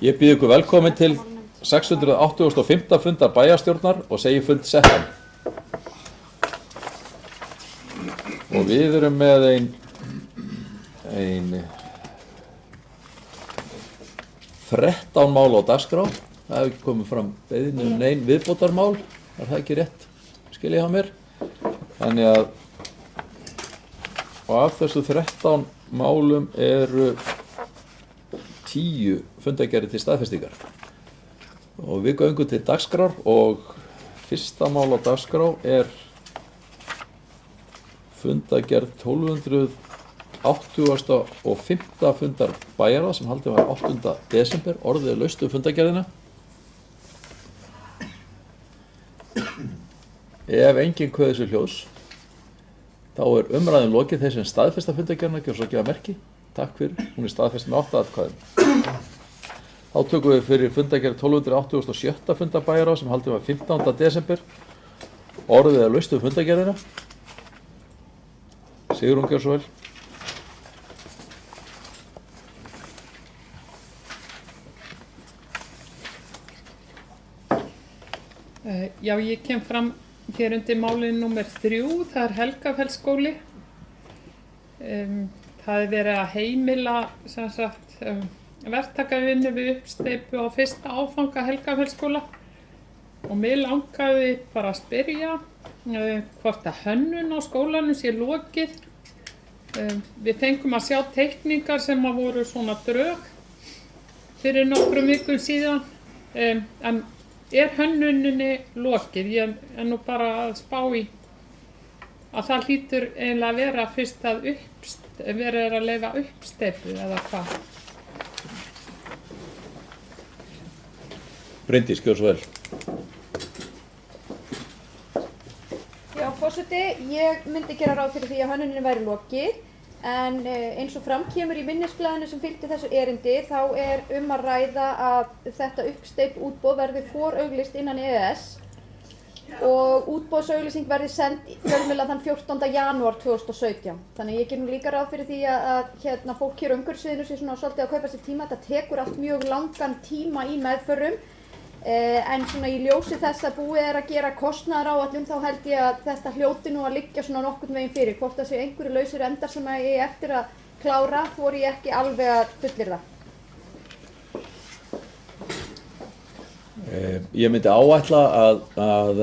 Ég býð ykkur velkomin til 685. fundar bæjarstjórnar og segi fund settan. Og við erum með ein 13 mál á dagskrá. Það hefur ekki komið fram beiðni nein viðbótarmál, er það ekki rétt, skil ég á mér. Þannig að og af þessu 13 málum eru 10 fundargerðir til staðfestingar. Og við göngum til dagskrár og fyrsta mál á dagskrá er fundargerð 1285. fundar bæjarráðs sem haldið var 8. desember, orðið laust fundargerðina. Ef enginn kveður sér hljóðs, þá er umræðum lokið. Þeir sem staðfesta fundargerðina gjörðu svo að gefa merki. Takk fyrir, hún er staðfest með 8 atkvæðum. Þá tökum við fyrir fundargerð 1287. fundar bæjarráðs sem haldið var 15. desember, orðið laust fundargerðina. Sigrún, gjörðu svo vel. Já, ég kem fram hér undir málið númer 3, það er Helgafellsskóli. Það er verið að heimila verktakavinnu við uppsteypu á fyrsta áfanga Helgafellsskóla og mig langaði bara að spyrja hvort að hönnun á skólanum sé lokið. Við fengum að sjá teikningar sem að voru svona drög fyrir nokkrum vikum síðan, en er hönnuninni lokið? Ég er nú bara að spá í að það hlýtur eiginlega að vera fyrst að verið að leyfa uppsteypu eða hvað? Bryndís, gjörðu svo vel. Já, forseti, ég myndi gera ráð fyrir því að hönnuninni væri lokið, en eins og fram kemur í minnisblaðinu sem fylgdi þessu erindi, þá er að ræða að þetta uppsteypuútboð verði forauglýst innan EES og útboðsauglýsing verði send fjölmiðla þann 14. janúar 2017. Þannig ég ger nú líka ráð fyrir því að fólk hér á umhverfissviðinu sé svona svolítið að kaupa sér tíma. Þetta tekur allt mjög langan tíma í meðförum, en svona í ljósi þess að búið er að gera kostnaðaráætlun, þá held ég að þetta hljóti nú að liggja svona nokkurn veginn fyrir. Hvort það sé einhverju lausir endar sem að ég eftir að klára, þori ég ekki alveg að fullyrða. Ég myndi áætla að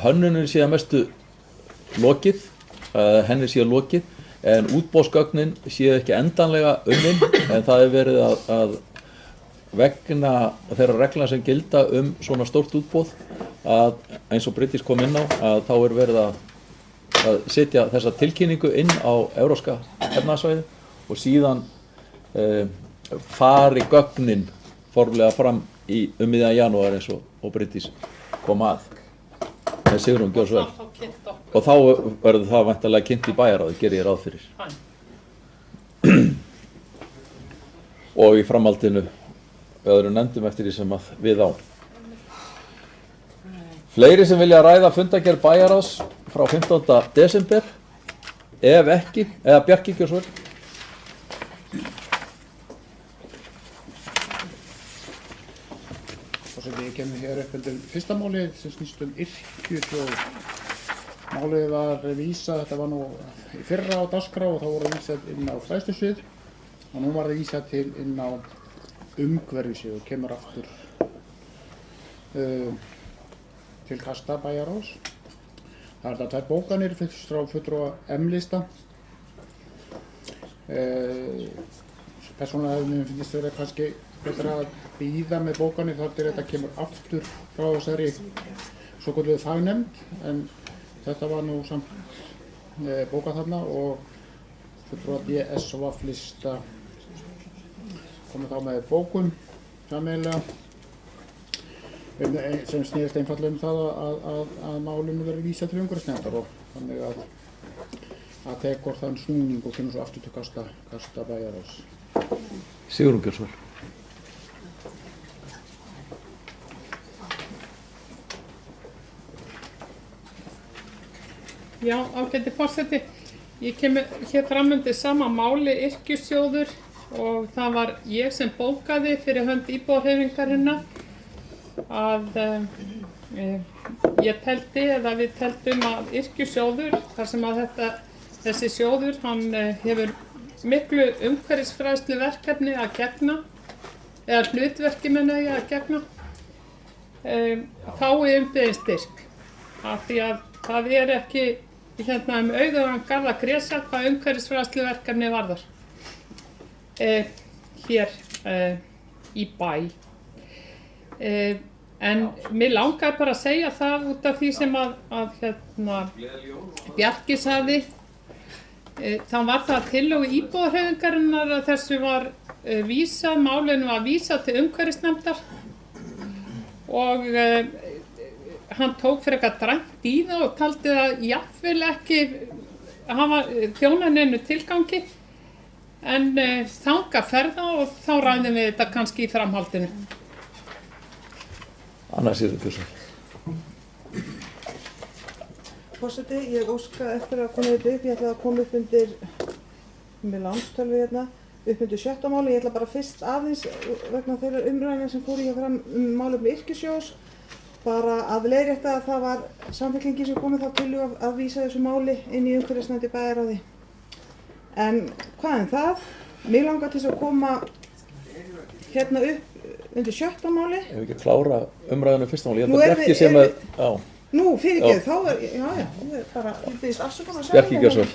hönnunin sé að mestu lokið, henni sé lokið, en útboðsgögnin sé ekki endanlega unnin, en það er verið að vegna þeirra reglna sem gilda svona stórt útboð, að eins og Bryndís kom inn á, að þá er verið að setja þessa tilkynningu inn á Evrópska efnahagssvæðið og síðan fari gögnin formlega fram í miðjan janúar eins og Bryndís kom að. Með Sigrún, gjörðu svo vel. Og þá verður það væntanlega kynnt í bæjarráði, geri ég ráð fyrir. Og í framhaldinu öðrum nefndum eftir því sem að við á. Fleiri sem vilja ræða fundargerð bæjarráðs frá 15. desember, ef ekki, eða Bjarki, gjörðu svo vel. Ég kemur hér upp undir fyrsta málið sem snýst yrkjusjóð. Málið var vísað, þetta var nú í fyrra á dagskrá og þá voru vísað inn á fræðslusvið og nú var það vísað inn á umhverfissvið og kemur aftur til kasta bæjarráðs. Það er þetta 2 bókanir fyrst frá fulltrúa M-lista. Persónulega mér finnst þetta kannski betra að bíða með bókanir þar til þetta kemur aftur frá þessari svokölluðu fagnefnd, en þetta var nú samt bókað þarna og fulltrúa DS og VAF-lista komið þá með bókun sameiginlega sem snýðist einfaldlega það að málinu verður vísað til umhverfisnefndar og þannig að tekur þann snúning og kemur svo aftur til kasta bæjarráðs. Sigrún, gjörðu svo vel. Já, ágæti forseti, ég kem hér fram undir sama máli, yrkjusjóður og það var ég sem bókaði fyrir hönd íbúahreyfingarinnar að ég teldi, eða við teldum að Yrkjusjóður, þar sem að þessi sjóður, hann hefur miklu umhverfisfræðslu verkefni að gegna, eða hlutverki menna ég að gegna, fái umbeðin styrk. Af því að það ekki hérna auðugan garð að gresja hvað umhverfisfræðslu verkefni varðar. Hér í bæ. En mér langar bara að segja það út af því sem að Bjarki sagði. Þá var það tillögu íbúahreyfingarinnar að þessu var vísað, málinu var vísað til umhverfisnefndar og hann tók fyrir eitthvað dræmt í það og taldi það jafnvel ekki hafa þjóna neinu tilgangi, en þangað ferða og þá ræðum við þetta kannski í framhaldinu. Anna Sigríður Björnsdóttir. Forseti, ég óska eftir að koma upp, ég ætla að koma upp undir með lánstölvi hérna, upp undir 7. máli. Ég ætla bara fyrst aðeins vegna þeirra umræðina sem fóru hér fram málefni Yrkjusjóðs, bara að leiðrétta að það var Samfylkingin sem komið þá til að vísa þessu máli inn í umhverfisnefnd í bæjarráði. En hvað það? Mig langar til að koma hérna upp undir 7. máli. Ef við ekki að klára umræðinu fyrsta máli, ég held að Bjarki sem já. Nú, fyrirgeðu, þá já, ég er bara, ég byrðist afsökunar að segja. Bjarki, gjörðu svo vel.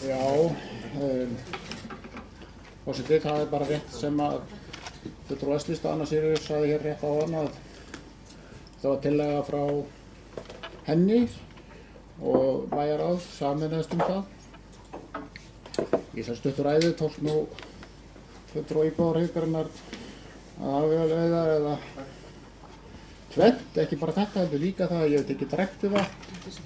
Já, forseti, það er bara rétt sem að fulltrúi S-lista Anna Sigríður sagði hér rétt áðan að það var tillaga frá henni og bæjarráð sameinaðist það. Í þess stuttu ræðu tókst nú fulltrúi íbúahreyfingarinnar að afvega eða tvennt, ekki bara þetta, heldur líka það að ég hef tekið drækt það.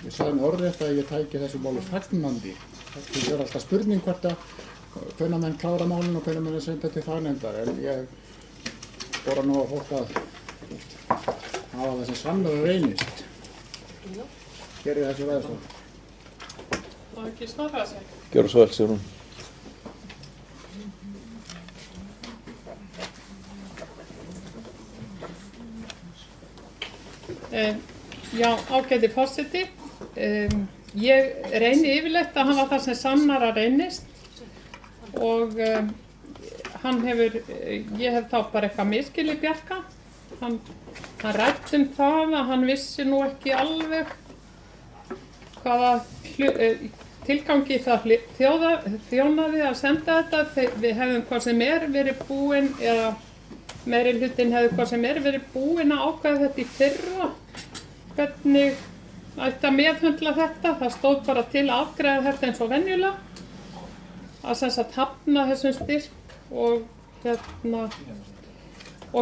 Ég sagði með orðrétt að ég tæki þessu máli fagnandi. Það er alltaf spurning hvenær menn klára málin og hvenær menn senda til fagnefndar, en ég skora nú á fólk að hafa það sem sannur og reynist. Gerði þessu ræðustofn. Það er ekki snarra að segja. Gjörðu svo vel, Sigrún. Já, ágæti forseti. Ég reyni yfirleitt að hafa það sem sannara reynist og ég hef þá bara eitthvað misskilið Bjarka. Hann ræddi það að hann vissi nú ekki alveg hvaða tilgangi það þjónaði að senda þetta. Við hefðum hvað sem verið búin, eða meiri hlutin hefði hvað sem verið búin að ákveða þetta í fyrra, hvernig ætti að meðhöndla þetta. Það stóð bara til að afgreiða þetta eins og venjulega, að sem sagt hafna þessum styrk og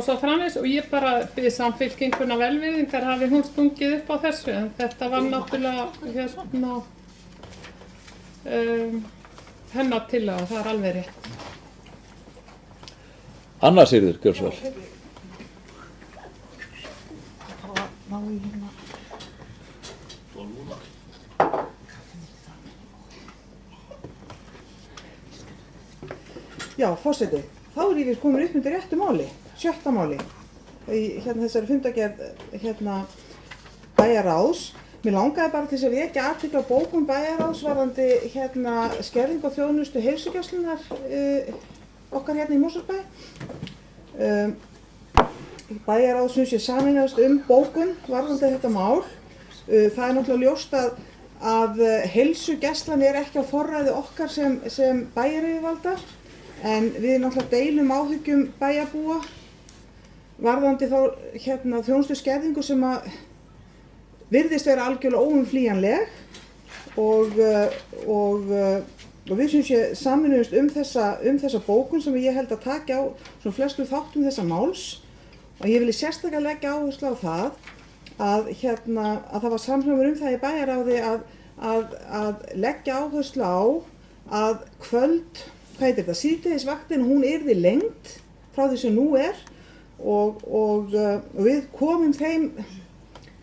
svo framvegis, og ég bara bið Samfylkinguna velvirðingar hafi hún stungið upp á þessu, en þetta var náttúrulega hennar tillaga, það er alveg rétt. Anna Sigríður, gjörðu svo vel. Já, forseti, þá er ég komin upp undir réttu máli, 7. máli, í þessari fundargerð bæjarráðs. Mér langaði bara til þess að vekja athygli á bókun bæjarráðs varðandi skerðing og þjónustu heilsugæslunnar okkar hérna í Mosfellsbæ. Bæjarráð sem sé sameinaðist bókun varðandi þetta mál. Það er náttúrulega ljóst að heilsugæslan er ekki á forræði okkar sem bæjaryfirvalda, en við náttúrulega deilum áhyggjum bæjarbúa varðandi þá þjónustu skerðingu sem að virðist vera algjörlega óumflýjanleg og við sem sameinuðumst þessa bókun sem ég held að taka á svona flestum þáttum þessa máls, og ég vil sérstaklega leggja áherslu á það að það var samhljómur það í bæjarráði að leggja áherslu á að síðdegisvaktin, hún yrði lengd frá því sem nú er og við komum þeim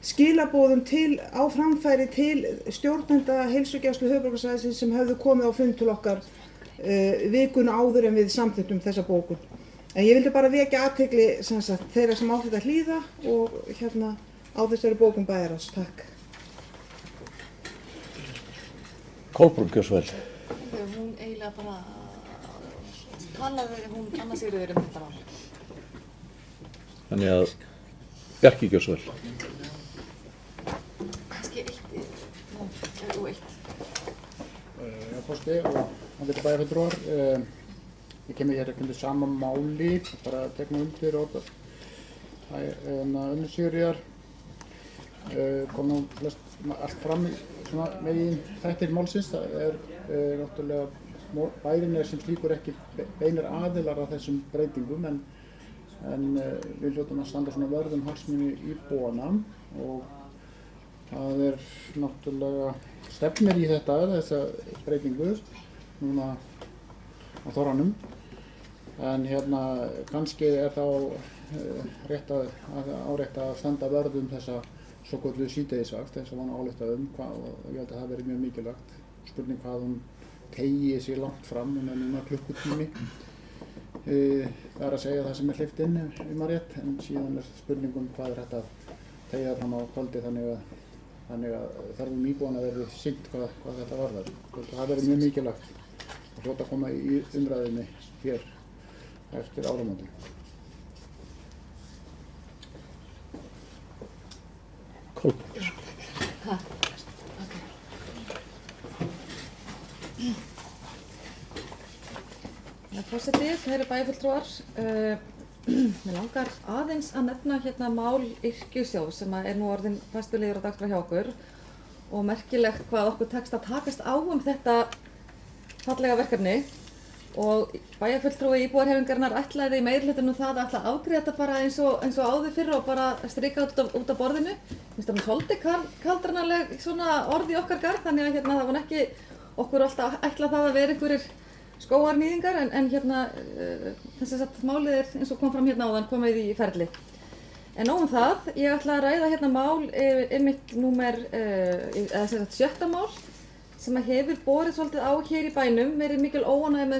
skilaboðum á framfæri til stjórnenda heilsugæslu höfuðborgarsvæðisins sem höfðu komið á fund til okkar vikuna áður en við samþykktum þessa bókun. En ég vildi bara vekja athygli þeirra sem á þetta hlýða og á þessari bókun bæjarráðs. Takk. Kolbrún, gjör svo vel. Hún eiginlega bara talaði, hún Anna Sigríður þetta mál. Þannig að Bjarki, gjör svo vel. Kannski eitt og eitt. Já, forseti og ágætu bæjarfulltrúar. Ég kemur hér undir sama máli, bara að tekna undir orð Önnu Sigríðar. Kom nú allt fram í svona megin þættir málsins. Það náttúrulega bærinn sem slíkur ekki beinir aðilar að þessum breytingum en við hljótum að standa svona vörð hagsmuni íbúanna og það náttúrulega stefnir í þessa breytingu núna á þorranum en kannski þá rétt að árétta að standa vörð þessa svokölluðu síðdegisvakt þess að vona ályktað og ég held að það verið mjög mikilvægt. Spurning hvað hún tegi sér langt fram núna klukkutími. Það að segja það sem hleypt inn maður rétt en síðan spurningum hvað hægt að tegja fram á kvöldi þannig að þarfum íbúana verði sinnt hvað þetta varðar. Það verið mjög mikilvægt og hljóta að koma í umræðinni hér eftir áramótin. Kolbrún. Forseti, kæru bæjarfulltrúar, mig langar aðeins að nefna mál Yrkjusjóðs sem nú orðinn fastur liður á dagskrá hjá okkur og merkilegt hvað okkur tekst að takast á þetta fallega verkefni og bæjarfulltrúi íbúarhreyfingarinnar ætlaði í meirihlutanum það að ætla að afgreiða þetta bara eins og áður fyrr og bara strika út af borðinu. Mér finnst það svolítið kaldranarleg svona orð í okkar garð þannig að það var ekki okkur alltaf ætla það að vera einhverjir skógarnýðingar en þess að málið eins og kom fram áðan komið í ferli. En nóg það, ég ætla að ræða mál einmitt númer, eða 7. mál sem hefur borið svolítið á hér í bænum, verið mikil óánægja með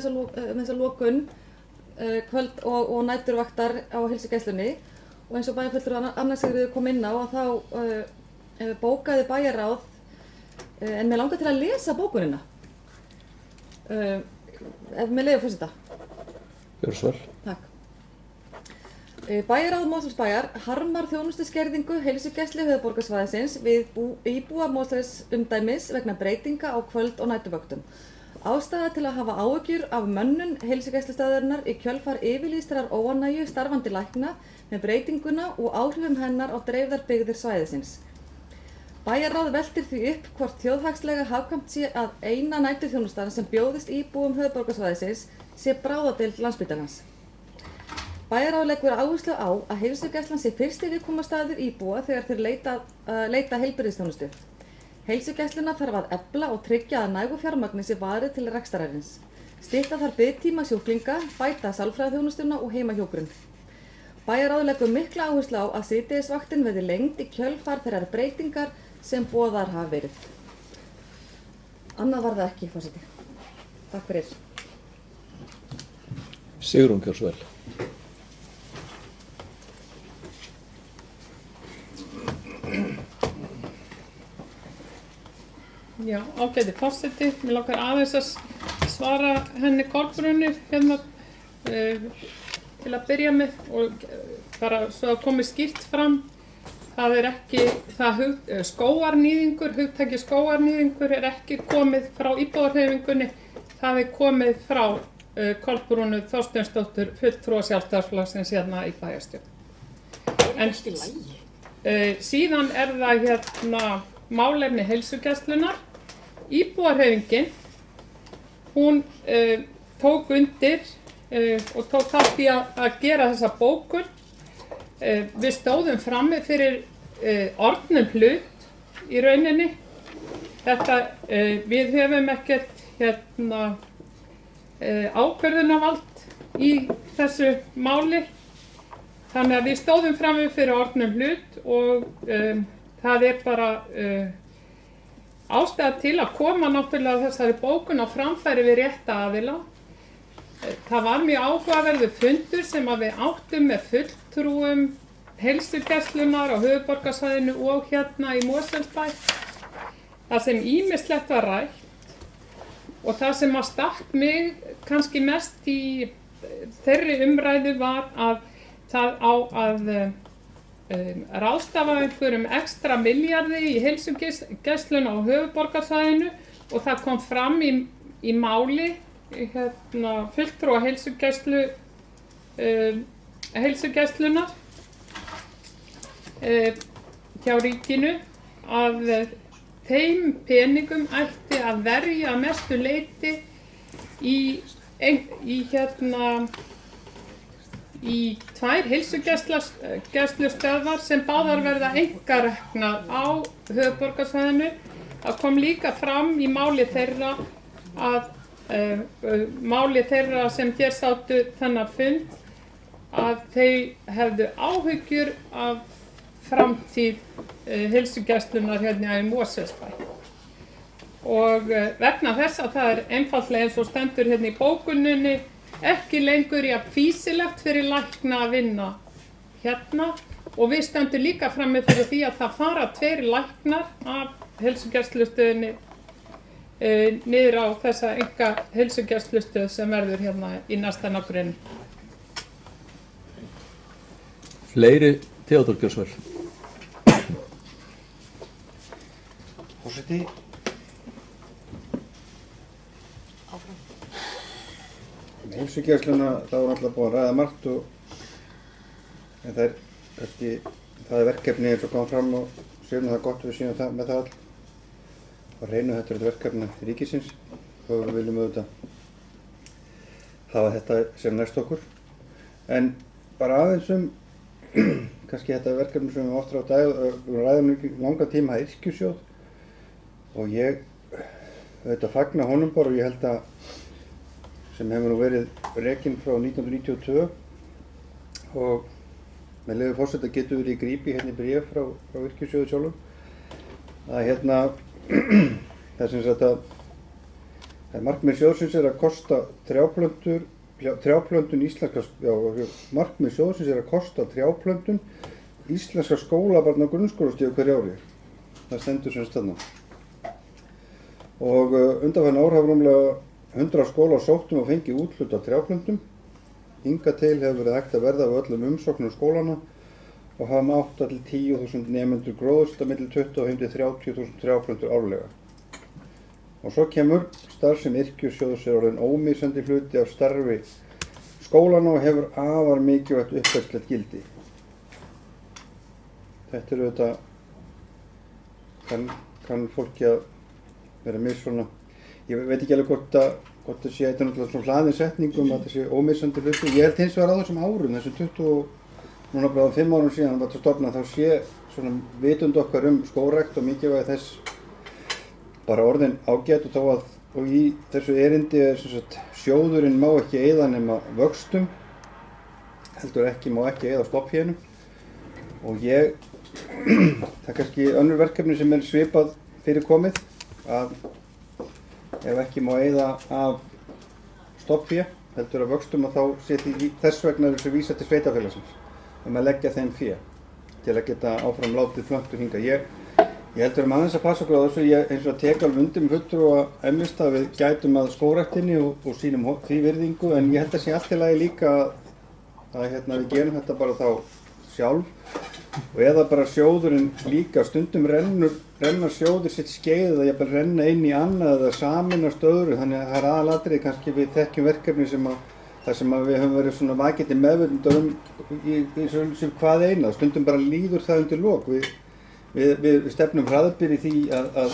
þessa lokun kvöld og næturvaktar á heilsugæslunni og eins og bæjarfulltrúi Anna Sigríður kom inn á að þá bókaði bæjarráð en mér langar til að lesa bókunina. Ef með leyfi forseta. Gjör svo vel. Takk. Bæjarráð Mosfellsbæjar harmar þjónustuskerðingu heilsugæslu höfuðborgarsvæðisins við íbúa Mosfellsumdæmis vegna breytinga á kvöld- og næturvöktum. Ástæða til að hafa áhyggjur af mönnun heilsugæslustöðvarinnar í kjölfar yfirlýstrar óánægju starfandi lækna með breytinguna og áhrifum hennar á dreifðar byggðir svæðisins. Bæjarráð veltir því upp hvort þjóðhagslega hagkvæmt sé að eina næturþjónustan sem bjóðist íbúum höfuðborgarsvæðisins sé bráðadeild Landspítalans. Bæjarráð leggur áherslu á að heilsugæslan sé fyrsti viðkomustaður íbúa þegar þeir leita heilbrigðisþjónustu. Heilsugæsluna þarf að efla og tryggja að nægu fjármagni sé varið til rekstrarins. Stytta þarf biðtíma sjúklinga, bæta sálfræðiþjónustuna og heimahjúkrun. Bæjarráð leggur mikla áherslu á að síðdegisvaktin verði lengd í kjölfar þeirrar breytingar sem boðaðar hafa verið. Annað var það ekki, forseti. Takk fyrir. Sigrún, gjör svo vel. Já, ágæti forseti. Mér langar aðeins að svara henni Kolbrúnu til að byrja með og bara svo að komi skýrt fram. Það ekki, skógarnýðingur, hugtakið skógarnýðingur ekki komið frá íbúarhreyfingunni, það komið frá Kolbrúnu Þorsteinsdóttur, fulltrúa Sjálfstæðisflokksins í bæjarstjórn. En Ekki lægi. Síðan það málefni heilsugæslunnar. Íbúarhreyfingin, hún tók undir og tók þátt í að gera þessa bókun. Við stóðum frammi fyrir orðnum hlut í rauninni. Við höfum ekkert ákvörðunarvald í þessu máli. Þannig að við stóðum frammi fyrir orðnum hlut og það er bara ástæða til að koma náttúrulega þessari bókun á framfæri við rétta aðila. Það var mjög áhugaverður fundur sem að við áttum með fulltrúum heilsugæslunnar á höfuðborgarsvæðinu og hérna í Mosfellsbæ. Það sem ýmislegt var rætt og það sem að stakk mig kannski mest í þeirri umræðu var að það á að ráðstafa einhverjum ekstra milljarði í heilsugæsluna á höfuðborgarsvæðinu og það kom fram í máli fulltrúa heilsugæslunnar hjá ríkinu að þeim peningum ætti að verja að mestu leyti í tvær heilsugæslustöðvar sem báðar verða einkareknar á höfuðborgarsvæðinu. Það kom líka fram í máli þeirra sem hér sátu þennan fund að þau hefðu áhyggjur af framtíð heilsugæslunnar hérna í Mosfellsbæ. Og vegna þess að það er einfaldlega eins og stendur hérna í bókuninni ekki lengur fýsilegt fyrir lækna að vinna hérna og við stöndum líka frammi fyrir því að það fara 2 læknar af heilsugæslustöðinni niður á þessa enga heilsugæslustöð sem verður hérna í næsta nágrenni. Fleiri Theodór Gjörsvel. Forseti. Heilsugæsluna, það var náttúrulega búið að ræða margt en það er verkefni eins og kom fram og séum það gott við séum það með það all. Og reynu þetta er verkefni ríkisins og við viljum auðvitað hafa þetta sem næst okkur. En bara aðeins kannski þetta verkefni sem við oftar á ræðum langa tíma yrkjusjóð og ég auðvitað fagna honum bara og ég held að sem hefur nú verið rekinn frá 1992 og með leyfi forseta getur verið í grípi hérna í bréf frá yrkjusjóðu sjálfum að það er sem sagt að markmið sjóðsins er að kosta trjáplöntun íslenska skólabarna á grunnskólastígu hverju ári. Það stendur sem þarna. Og undanfarin ár hafa rúmlega 100 skólar sóttum og fengið úthlutað trjáplöntum. Hingað til hefur verið hægt að verða af öllum umsóknum skólana og hafa með 8 til 10.000 nemendur gróðursta milli 25 til 30.000 trjáplöntur árlega. Og svo kemur starfsemi yrkjusjóðs er orðin ómissandi hluti af starfi skólana og hefur afar mikilvægt uppvextlegt gildi. Þetta er auðvitað, kann fólki að vera missvona. Ég veit ekki alveg hvort það sé þetta náttúrulega svona hlaðin setningum að þetta sé ómissandi hluti. Ég held hins vegar á þessum árum, þessum 25 árum síðan var þetta stofnað, þá sé svona vitund okkar skógrækt og mikilvægi þess bara orðin ágætt og í þessu erindi er sem sagt sjóðurinn má ekki eyða nema vöxtum, heldur má ekki eyða stofnfénu og það er kannski önnur verkefni sem er svipað fyrir komið að ef ekki má eyða af stofnfé heldur að vöxtum að þá sé þess vegna þessu vísa til sveitafélagsins að leggja þeim fé til að geta áfram látið plöntur hingað. Ég heldur aðeins að passa okkur á þessu, ég eins og að teka alveg undir með fulltrúa að við gætum að skógræktinni og sýnum því virðingu en ég held að sé allt í lagi líka að við gerum þetta bara þá sjálf og eða bara sjóðurinn líka stundum renna sjóður sitt skeið eða jafnvel renna inn í annað eða sameinast öðru þannig að það er aðalatriði kannski við þekkjum verkefni þar sem við höfum verið svona vakandi meðvitundar í sem hvað eina, stundum bara líður það undir lok. Við stefnum hraðbyr í því að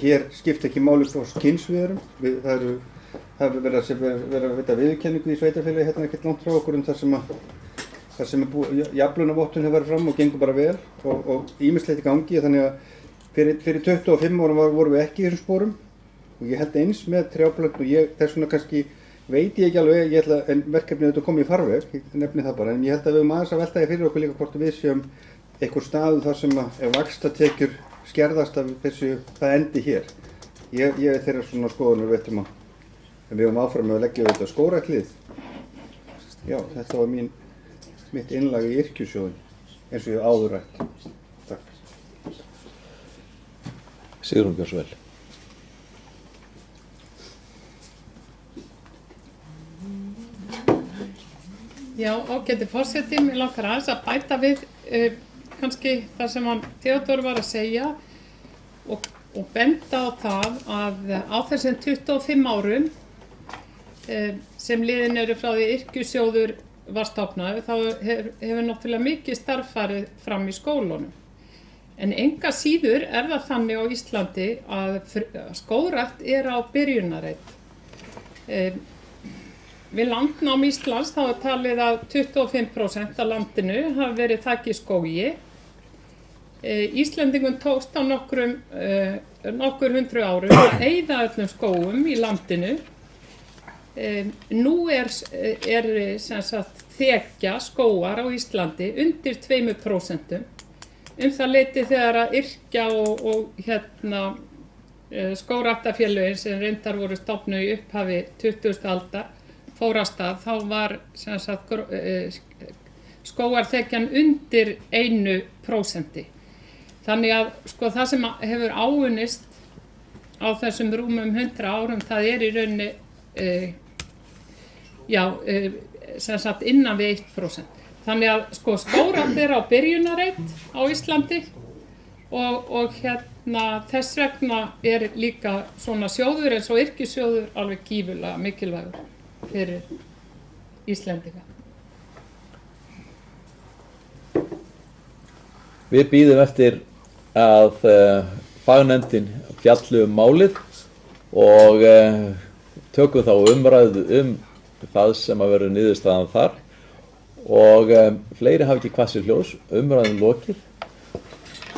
hér skipta ekki máli frá kynsviðurum. Það hefur verið að veita viðurkenningu í sveitarfélagi hérna ekkert langt frá okkur þar sem jafnlaunavottun hefur verið fram og gengur bara vel og ýmislegt í gangi þannig að fyrir 25 árum vorum við ekki í þessum sporum og ég held eins með trjáplöntun og þess vegna kannski veit ég ekki alveg, en verkefnið þetta komið í farveg, ég nefni það bara, en ég held að við höfum aðeins að velta því fyrir okkur líka hvort við séum einhver staður þar sem að ef vaxtatekjur skerðast af þessu, það endi hér. Ég er þeirra svona skoðunum við veitum að við höfum áfram að leggja þetta skógræktlið. Já, þetta var mitt innlag í yrkjusjóðin eins og ég hef áður rætt. Takk. Sigrún Björnsvel. Já, ágæti forseti, mig langar aðeins að bæta við kannski það sem hann Theodór var að segja og benda á það að á þessum 25 árum sem liðin eru frá því yrkjusjóður var stofnaður, þá hefur náttúrulega mikið starf farið fram í skólunum. En enga síður er það þannig á Íslandi að skógrækt er á byrjunarreit. Við landnám Íslands þá er talið að 25% af landinu hafa verið þakið skógi. Íslendingum tókst á nokkur hundru árum að eyða öllum skógum í landinu. Nú er sem sagt þekja skógar á Íslandi undir 2%. Það leyti þegar að yrkja og skógræktarfélögin sem reyndar voru stofnuð í upphafi 20. aldar fór af stað, þá var sem sagt skógarþekjan undir 1%. Þannig að sko það sem hefur áunnist á þessum rúmum 100 árum, það er í rauninni sem sagt innan við 1%. Þannig að sko skógrækt er á byrjunarreit á Íslandi og þess vegna er líka svona sjóður eins og yrkissjóður alveg gífurlega mikilvægur fyrir Íslendinga. Við bíðum eftir að fagnefndin fjalli málið og tökum þá umræðu það sem að vera niðurstaðan þar og fleiri hafa ekki hvað sér hljós, umræðum lokið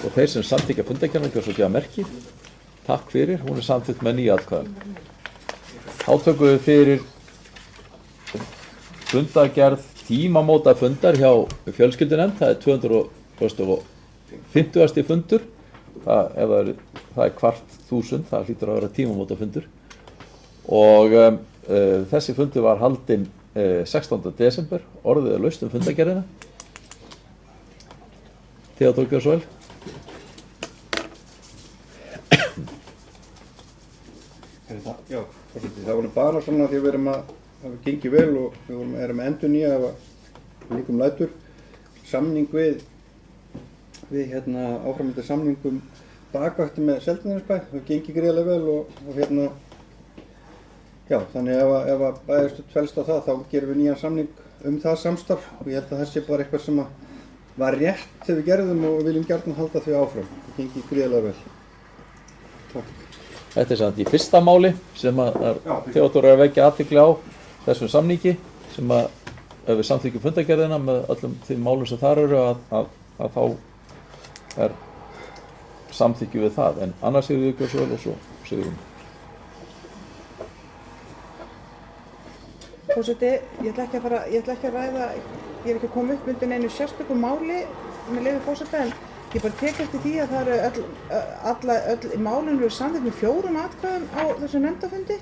og þeir sem samþykkja fundargerðina gjörðu svo gefa merki. Takk fyrir, hún er samþykkt með 9 atkvæðum. Þá tökum við fyrir fundargerð tímamótafundar hjá fjölskyldunefnd, það er 250. fundur, það er 250.000, það hlýtur að vera tímamótafundur og þessi fundur var haldinn 16. desember, orðið er laust fundargerðina. Theodór Björnsvel. Já, forseti, það voru bara svona því að við erum að það gengið vel og við erum að endurnýja líkum lætur samning við áframhaldandi samningum bakvakti með Seltjarnarnesbæ, það gengið gríðarlega vel og já, þannig ef að bæjarstjórn fellst á það þá gerum við nýjan samning það samstarf og ég held að það sé bara eitthvað sem var rétt þegar við gerðum og við viljum gjarnan halda þau áfram, það gengið gríðarlega vel. Takk. Þetta er samt í fyrsta máli sem Theodór er að vekja athygli á þessum samningi sem að ef við samþykkjum fundargerðina með öllum þeim málum sem þar eru að þá er samþykkju við það, en annars Sigurður Björnsvel og svo Sigrún. Forseti, ég ætla ekki að ræða, ég er ekki að koma upp undir neinu sérstöku máli með leyfi forseta, en ég bara tek eftir því að það eru öll málin eru samþykkt með 4 atkvæðum á þessum nefndafundi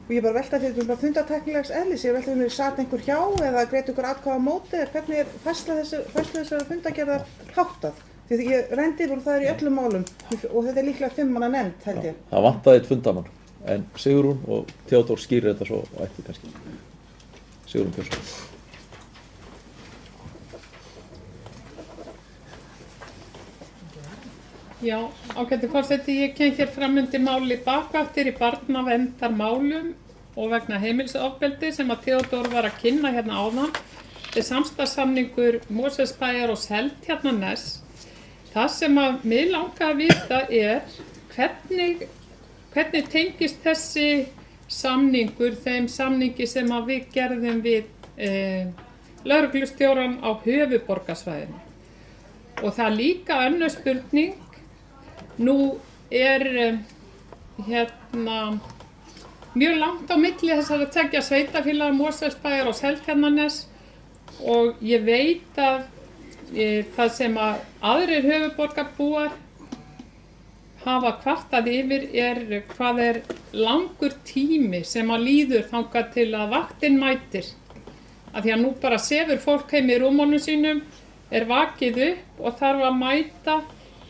og ég bara velta fyrir bara fundartæknilegs eðlis, ég velta fyrir mér satt einhver hjá eða greit ykkur atkvæða á móti eða hvernig er færsla þessara fundargerðar háttað, því að ég reyndi og það er í öllum málum og þetta er líklega 5 manna nefnd held ég. Það vantaði eitt fundarmann, en Sigrún og Theodór skýrir þetta svo á eftir kannski. Sigrún Björnsson. Já, ágæti forseti, ég kem hér fram undir máli bakvaktir í barnaverndarmálum og vegna heimilisofbeldi sem að Theodór var að kynna hérna áðan. Þetta er samstarfssamningur Mosfellsbæjar og Seltjarnarness. Það sem að mig langar að vita er hvernig tengist þessi samningur þeim samningi sem að við gerðum við lögreglustjórann á höfuðborgarsvæðinu. Og það er líka önnur spurning. Nú er mjög langt á milli þessara tveggja sveitarfélaga Mosfellsbæjar og Seltjarnarness og ég veit að það sem að aðrir höfuðborgarbúar hafa kvartað yfir hvað langur tími sem að líður þangað til að vaktin mætir. Af því að nú bara sefur fólk heim í rúmunum sínum, vakið upp og þarf að mæta.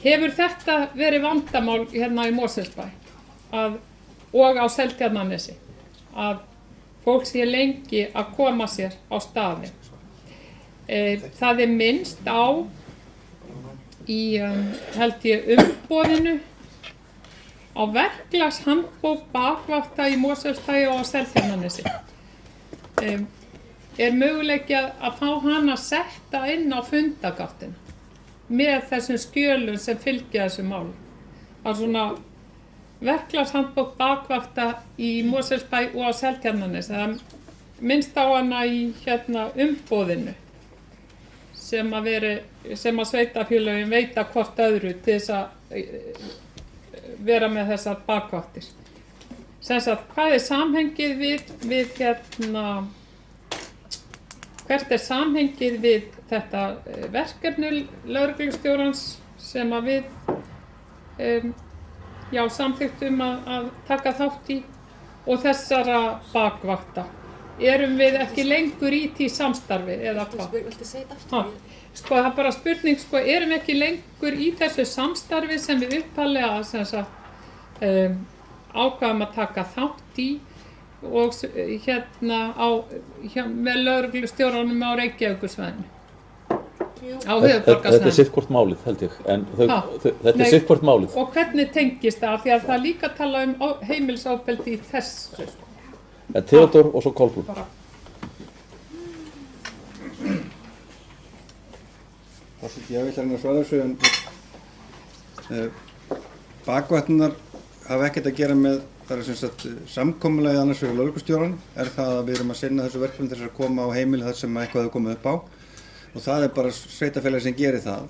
Hefur þetta verið vandamál hérna í Mosfellsbæ og á Seltjarnarnesi að fólk sé lengi að koma sér á staðinn? Það minnst á í held ég umboðinu á verklagshandbók bakvakta í Mosfellsbæ og á Seltjarnarnesi. Möguleiki að fá hana setta inn á fundagáttina með þessum skjölum sem fylgja þessu máli. Það svona verklagshandbók bakvakta í Mosfellsbæ og á Seltjarnarnesi. Það minnst á hana í umboðinu sem að sveitafélögin veita hvort öðru til þess að vera með þessar bakvaktir. Sem sagt, hvað samhengið við hvert samhengið við þetta verkefni lögreglustjórans sem að við samþykktum að taka þátt í og þessara bakvakta? Erum við ekki lengur í því samstarfi eða hvað? Viltu segja þetta aftur? Það bara spurning, erum við ekki lengur í þessu samstarfi sem við upphaflega ákvaðum að taka þátt í og með lögreglustjóranum á Reykjavíkursvæðinu? Á höfuðborgarsvæðinu. Þetta sitt hvort málið held ég, en þetta sitt hvort málið. Og hvernig tengist það? Því að það líka tala heimilisofbeldi í þessu. Theodór og svo Kolbrún. Ég vil hérna svara þessu, en bakvættunar hafa ekkert að gera með, það sem sagt samkomulagið annars við lögreglustjórann, það að við erum að sinna þessu verkefni til þess að koma á heimili þar sem eitthvað hefur komið upp á, og það bara sveitarfélagi sem gerir það.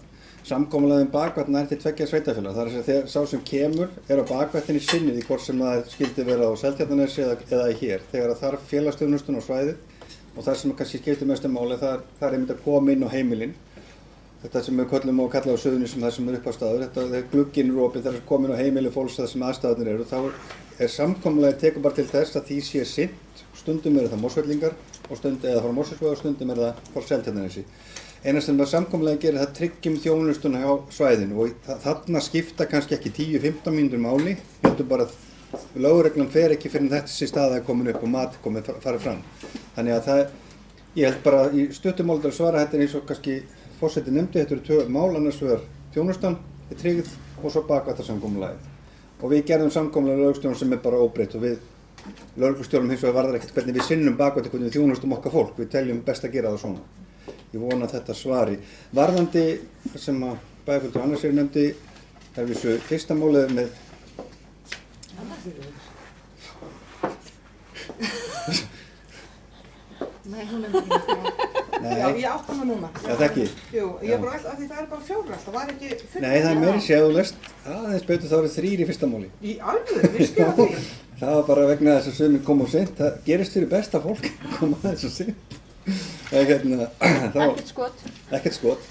Samkomulagið bakvættunar til tveggja sveitafélaga, það að þegar sá sem kemur á bakvættinni sinni því hvort sem það skildi vera á Seltjarnarnesi eða hér, þegar það þarf félagsþjónustun á svæðið og það sem kannski skiptir mestu máli, það einmitt að koma inn á heimilin. Þetta sem við köllum á Suðurnesjum, það sem upp á staður, þegar glugginn opinn, þegar komin á heimili fólks það sem aðstæðarnir eru, þá samkomulagið tekur bara til þess að því sé sinnt, stundum það Mosfellingar eða frá Mosfellsbæ og stundum það frá Seltjarnarnesi. Eina sem samkomulagið gerir það tryggjum þjónustuna á svæðinu og þarna skipta kannski ekki 10-15 mínútur máli, heldur bara lögreglan fer ekki fyrir þessi staða er komin upp og mat farið fram. Þannig að ég held bara í stuttumálið að svara þetta eins og kannski forseti nefndi, þetta eru 2 mál, annars vegar þjónustan, tryggð og svo bakvættarsamkomulagið. Og við gerðum samkomulag lögreglustjóranum sem bara óbreytt og við lögreglustjórum hins vegar varðar ekkert hvernig við sinnum bakvætti, hvernig við þjónustum okkar fólk, við teljum best að gera það svona. Ég vona þetta svari. Varðandi sem að bæjarfulltrúi Annarsdóttir nefndi, er þessu fyrsta málið með Nei, hún ekki. Já, ég átt hana núna. Já, það ekki? Jú, ég bara alltaf, því það er bara 4 alltaf, var ekki 5. Nei, það meiri séð og lest aðeins betur, þá eru 3 í fyrsta máli. Í alveg, vissi ég því? Það var bara vegna þess að sumir koma á seint, það gerist fyrir besta fólk að koma aðeins á seint. Ekkert skot. Ekkert skot.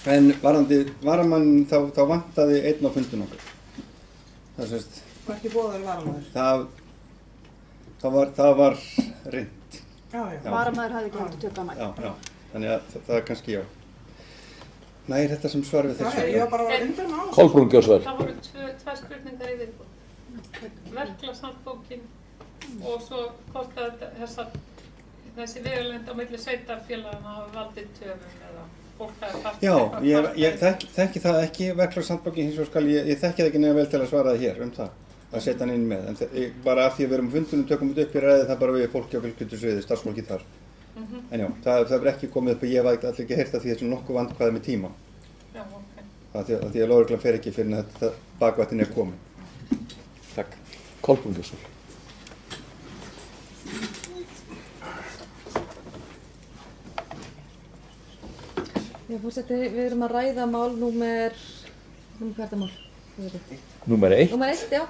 En varðandi varamann þá vantaði einn á fundun okkur. Það sést. Hvað ekki bóðaður varamaður? Það var reynd. Já. Varamaður hafði ekki hægt tökka mæl. Já. Þannig að það er kannski já. Nei, þetta sem svar við þessu. Ég var bara undan á. Kolbrún gjör svar. Það voru 2 spurningar í viðbót. Verklagshandbókin og svo hvort að þessi vegalengd á milli sveitarfélagana hafi valdið töfum eða fólk hafi fast. Já, ég þekki það ekki, verklagshandbókin hins vegar ég þekki það ekki nefnilega vel til að svara það hér það, að setja hann inn með. En bara af því að við erum á fundunum tökum við upp í ræði það bara við fólki á fjölskyldsviði, starfsfólki þar. En já, það verður ekki komið upp og ég hef allir ekki heyrt af því þessu nokkuð vandkvæði með tíma. Já, ok. Af því að lögreglan fer ekki fyrir að bakvættin er komin. Takk. Kolbrún gjör svar. Já, forseti, við erum að ræða mál númer hvað er það mál? Númer 1. Númer 1, já.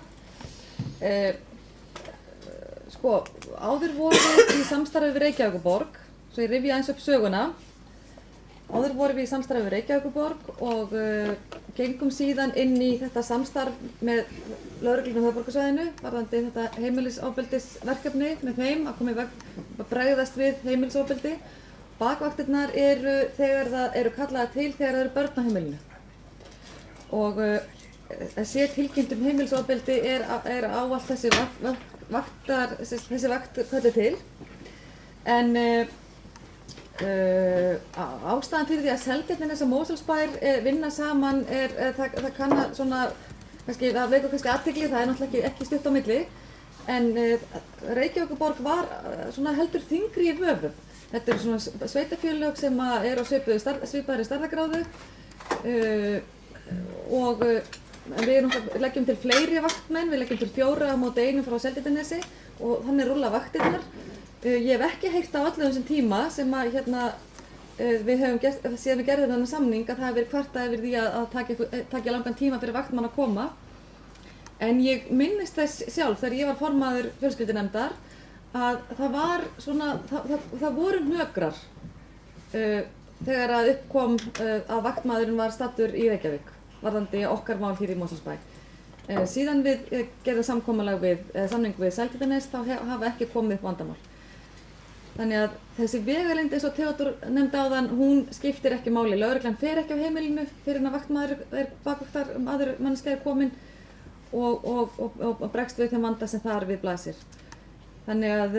Áður voru í samstarfi við Reykjavíkurborg, svo ég rifja eins upp söguna, Áður vorum við í samstarfi við Reykjavíkurborg og gengum síðan inn í þetta samstarf með lögreglunni á höfuðborgarsvæðinu varðandi þetta heimilisofbeldisverkefni með þeim að koma í veg að bregðast við heimilisofbeldi. Bakvaktirnar eru þegar það eru kallaðar til þegar það eru börn á heimilinu. Og að sé tilkynnt heimilisofbeldi er ávallt þessi vakt kölluð til. En ástæðan fyrir því að Seltjarnarnes og Mosfellsbær vinna saman það kann að svona, það vekur kannski athygli, það er náttúrulega ekki stutt á milli, en Reykjavíkurborg var svona heldur þyngri í vöfum. Þetta eru svona sveitarfélög sem eru á svipaðri stærðargráðu og við leggjum til fleiri vaktmenn, við leggjum til 4 á móti 1 frá Seltjarnarnesi og þannig rúlla vaktirnar. Ég hef ekki heyrt á öllum þessum tíma sem að við höfum gert, síðan við gerðum þennan samning að það hefur verið kvartað yfir því að taka langan tíma fyrir vaktmann að koma. En ég minnist þess sjálf þegar ég var formaður fjölskyldunefndar að það var svona, það voru hnökrar þegar að upp kom að vaktmaðurinn var staddur í Reykjavík varðandi okkar mál hér í Mosfellsbæ. Síðan við gerðum samning við Seltjarnarnes þá hafa ekki komið upp vandamál. Þannig að þessi vegalengd eins og Theodór nefndi áðan, hún skiptir ekki máli. Lögreglan fer ekki á heimilinu fyrir en að vaktmaður bakvaktarmaður manneskja er kominn og bregst við þeim vanda sem þar við blasir. Þannig að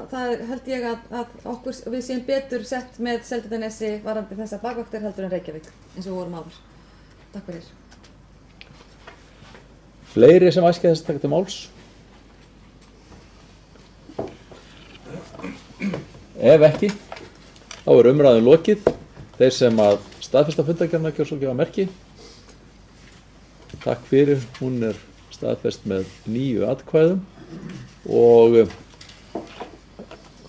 það held ég að við séum betur sett með Seltjarnarnesi varðandi þessa bakvaktir heldur en Reykjavík eins og við vorum áður. Takk fyrir. Fleiri sem æskja þess að taka til máls? Ef ekki, þá er umræðin lokið. Þeir sem að staðfesta fundargerðina gjörðu svo gefa merki. Takk fyrir, hún er staðfest með 9 atkvæðum og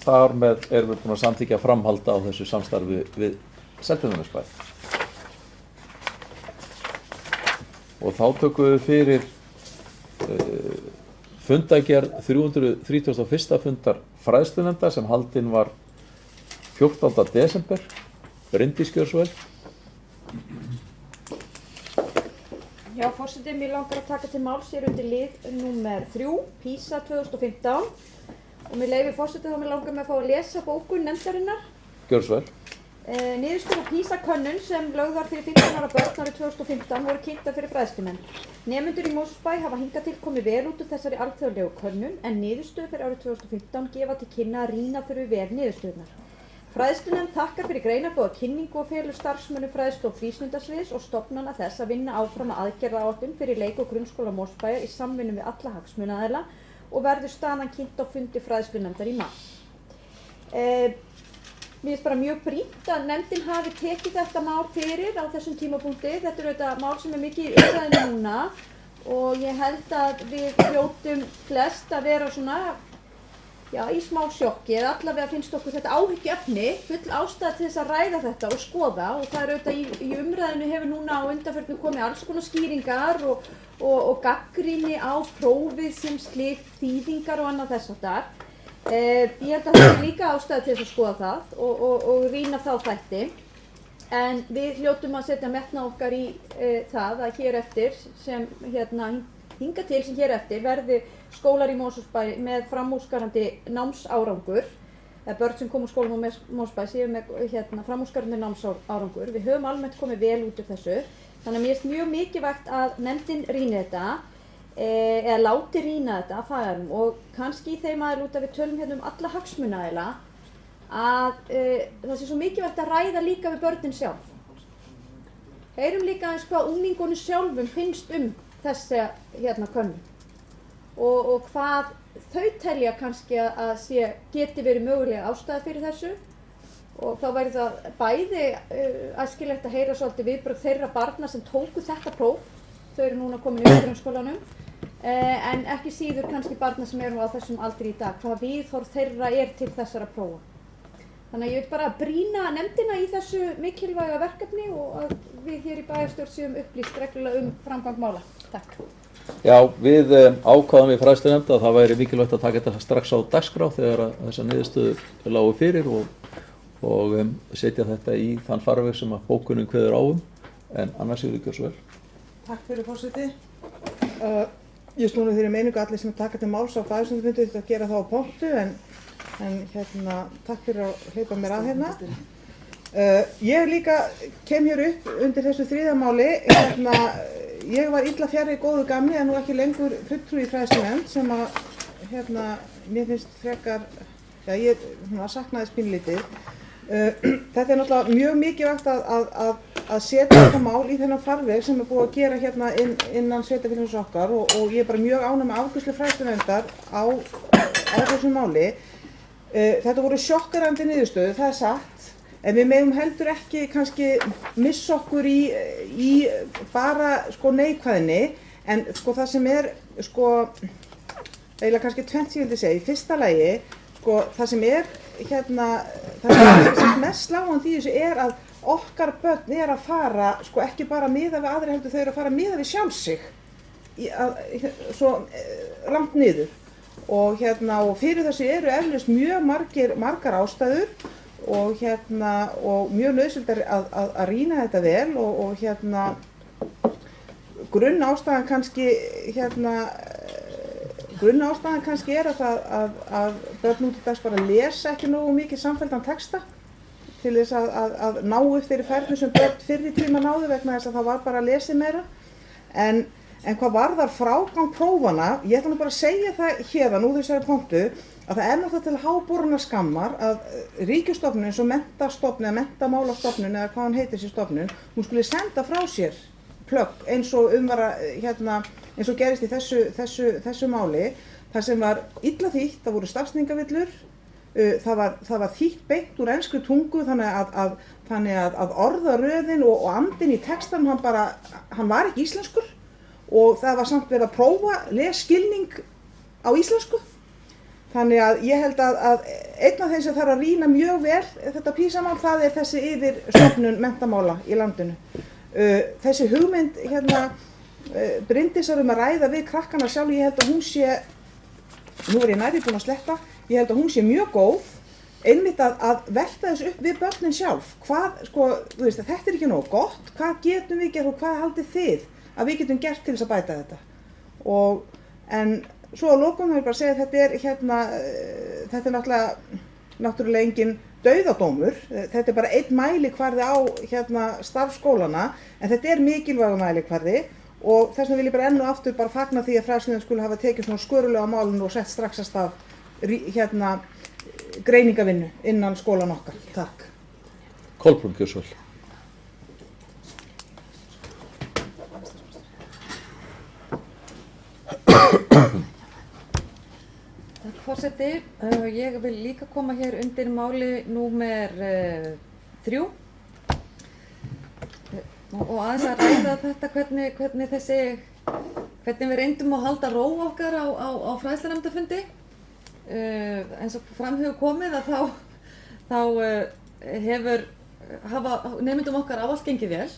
þar með erum við búin að samþykkja framhalda á þessu samstarfi við Seltjarnarnesbæ. Og þá tökum við fyrir fundargerð 331. fundar fræðslunefndar sem haldinn var 14. desember, Bryndís gjörðu svo vel. Já, forseti, mér langar að taka til máls hér undir lið númer 3, PISA 2015 og mér leyfi forseti þá mér langar með að fá að lesa bókun nefndarinnar. Gjörðu svo vel. Niðurstöður PISA-könnun sem lögð var fyrir 15 ára börn árið 2015 voru kynntar fyrir fræðslumenn. Nemendur í Mosfellsbæ hafa hingað til komið vel út úr þessari alþjóðlegu könnun en niðurstöður fyrir árið 2015 gefa til kynna að rýna þurfi vel niðurstöðurnar. Fræðslunefnd þakkar fyrir greinargóða kynningu og felur starfsmönnum fræðslu- og frístundasviðs og stofnana þess að vinna áfram að aðgerðaáætlun fyrir leik- og grunnskóla Mosfellsbæjar í samvinnu við alla hagsmunaaðila og verður staðan kynnt á fundi fræðslunefndar í mars. Mér finnst bara mjög brýnt að nefndin hafi tekið þetta mál fyrir á þessum tímapunkti. Þetta er auðvitað mál sem er mikið í umræðunni núna og ég held að við hljótum flest að vera svona, já, í smá sjokki eða allavega finnst okkur þetta áhyggjuefni, full ástæða til þess að ræða þetta og skoða og það er auðvitað í umræðinu hefur núna á undanförnum komið alls konar skýringar og gagnrýni á prófið sem slíkt, þýðingar og annað þess háttar. Ég held að það er líka ástæða til þess að skoða það og rýna þá þætti en við hljótum að setja metnað okkar í það að hér eftir sem hingað til sem hér eftir verði skólar í Mosfellsbæ með framúrskarandi námsárangur eða börn sem kom úr skólum á Mosfellsbæ séu með framúrskarandi námsárangur. Við höfum almennt komið vel út úr þessu þannig að mér finnst mjög mikilvægt að nefndin rýni þetta eða láti rýna þetta að fagarum og kannski í þeim aðeins út að við tölum alla hagsmunaaðila að það sé svo mikilvægt að ræða líka við börnin sjálf. Heyrum líka aðeins hvað unglingunum sjálfum finnst þessa könnun og hvað þau telja kannski að geti verið mögulega ástæða fyrir þessu og þá væri það bæði æskilegt að heyra svolítið viðbrögð þeirra barna sem tóku þetta próf. Þau eru núna komin í grunnskólanum en ekki síður kannski barna sem eru á þessum aldri í dag, hvað viðhorf þeirra er til þessara prófa. Þannig að ég vil bara brýna nefndina í þessu mikilvæga verkefni og að við hér í bæjarstjórn séum upplýst reglulega framgang mála. Takk. Já, við ákváðum í fræðslunefnd að það væri mikilvægt að taka þetta strax á dagskrá þegar þessar niðurstöður lágu fyrir og setja þetta í þann farveg sem að bókunin kveður á en annars er það ekki svo vel. Takk fyrir forseti. Ég slúna þeirri meiningu að allir sem taka til máls á bæðisöndafundi þetta að gera það á pontu en takk fyrir að hleypa mér að hérna. Ég líka kem hér upp undir þessu þriðja máli. Ég var illa fjarri góðu gamni en nú ekki lengur fulltrúi í fræðslunefnd sem að mér finnst frekar, ég saknaði pínlítið. Þetta er náttúrulega mjög mikilvægt að setja þetta mál í þennan farveg sem er búið að gera hérna innan sveitarfélagsins okkar og ég er bara mjög ánægð með afgreiðslu fræðslunefndar á þessu máli. Þetta voru sjokkerandi niðurstöður, það er satt, en við megum heldur ekki kannski missa okkur í bara neikvæðni, en það sem er eiginlega kannski tvennt sem ég vildi segja. Í fyrsta lagi, það sem er það sem mest sláandi í þessu er að okkar börn er að fara ekki bara miðað við aðra heldur, þau eru að fara miðað við sjálf sig svo langt niður og fyrir þessu eru eflaust mjög margar ástæður og mjög nauðsynlegt að rýna þetta vel og grunnástæðan kannski er að börn út í dags bara lesa ekki nógu mikið samfelldan texta til þess að ná upp þeirri færni sem börn fyrri tíma náðu vegna þess að það var bara að lesa meira. En hvað varðar frágang prófana, ég ætla nú bara að segja það hérðan úr þessari pontu að það er náttúrulega til háborinnar skammar að ríkisstofnun eins og menntastofnun eða menntamálastofnun eða hvað hann heitir þessi stofnun, hún skuli senda frá sér plögg eins og eins og gerist í þessu máli, þar sem var illa þýtt, það voru stafsningavillur, það var þýtt beint úr enskri tungu þannig að orðaröðin og andinn í textanum hann var ekki íslenskur og það var samt verið að prófa lesskilning á íslensku. Þannig að ég held að einn af þeim sem þarf að rýna mjög vel þetta PISA-mál, það er þessi yfirstofnun menntamála í landinu. Þessi hugmynd Bryndísar að ræða við krakkana sjálf, ég held að hún sé, nú er ég nærri búin að sletta, ég held að hún sé mjög góð, einmitt að velta þessu upp við börnin sjálf. Þetta er ekki nóg gott, hvað getum við gert og hvað haldið þið að við getum gert til þess að bæta þetta? En svo að lokum vil ég bara segja að þetta er náttúrulega engin dauðadómur, þetta er bara einn mælikvarði á starfsskólana, en þetta er mikilvægur mælikvarði og þess vegna vil ég bara enn og aftur bara fagna því að fræðslunefnd skuli hafa tekið svona skörulega á málinu og sett strax af stað greiningavinnu innan skólan okkar. Takk. Kolbrún Kjörsvöld. Forseti, ég vil líka koma hér undir máli númer 3 og aðeins að ræða þetta hvernig við reyndum að halda ró okkar á fræðslunefndarfundi. Eins og fram hefur komið að þá hafa nemendum okkar ávallt gengið vel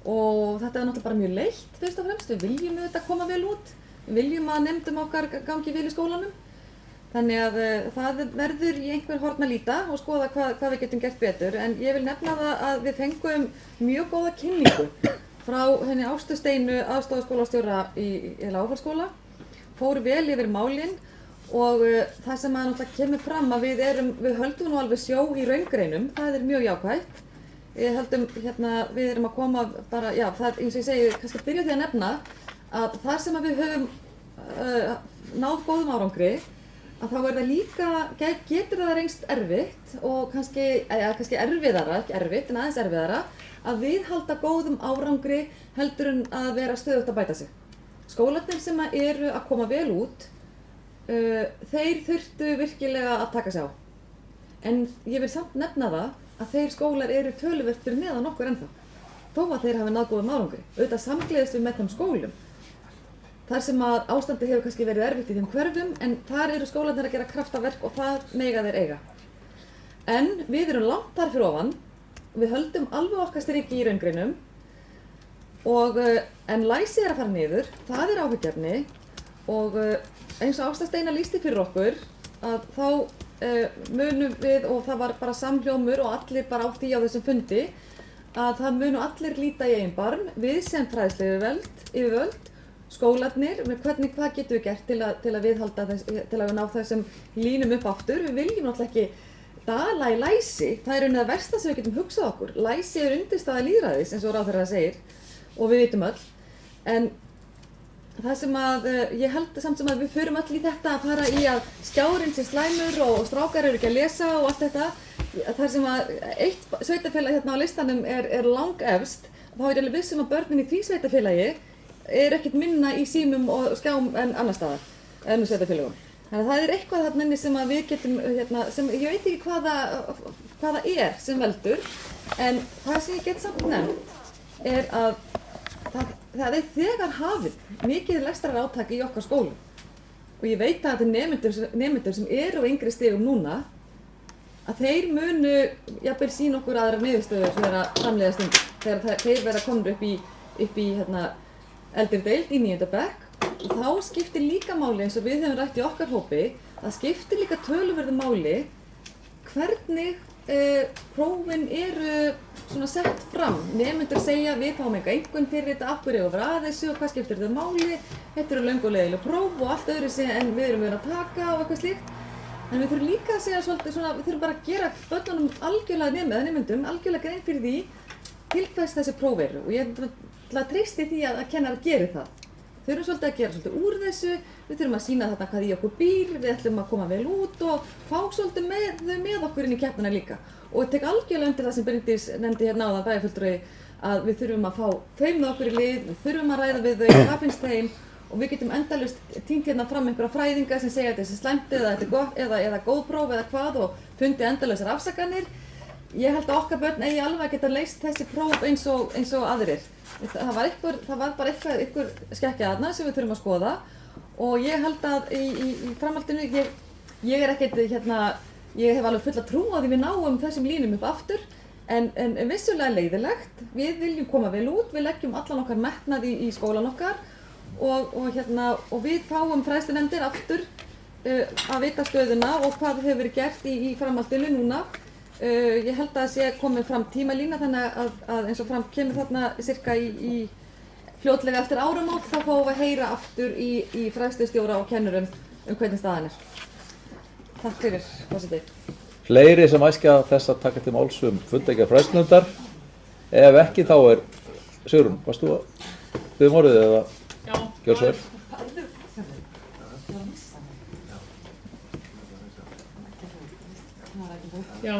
og þetta er náttúrulega bara mjög leitt fyrst og fremst. Við viljum þetta koma vel út, við viljum að nemendum okkar gangi vel í skólanum. Þannig að það verður í einhver horn að líta og skoða hvað við getum gert betur, en ég vil nefna það að við fengum mjög góða kynningu frá henni Ástu Steinu, aðstoðarskólastjóra í Lágholtsskóla, fóru vel yfir málin og það sem að náttúrulega kemur fram að við höldum nú alveg sjó í raungreinum, það er mjög jákvætt. Við erum að koma bara, það eins og ég segi, kannski byrja því að nefna að þar sem að við höfum náð góðum árangri, að þá er það líka, getur það reynst erfitt og kannski erfiðara, ekki erfitt en aðeins erfiðara, að viðhalda góðum árangri heldur en að vera stöðugt að bæta sig. Skólarnir sem eru að koma vel út, þeir þurftu virkilega að taka sig á. En ég vil samt nefna það að þeir skólar eru töluvert fyrir neðan okkur ennþá, þó að þeir hafi náð góðum árangri. Auðvitað samgleðist við með þeim skólum. Þar sem að ástandið hefur kannski verið erfitt í þeim hverfum, en þar eru skólarnir að gera kraftaverk og það mega þeir eiga. En við erum langt þar fyrir ofan, við höldum alveg okkar striki í raungreinum, en læsi er að fara niður, það er áhyggjuefni og eins og Ásta Steina lýsti fyrir okkur, að þá munum við, og það var bara samhljómur og allir bara á því á þessum fundi, að það munu allir líta í eigin barm, við sem fræðsluyfirvöld, skólarnir, hvað getum við gert til að viðhalda til að ná þessum línum upp aftur. Við viljum náttúrulega ekki dala í læsi, það er unnið að versta sem við getum hugsað okkur. Læsi er undirstaða lýðræðis, eins og ráðherra segir, og við vitum öll. En það sem að, ég held samt sem að við förum öll í þetta að fara í að skjárinn sé slæmur og strákar eru ekki að lesa og allt þetta. Þar sem að eitt sveitafélag hérna á listanum er langefst, þá er ég alveg viss að börnin í því sveitafélagi er ekkert minna í símum og skjám en annar staðar, önnur sveitafélagum. Þannig að það er eitthvað þarna inni sem að við getum, sem ég veit ekki hvað það er sem veldur, en það sem ég get samt nefnt er að það er þegar hafið mikið lestrarátak í okkar skólum. Og ég veit að þetta er nemendur sem eru á yngri stigum núna, að þeir munu jafnvel sína okkur aðra niðurstöður þegar framleiða stundir. Þegar þeir verða komnir upp í eldri deild í 9. bekk. Og þá skiptir líka máli, eins og við hefum rætt í okkar hópi, það skiptir líka töluverðu máli hvernig prófin eru svona sett fram. Nemendur segja við fáum enga einkunn fyrir þetta, af hverju eigum við að vera að þessu og hvað skiptir þetta máli. Þetta eru löng og leiðileg próf og allt öðru en við erum verið að taka og eitthvað slíkt. En við þurfum líka að segja svolítið svona, við þurfum bara að gera börnunum algjörlega nemendum algjörlega grein fyrir því til hvers þessi próf eru. Og ég treysti því að kennarar geri það. Við þurfum svolítið að gera svolítið úr þessu, við þurfum að sýna þarna hvað í okkur býr, við ætlum að koma vel út og fá svolítið með okkur inn í keppnina líka. Og ég tek algjörlega undir það sem Bryndís nefndi hérna áðan bæjarfulltrúi, að við þurfum að fá þau með okkur í lið, við þurfum að ræða við þau, hvað finnst þeim, og við getum endalaust tínt hérna fram einhverja fræðinga sem segja að þetta sé slæmt eða þetta er gott eða góð próf eða hvað og fundið endalausar afsakanir. Ég held að okkar börn eigi alveg að geta leyst þessi próf eins og aðrir. Það var bara einhver skekkja þarna sem við þurfum að skoða og ég held að í framhaldinu, ég er ekkert ég hef alveg fulla trú á því við náum þessum línum upp aftur en vissulega leiðilegt. Við viljum koma vel út, við leggjum allan okkar metnað í skólan okkar og við fáum fræðslunefndir aftur að vita stöðuna og hvað hefur verið gert í framhaldinu núna. Ég held að það sé komið fram tímalína þannig að eins og fram kemur þarna cirka í fljótlega eftir áramót þá fáum við að heyra aftur í fræðslustjóra og kennurum hvernig staðan er. Takk fyrir, forseti. Fleiri sem æskja þess að taka til máls fundargerð fræðslunefndar. Ef ekki þá er Sigrún, varst þú að biðja orðið eða gjör svo vel? Já,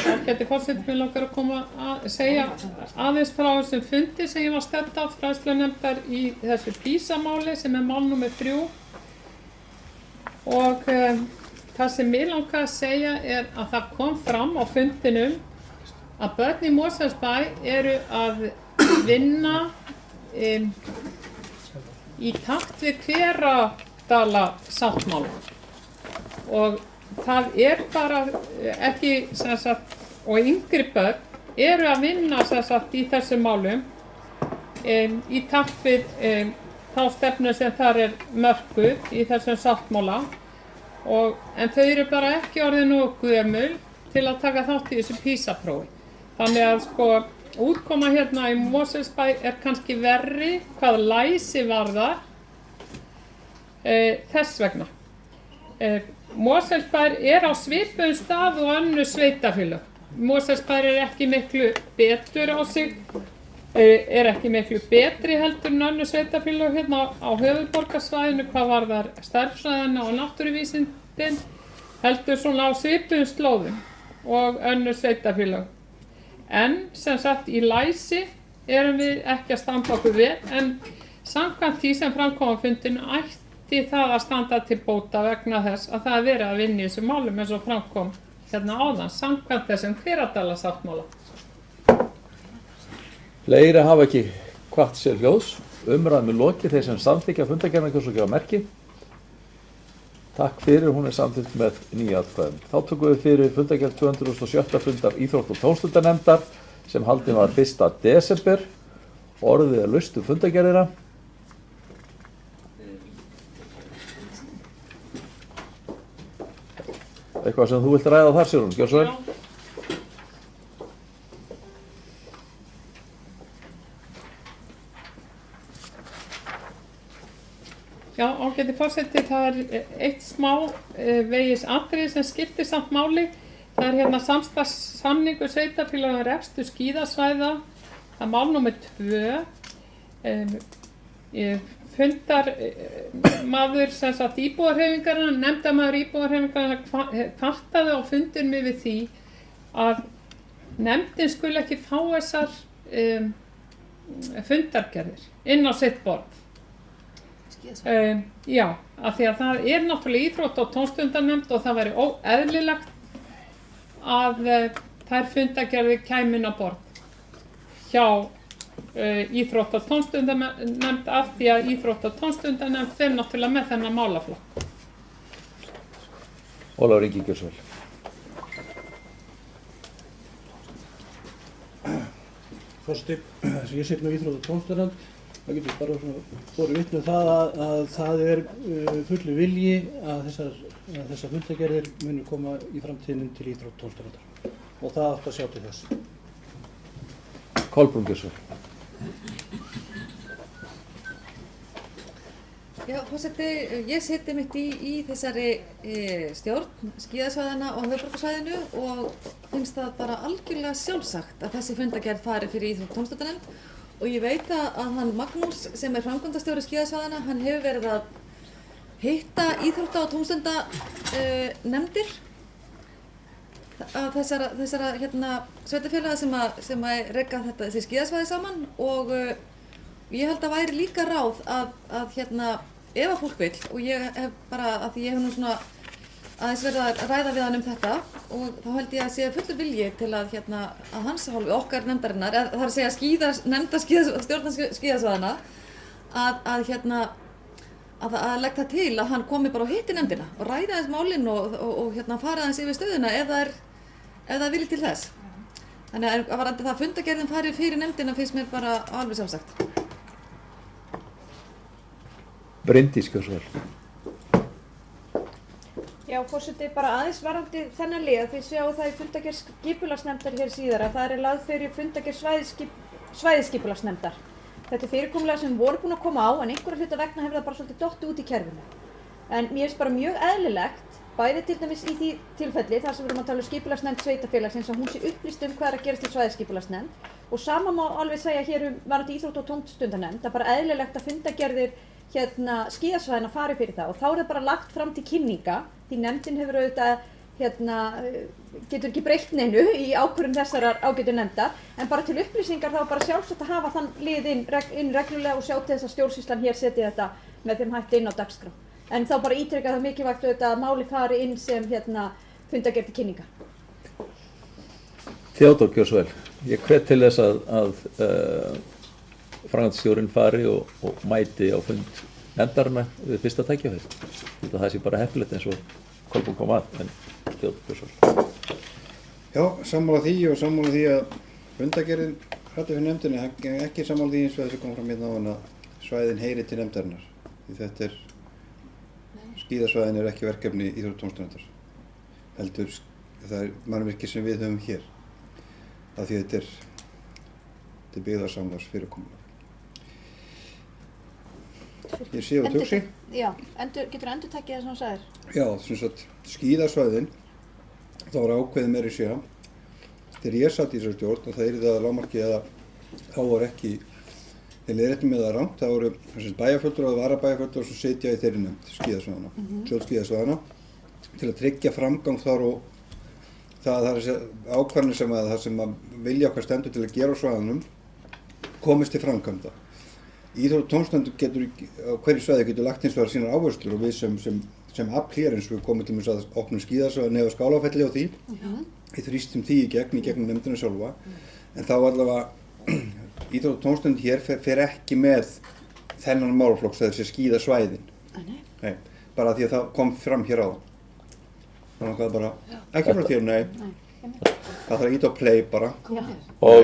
ágæti forseti, mig langar að koma að segja aðeins frá þessum fundi sem ég var stefnt á fræðslunefndar í þessu PISA-máli sem er mál nr. 3 og það sem mig langar að segja er að það kom fram á fundinum að börn í Mosfellsbæ eru að vinna í takt við Hveradala sáttmála og það er bara ekki og yngri börn eru að vinna í þessum málum í takt við þá stefnu sem þar er mörkuð í þessum sáttmála en þau eru bara ekki orðin nógu gömul til að taka þátt í þessu PISA-prófi. Þannig að útkoma hérna í Mosfellsbæ er kannski verri hvað læsi varðar þess vegna. Mosfellsbær er á svipuðum stað og önnur sveitarfélög. Mosfellsbær er ekki miklu betur á sig, er ekki miklu betri heldur en önnur sveitarfélög hérna á höfuðborgarsvæðinu hvað varðar stærðfræðina og náttúruvísindin, heldur svona á svipuðum slóðum og önnur sveitarfélög. En sem sagt í læsi erum við ekki að standa okkur vel en samkvæmt því sem framkom á fundinu ætti það að standa til bóta vegna þess að það er verið að vinna í þessum málum eins og framkom hérna áðan, samkvæmt þessum Hveradala sáttmála. Fleiri hafa ekki hvatt sér hljóðs, umræðum er lokið, þeir sem samþykkja fundargerðina kjósa að gefa merki. Takk fyrir, hún er samþykkt með 9 atkvæðum. Þá tökum við fyrir fundargerð 207. fundar Íþrótt- og tómstundanefndar sem haldin var 1. desember. Orðið er laust fundargerðina. Eitthvað sem þú vilt ræða þar, Sigrún, gjör svo vel. Já, ágæti forseti, það er eitt smá vegis atriði sem skiptir samt máli. Það er hérna samstarfssamningur sveitarfélaga um rekstur skíðasvæða, það er mál númer 2. Fundar maður sem sagt íbúðarhreyfingarinnar, nefndarmaður íbúðarhreyfingarinnar kvartaði á fundinum yfir því að nefndin skuli ekki fá þessar fundargerðir inn á sitt borð. Já, af því að það er náttúrulega íþrótta- og tómstundanefnd og það væri óeðlilegt að þær fundargerðir kæmu inn á borð hjá íþrótta- og tómstundanefnd af því að íþrótta- og tómstundanefnd fer náttúrulega með þennan málaflokk. Ólafur Ingi, gjör svo vel. Forseti, ég sit nú í íþrótta- og tómstundanefnd. Það getur bara borið vitni það að það er fullu vilji að þessar fundargerðir muni koma í framtíðinni til íþrótta- og tómstundanefndar og það átt að sjá til þess. Kolbrún, gjör svo vel. Já, forseti, ég siti mitt í þessari stjórn skíðasvæðana og höfuðborgarsvæðinu og finnst það bara algjörlega sjálfsagt að þessi fundargerð fari fyrir íþrótta- og tómstundanefnd. Og ég veit að hann Magnús sem er framkvæmdastjóri skíðasvæðana, hann hefur verið að hitta íþrótta- og tómstundanefndir þessara sveitarfélaga sem reka þessi skíðasvæði saman og ég held að væri líka ráð að ef að fólk vill og ég hef bara, að því ég hef nú svona aðeins verið að ræða við hann um þetta og þá held ég að sé fullur vilji til að hans hálfu okkar nefndarinnar, það er að segja stjórnar skíðasvæðana að leggja það til að hann komi bara og hitti nefndina og ræða aðeins málinn og fara aðeins yfir stöðuna ef það vilji til þess. Þannig að varðandi það að fundargerðin fari fyrir nefndina finnst mér bara alveg sjálfsagt. Bryndís, gjör svo vel. Já, forseti, bara aðeins varandi þennan lið, þið sjáu það í fundargerð skipulagsnefndar hér síðar að það er lagð fyrir fundargerð svæðisskipulagsnefndar. Þetta er fyrirkomulega sem voru búin að koma á en einhverja hluta vegna hefur það bara svolítið dottið út í kerfinu. En mér finnst bara mjög eðlilegt, bæði til dæmis í því tilfelli þar sem við erum að tala um skipulagsnefnd sveitarfélagsins að hún sé upplýst hvað er að gerast í svæðisskipulagsnefnd og sama má alveg segja hér varandi íþrótta- og tómstundanefnd að bara eðlilegt að fundargerðir skíðasvæðina fari fyrir það og þá er það bara lagt fram til kynninga því nefndin hefur auðvitað getur ekki breytt neinu í ákvörðun þessarar ágætu nefndar en bara til upplýsingar þá er bara sjálfsagt að hafa þann lið inn reglulega og sjá til þess að stjórnsýslan hér setji þetta með þeim hætti inn á dagskrá en þá bara ítreka það mikilvægt auðvitað að máli fari inn sem fundargerð til kynninga. Theodór, gjör svo vel. Ég hvet til þess að framkvæmdastjórinn fari og mæti á fund nefndarinnar við fyrsta tækifæri. Það sé bara heppilegt eins og Kolbrún kom að, en Theodór, gjör svo vel. Já, sammála því og sammála því að fundargerðin hrætti fyrir nefndinni, ekki sammála því eins og þessi kom fram hérna á hann að svæðin heyri til nefndarinnar. Því þetta skíðasvæðin er ekki verkefni íþrótta- og tómstundanefndar. Heldur, það er mannvirki sem við höfum hér. Af því þetta er byggðarsamlags fyrirkomulag. Ég sé á tugsi. Já, getur endurtekið það sem þú sagðir? Já, sem sagt, skíðasvæðin, það var ákveðið meira í sér. Þegar ég satt í þessari stjórn og það yrði að lágmarki að þá var ekki, þegar ég rétti með það rangt, það voru bæjarfulltrúar og varabæjarfulltrúar sem sitja í þeirri nefnd skíðasvæðana, stjórnskíðasvæðana, til að tryggja framgang þar og það er ákvarðanir sem að vilja okkar stendur til að gera á svæðanum komist til framkvæmda. Íþrótta- og tómstundanefnd getur á hverju svæði getur lagt hins vegar sínar áherslur og við sem afl hér eins og við komum til að opnum skíðasvæði neða Skálafelli og því við þrýstum því í gegnum nefndina sjálfa en þá allavega íþrótta- og tómstundanefnd hér fer ekki með þennan málaflokk sem þessi skíðasvæðin. Nei, bara því að það kom fram hér á. Þannig að bara, ekki frá þér, nei. Það þarf að íta á play bara. Og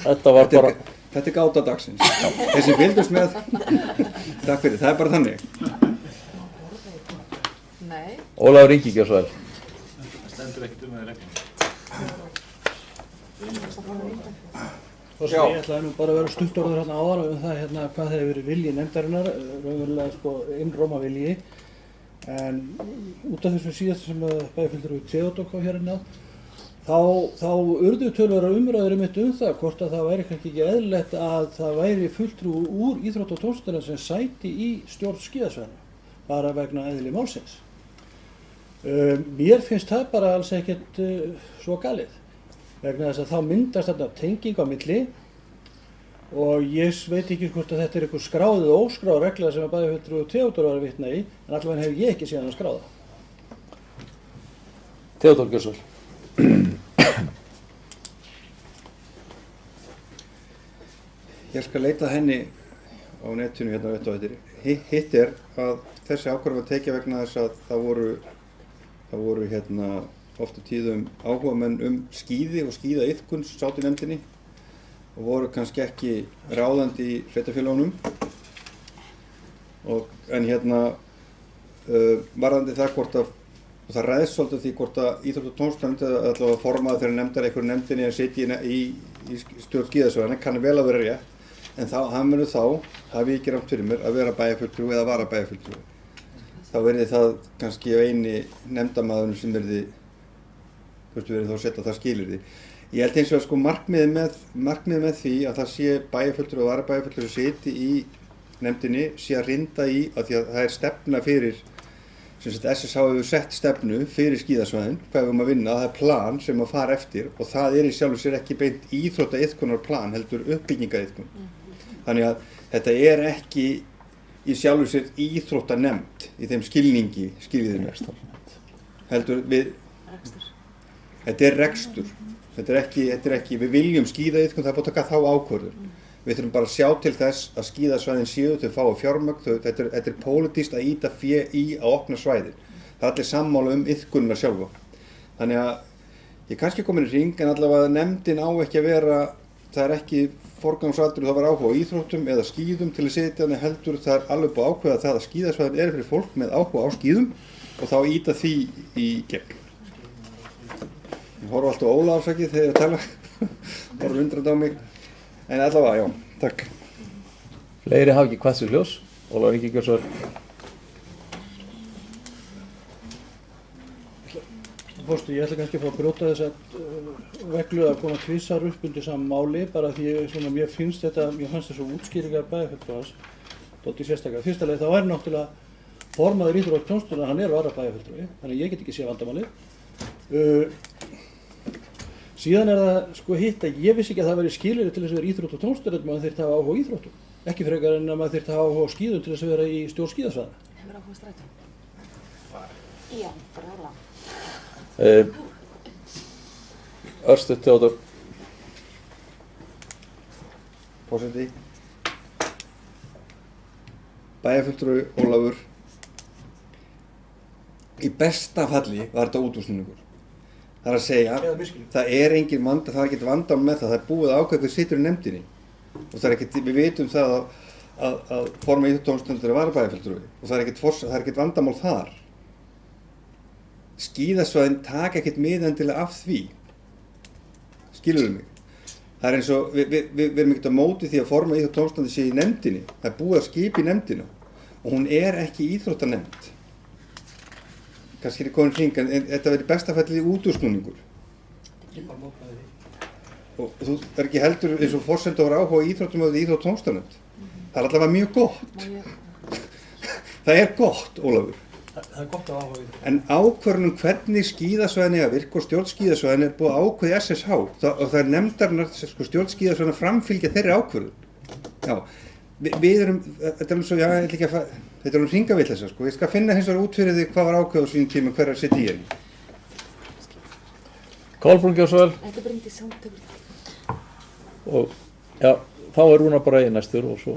þetta var bara... Þetta er gáta dagsins. Þessi fylgdust með, takk fyrir, það er bara þannig. Nei. Ólafur Ingi, gjör svo vel. stendur ekkert um það í reglum. Ég ætlaði nú bara að vera stuttorður hérna áðan um það hérna hvað hefur verið vilji nefndarinnar, raunverulega sko innróma vilji. En út af þessu síðast sem bæjarfulltrúi Theodór kom hérna þá urðu töluverðar umræður einmitt um það hvort að það væri kannski ekki eðlilegt að það væri fulltrúi úr íþrótta- og tómstundastarfi sem sæti í stjórn skíðasvæðanna bara vegna eðli málsins. Mér finnst það bara alls ekkert svo galið vegna þess að þá myndast þarna tenging á milli og ég veit ekki hvort að þetta er einhver skráð eða óskráð regla sem að bæjarfulltrúi Theodór var að vitna í en allavega hef ég ekki síðan að skráða. Theodór Gjörsvöld. Ég skal leita henni á netinu hérna veit og eftir. Hitt er að þessi ákvörðun var tekið vegna þess að það voru hérna oft á tíðum áhugamenn skíði og skíðaiðkun sem sátu í nefndinni og voru kannski ekki ráðandi í sveitarfélögunum en hérna varðandi það hvort að og það ræðst svolítið því hvort að íþrótta- og tómstundastarf eða allavega formaður þeirra nefndar einhverju nefndinni að sitja í stjórn skíðasvæðanna kann vel að vera rétt en hann verður hafi ég ekki rangt fyrir mér að vera bæjarfulltrúi eða varabæjarfulltrúi. Þá verði það kannski eini nefndamaðurinn sem verði þá að setja það skilyrði. Ég held eins og að sko markmiðið með því að það sé bæjarfulltrúi og varabæjarfulltrúi sem siti í nefndinni sé að rinda í að því að það er stefna fyrir SSH hefur sett stefnu fyrir skíðasvæðin, hvað við að vinna, það er plan sem að fara eftir og það er í sjálfu sér ekki beint íþróttaiðkunar plan heldur uppbyggingaiðkun. Þannig að þetta er ekki í sjálfu sér íþróttanemnd í þeim skilningi, skiljiðinu. Heldur við, þetta er rekstur, þetta er ekki, við viljum skíðaiðkun, það er búið að taka þá ákvörðun. Við þurfum bara að sjá til þess að skíðasvæðin séu, þau fá fjármagn, þetta er pólitískt að ýta fé í að opna svæðin. Það er allir sammála iðkunina sjálfa. Þannig að ég kannski komin í hring en allavega nefndin á ekki að vera, það er ekki forgangsaldur það var áhuga á íþróttum eða skíðum til að setja þannig heldur það er alveg búið að ákveða það að skíðasvæðin er fyrir fólk með áhuga á skíðum og þá ýta því í gegn. Ég horf alltaf á Óla afsakið þegar ég tala, horf undrand á mig. En allavega, já, takk. Fleiri hafa ekki hvað sér hljós. Ólafur Ingi Gjörsvöld. Fórstu, ég ætla kannski að fá að brjóta þess að reglu að koma tvisar upp undir saman máli bara því mér fannst þessu útskýringar bæjarfulltrúans dálítið sérstaklega. Fyrsta leið þá er náttúrulega formaður íþrótta- og tómstundastarf, hann er varabæjarfulltrúi, þannig ég get ekki séð vandamálið. Síðan er það sko hitt að ég vissi ekki að það væri skilyrði til þess að vera íþrótta- og tómstundastarf maður þyrfti að hafa áhuga á íþróttum. Ekki frekar en að maður þyrfti að hafa áhuga á skíðum til þess að vera í stjórn skíðasvæðanna. Hefur áhuga á strætó? Já, brála. Örstuð Theodór. Forseti. Bæjarfulltrúi Ólafur. Í besta falli var þetta útúrsnúningur. Það er að segja, það er engin vanda, það er ekkert vandamál með það er búið að ákveða hver situr í nefndinni. Og það er ekkert, við vitum það að forma íþrótta- og tómstundastarf er varabæjarfulltrúi og það er ekkert vandamál þar. Skíðasvæðin taka ekkert miðendilega af því. Skilurðu mig? Það er eins og, við erum ekkert á móti því að forma íþrótta- og tómstundastarf sé í nefndinni. Það er búið að skipa í nefndina og hún er ekki íþróttanemnd. Kannski er komin hring, en þetta verður bestafællið útúrsnúningur. Og þú er ekki heldur eins og forsenda að vera áhuga á íþróttum eða íþrótt- og tómstundastarf. Það er allavega mjög gott. Það er gott, Ólafur. Það er gott að áhuga í það. En ákvörðun hvernig skíðasvæðin eiga að virka og stjórn skíðasvæðin er búið að ákveða SSH og það er nefndarinnar stjórn skíðasvæðin að framfylgja þeirri ákvörðun. Já, við erum, þetta er alveg svo, já, ég ætla ekki að fara, þetta er alveg hringavitleysa sko, ég skal finna hins vegar út fyrir því hvað var ákveð á sínum tíma hverjar sitt í henni. Kolbrún Gjörsvöld. Þetta er bara hindi samtökur. Og já, þá er Rúnar bara í næstur og svo.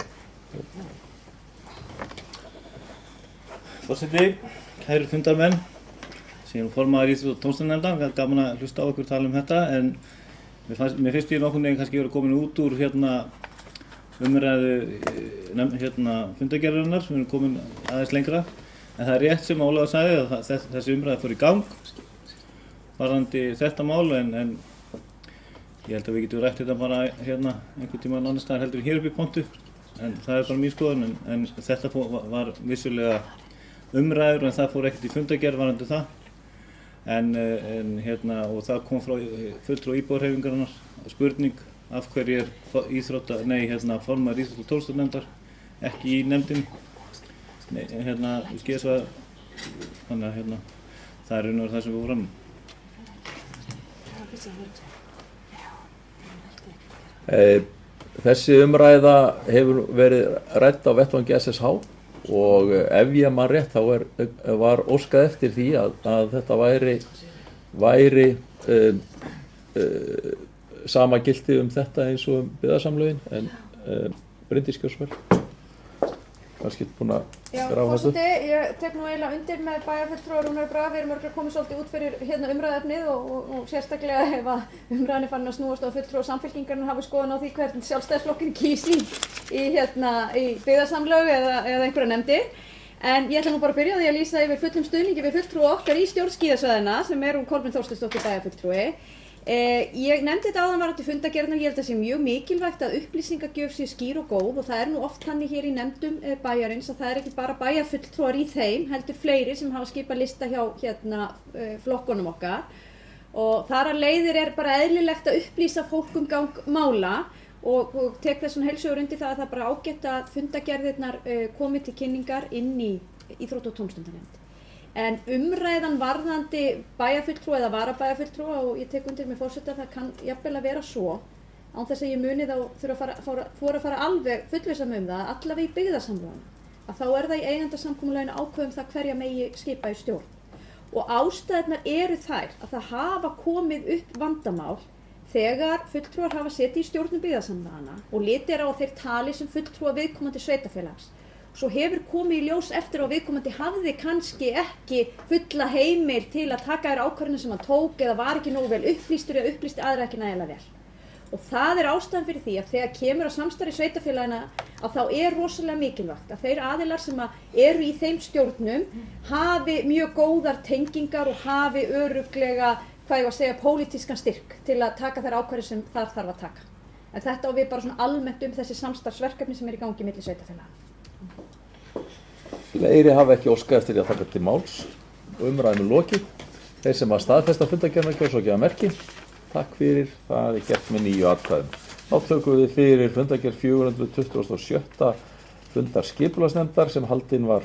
Forseti, kæru fundarmenn, sem er formaður íþrótta- og tómstundastarfsnefndar, gaman að hlusta á okkur tala um þetta en mér finnst ég nokkurn veginn kannski vera komin út úr umræðu fundargerðarinnar sem við erum komin aðeins lengra en það er rétt sem Ólafur sagði að þessi umræða fór í gang varðandi þetta mál en ég held að við getum rætt þetta bara hérna einhvern tímann annars staðar heldur hér upp í pontu, en það er bara mín skoðun, en þetta var vissulega umræður en það fór ekkert í fundargerð varðandi það, en hérna, og það kom frá fulltrúa íbúðarhreyfingarinnar spurning af hverju formaður íþrótta- og tómstundanefndar ekki í nefndinni, hérna, þannig að hérna, það er raun og veru það sem við vorum. Þessi umræða hefur verið rædd á vettvangi SSH og ef ég man rétt þá var óskað eftir því að þetta væri sama gilti þetta eins og byggðasamlögin, en Bryndís Gjósvel kannski búin að vera á þessu. Forseti, ég tek nú eiginlega undir með bæjarfulltrúa Rúnar Braga. Við erum örugglega komið svolítið út fyrir hérna umræðuefnið og sérstaklega ef að umræðan er farin að snúast á fulltrúa Samfylkingarinnar hafi skoðun á því hvernig Sjálfstæðisflokkurinn kýs í byggðasamlög eða einhverja nefndir. En ég ætla nú bara að byrja á því að lýsa yfir fullum stuðningi við fulltrúa okkar í stjórn skíðasvæðanna sem er Kolbrún Þorsteinsdóttir bæjarfulltrúi. Ég nefndi þetta áðan varðandi fundargerðina. Ég held að sé mjög mikilvægt að upplýsingagjöf sé skýr og góð og það er nú oft þannig hér í nefndum bæjarins að það er ekki bara bæjarfulltrúar í þeim, heldur fleiri sem hafa skipað lista hjá flokkunum okkar, og þar að leiðir er bara eðlilegt að upplýsa fólk gang mála og tek þess heils hugar undir það að það er bara ágætt að fundargerðirnar komi til kynningar inn í íþrótta- og tómstundanefnd. En umræðan varðandi bæjarfulltrúa eða varabæjarfulltrúa, og ég tek undir með forseta, það kann jafnvel að vera svo, án þess að ég muni þá þurfa að fara alveg fullvissa um það, allavega í byggðasamlögum, að þá er það í eigendasamkomulaginu ákveðum það hverja megi skipa í stjórn. Og ástæðurnar eru þær að það hafa komið upp vandamál þegar fulltrúar hafa setið í stjórnum byggðasamlaganna og litið er á þeir tali sem fulltrúa viðkomandi sveitarfélags. Svo hefur komið í ljós eftir að viðkomandi hafði kannski ekki fulla heimil til að taka þér ákvörðunum sem hann tók eða var ekki nógu vel upplýstur eða upplýsti aðra ekki nægilega vel. Og það er ástæðan fyrir því að þegar kemur að samstarfi sveitarfélagina að þá er rosalega mikilvægt að þeir aðilar sem eru í þeim stjórnum hafi mjög góðar tengingar og hafi örugglega, pólitískan styrk til að taka þær ákvörðunum sem þar þarf að taka. En þetta á við bara svona almennt þessi samstarfsverkefni sem er í gangi milli sveitarfélaga. Fleiri hafa ekki óskað eftir því að taka til máls og umræðinu lokið. Þeir sem að staðfesta fundargerðina kjósa og gefa merki. Takk fyrir, það er gert með 9 atkvæðum. Þá tökum við fyrir fundargerð 427. fundar skipulagsnefndar sem haldin var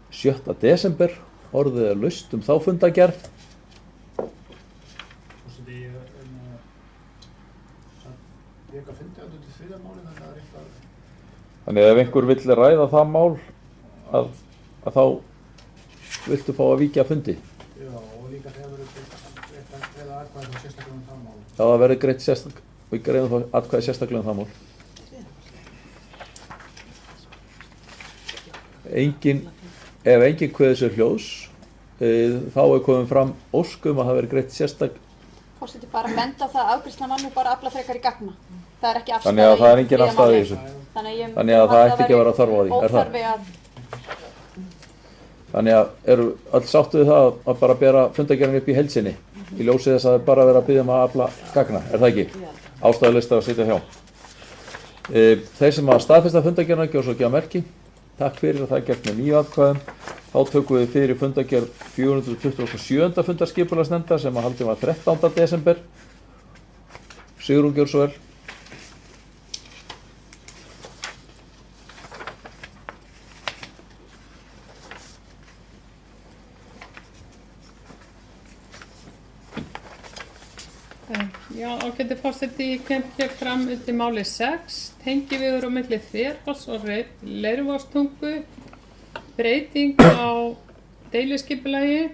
7. desember. Orðið er laust þá fundargerð. Þannig ef einhver vill ræða það mál að þá viltu fá að víkja fundi. Já, og líka þegar verður greiða atkvæði sérstaklega um það mál. Já, það verður greitt sérstaklega, við greiðum þá atkvæði sérstaklega um það mál. Ef enginn kveður sér hljóðs, þá er komið fram ósk að það verður greitt sérstaklega. Forseti bara benda á það að afgreiðslan var nú bara afla frekar í gagna. Það er ekki afstaða Þannig að það er engin afstaða í þessu. Þannig að það ætti ekki að vera þörf á því, er það? Þannig að eru öll sáttu við það að bara bera fundargerðina upp í heild sinni í ljósi þess að það er bara verið að biðja að afla gagna, er það ekki? Ástæðulaust að sitja hjá. Þeir sem að staðfesta fundargerðina kjósa og gefa merki, takk fyrir að það er gert með 9 atkvæðum. Þá tökum við fyrir fundargerð 427. fundar skipulagsnefndar sem að haldin var 13. desember. Sigrún gjör svo vel. Já, ágæti forseti, ég kem hér fram undir máli 6, tengivegur á milli Þverfoss og Leirvogstungu, breyting á deiliskipulagi.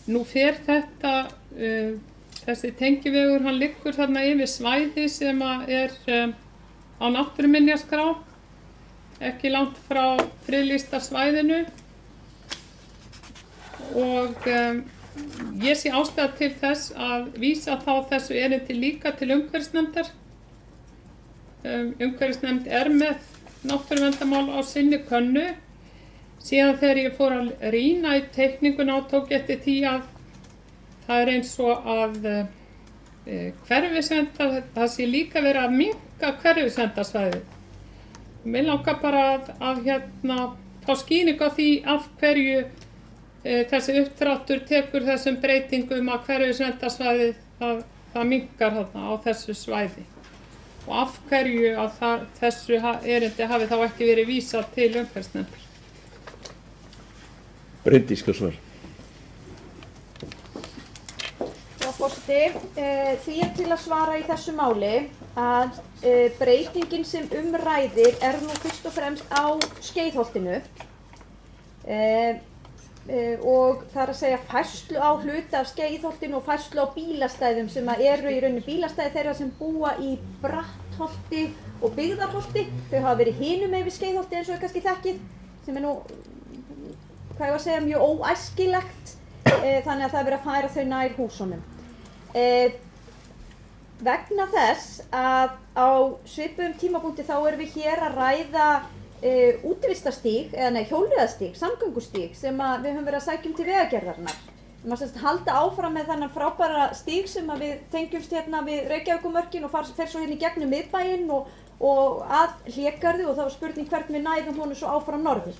Nú fer þessi tengivegur, hann liggur þarna yfir svæði sem er á náttúruminjaskrá, ekki langt frá friðlýsta svæðinu, og ég sé ástæða til þess að vísa þá þessu erindi líka til umhverfisnefndar. Umhverfisnefnd er með náttúruverndarmál á sinni könnu, Síðan þegar ég fór að rýna í teikninguna og tók eftir því að það er eins og að hverfisvernda, það sé líka verið að minnka hverfisverndarsvæðið. Mér langar bara að fá skýringu á því af hverju þessi uppdráttur tekur þessum breytingum að hverfisverndarsvæðið það minnkar þarna á þessu svæði. Og af hverju að þessu erindi hafi þá ekki verið vísað til umhverfisnefndar. Bryndís, hversu vel? Forseti, því til að svara í þessu máli að breytingin sem ræðir nú fyrst og fremst á Skeiðholtinu og það er að segja færslu á hluta af Skeiðholtinu og færslu á bílastæðum sem eru í rauninni bílastæði þeirra sem búa í Brattholti og Byggðarholti. Þau hafa verið hinum megin við Skeiðholti eins og kannski þekkið, sem nú, hvað ég að segja, mjög óæskilegt, þannig að það er verið að færa þau nær húsunum. Vegna þess að á svipuðum tímapunkti þá erum við hér að ræða útivistarstíg, hjólreiðastíg, samgöngustíg sem við höfum verið að sækja til vegagerðarinnar. Við máum halda áfram með þennan frábæra stíg sem við tengjumst hérna við Reykjavíkurmörkin og fer svo hérna í gegnum miðbæinn og að Hlégarði, og það var spurning hvernig við næðum honum svo áfram norður.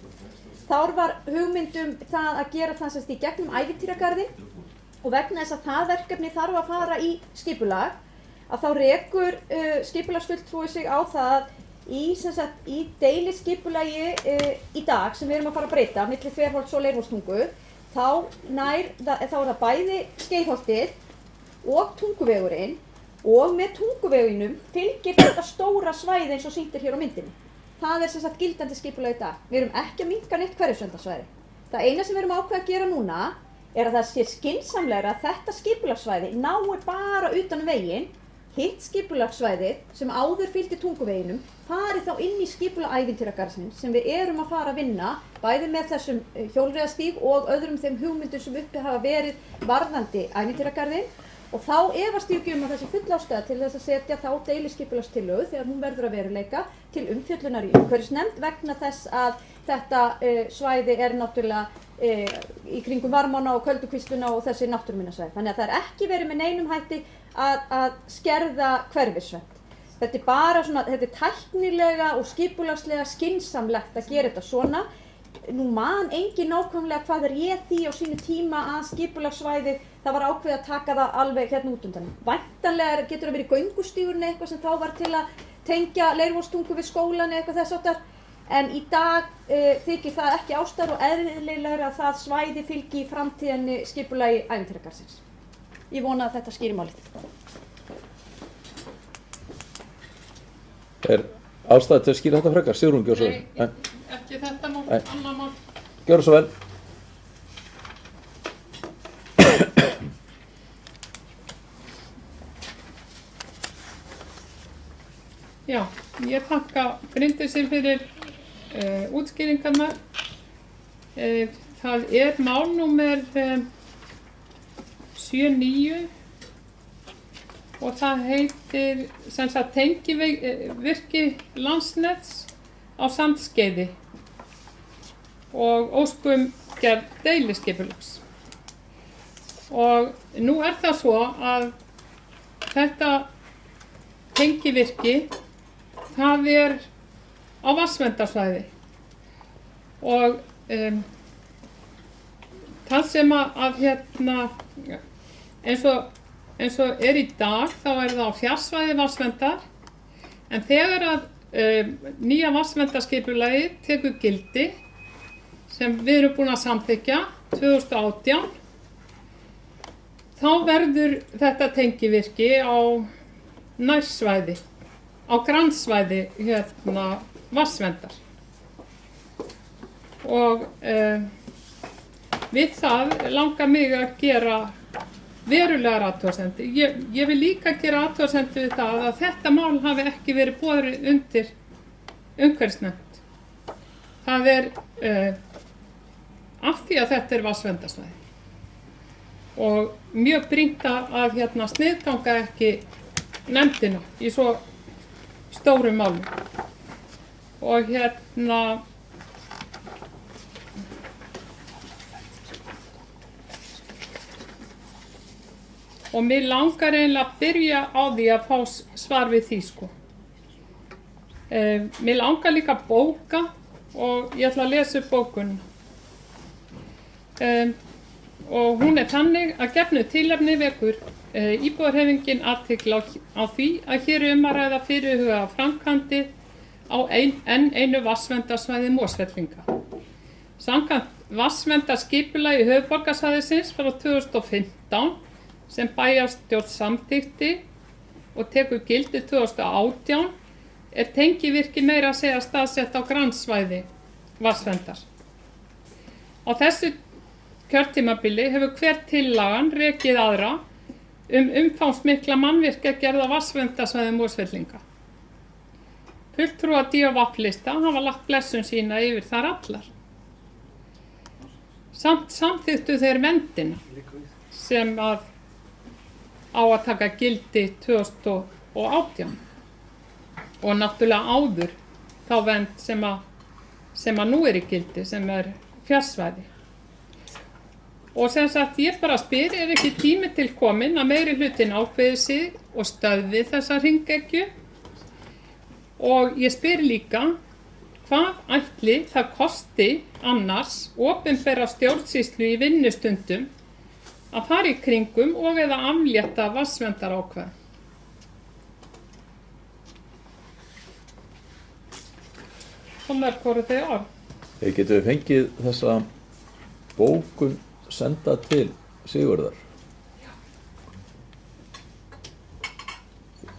Þá var hugmyndum það að gera það í gegnum Ævintýragarðinn. Og vegna þess að það verkefni þarf að fara í skipulag, að þá rekur skipulagsfulltrúi sig á það í deiliskipulagi í dag sem við erum að fara að breyta milli Þverholts og Leirvogstungu, þá er það bæði Skeiðholtið og Tunguvegurinn, og með Tunguveginum fylgir þetta stóra svæði eins og sýnt hér á myndinni. Það er gildandi skipulag í dag. Við erum ekki að minnka neitt hverfisverndarsvæði. Það eina sem við erum ákveð að gera núna er að það sé skynsamlegra að þetta skipulagssvæði nái bara utan veginn, hitt skipulagssvæði sem áður fylgdi Tunguveginum fari þá inn í skipulag Ævintýragarðsins sem við erum að fara að vinna bæði með þessum hjólreiðastíg og öðrum þeim hugmyndum sem uppi hafa verið varðandi Ævintýragarðinn. Og þá efast ég ekki að þessi full ástæða til þess að setja þá deiliskipulagstillögu þegar hún verður að veruleika til umfjöllunar í umhverfisnefnd vegna þess að þetta svæði er náttúrulega í kringum Varmána og Köldukvísluna og þessi náttúruminjasvæði. Þannig að það er ekki verið með neinum hætti að skerða hverfisvernd. Þetta er bara svona, þetta er tæknilega og skipulagslega skynsamlegt að gera þetta svona. Nú man engin nákvæmlega hvað réð því á sínu tíma að skipulagssvæðið, það var ákveðið að taka það alveg hérna út undan. Væntanlega getur það verið göngustígurinn eitthvað sem þá var til að tengja Leirvogstungu við skólan eða eitthvað þess háttar. En í dag þykir það ekki ástæður og eðlilegra að það svæði fylgi í framtíðinni skipulagi Ævintýragarðsins. Ég vona að þetta skýri málið. Er ástæða til að skýra þetta frekar? Sigrún, gjör svo vel. Nei, ekki þetta mál, annað mál. Gjör svo vel. Já, ég þakka Bryndísi fyrir útskýringarnar. Það er mál númer 79 og það heitir tengivirki Landsnets á Sandskeiði og óskum gerð deiliskipulags. Og nú er það svo að þetta tengivirki það er á vatnsverndarsvæði og það sem eins og er í dag þá er það á fjarsvæði vatnsverndar, en þegar að nýja vatnsverndarskipulagið tekur gildi sem við erum búin að samþykkja 2018, þá verður þetta tengivirki á nærsvæði, á grannsvæði vatnsverndar. Og við það langar mig að gera verulegar athugasemdir. Ég vil líka gera athugasemdir við það að þetta mál hafi ekki verið boðið undir umhverfisnefnd. Það er af því að þetta er vatnsverndarsvæði og mjög brýnt að sniðganga ekki nefndina í svo stórum málum. Og og mér langar eiginlega að byrja á því að fá svar við því sko. Mér langar líka að bóka og ég ætla að lesa upp bókunina. Og hún þannig að gefnu tilefni vekur íbúðarhreyfingin athygli á því að hér að ræða fyrirhugaða framkvæmdir á enn einu vatnsverndarsvæði Mosfellinga. Samkvæmt vatnsverndarskipulagi höfuðborgarsvæðisins frá 2015 sem bæjarstjórn samþykkti og tekur gildi 2018 tengivirki meira að segja staðsett á grannsvæði vatnsverndar. Á þessu kjörtímabili hefur hver tillagan rekið aðra umfangsmikla mannvirkjagerð á vatnsverndarsvæði Mosfellinga. Fulltrúar DFV-lista hafa lagt blessun sína yfir þar allar. Samt samþykktu þeir verndina sem á að taka gildi 2018 og náttúrulega áður þá vernd sem að nú í gildi sem fjarsvæði. Og sem sagt ég bara spyr, ekki tími til kominn að meiri hlutin ákveði sig og stöðvi þessa hringekju? Og ég spyr líka, hvað ætli það kosti annars opinbera stjórnsýslu í vinnustundum að fara í kringum og eða aflétta vatnsverndarákvæði? Svo mörg voru þau orð. Getum við fengið þessa bókun senda til Sigurðar?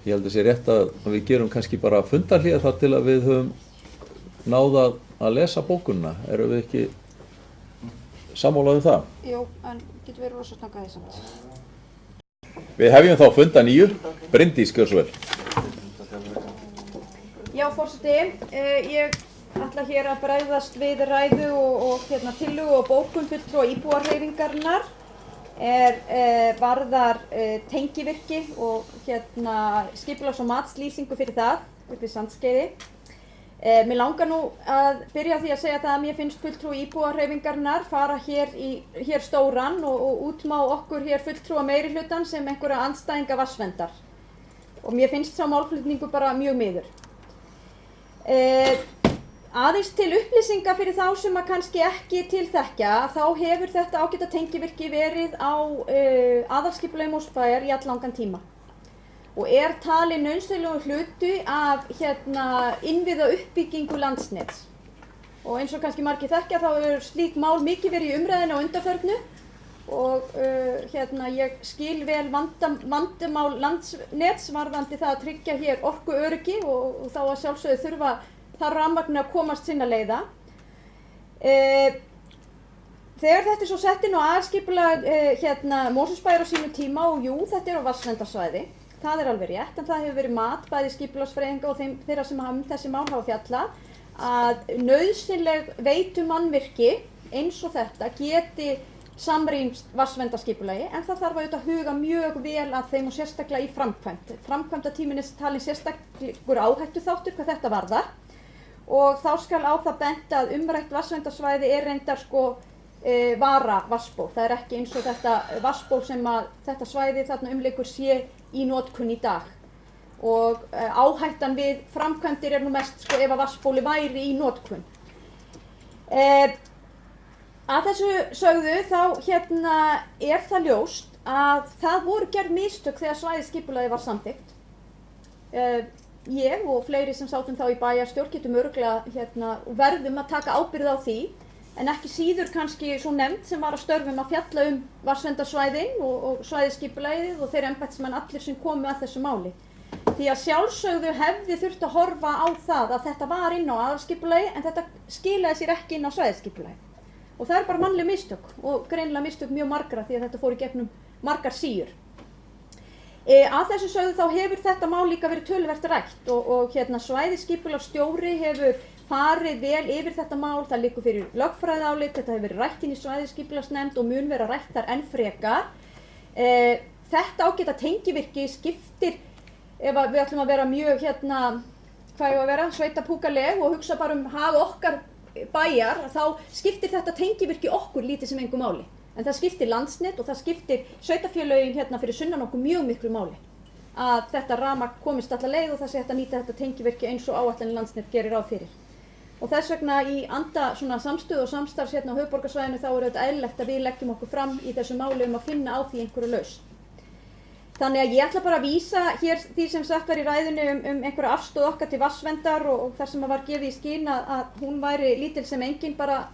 Ég held að sé rétt að við gerum kannski bara fundarhlé þar til að við höfum náða að lesa bókunna. Erum við ekki sammála það? Jú, en getur verið rosa snakkaði samt. Við hefjum þá funda 9. Bryndís, gjör svo vel. Já, forseti, ég ætla hér að bregðast við ræðu og tillögu og bókun fulltrúa íbúahreyfingarinnar varðar tengivirki og skipulags- og matslýsingu fyrir það upp í Sandskeiði. Mér langar nú að byrja á því að segja það að mér finnst fulltrúi íbúahreyfingarinnar fara hér stóran og útmá okkur hér fulltrúa meirihlutan sem einhverja andstæðinga vatnsverndar. Og mér finnst sá málflutningur bara mjög miður. Aðeins til upplýsinga fyrir þá sem að kannski ekki tilþekkja, þá hefur þetta ágæta tengivirki verið á aðalskipulagi Mosfellsbæjar í alllangan tíma og talið nauðsynlegur hluti af innviða uppbyggingu Landsnets. Og eins og kannski margir þekkja þá slík mál mikið verið í umræðinu á undanförnu og ég skil vel vandamál Landsnets varðandi það að tryggja hér orkuöryggi og þá að sjálfsögðu þurfa þar rafmagn að komast sinna leiða. Þegar þetta svo sett inn á aðalskipulag Mosfellsbæjar á sínum tíma og jú, þetta á vatnsverndarsvæði, það alveg rétt, en það hefur verið mat bæði skipulagsfræðinga og þeirra sem þessi mál hafa fjallað að nauðsynleg veitumannvirki eins og þetta geti samrýmst vatnsverndarskipulagi en það þarf auðvitað að huga mjög vel að þeim og sérstaklega í framkvæmd. Framkvæmdatíminn talin sérstakur áhættuþáttur hvað þetta varðar og þá skal á það bent að umrætt vatnsverndarsvæði reyndar vara vatnsból. Það ekki eins og þetta vatnsból sem að þetta svæði þarna umleikur sé í notkun í dag. Og áhættan við framkvæmdir nú mest ef að vatnsbóli væri í notkun. Að þessu sögðu þá það ljóst að það voru gerð mistök þegar svæðisskipulagið var samþykkt. Ég og fleiri sem sátum þá í bæjarstjórn getum örugglega og verðum að taka ábyrgð á því en ekki síður kannski svo nefnd sem var að störfum að fjalla vatnsverndarsvæðin og svæðisskipulagið og þeir embættismenn allir sem komu að þessu máli. Því að sjálfsögðu hefði þurft að horfa á það að þetta var inn á aðalskipulagi en þetta skilaði sér ekki inn á svæðisskipulagi. Og það bara mannleg mistök og greinilega mistök mjög margra því að þetta fór í gegnum margar síur. Að þessu sögðu þá hefur þetta mál líka verið töluvert rætt og svæðisskipulagsstjóri hefur farið vel yfir þetta mál, það liggur fyrir lögfræðiálit, þetta hefur verið rætt inn í svæðisskipulagsnefnd og mun vera rætt þar enn frekar. Þetta ágæta tengivirki skiptir, ef við ætlum að vera mjög sveitapúkaleg og hugsa bara hag okkar bæjar, þá skiptir þetta tengivirki okkur lítið sem engu máli. En það skiptir Landsnet og það skiptir sveitarfélögin hérna fyrir sunnan okkur mjög miklu máli. Að þetta rafmagn komist alla leið og það sé hægt að nýta þetta tengivirki eins og áætlanir Landsnet gerir ráð fyrir. Og þess vegna í anda svona samstöðu og samstarfs hérna á höfuðborgarsvæðinu þá er þetta eðlilegt að við leggjum okkur fram í þessu máli að finna á því einhverju lausn. Þannig að ég ætla bara að vísa hér því sem sagt var í ræðunni einhverja afstöðu okkar til vatnsverndar og þar sem var gefið í skyn að hún væri lítil sem engin bara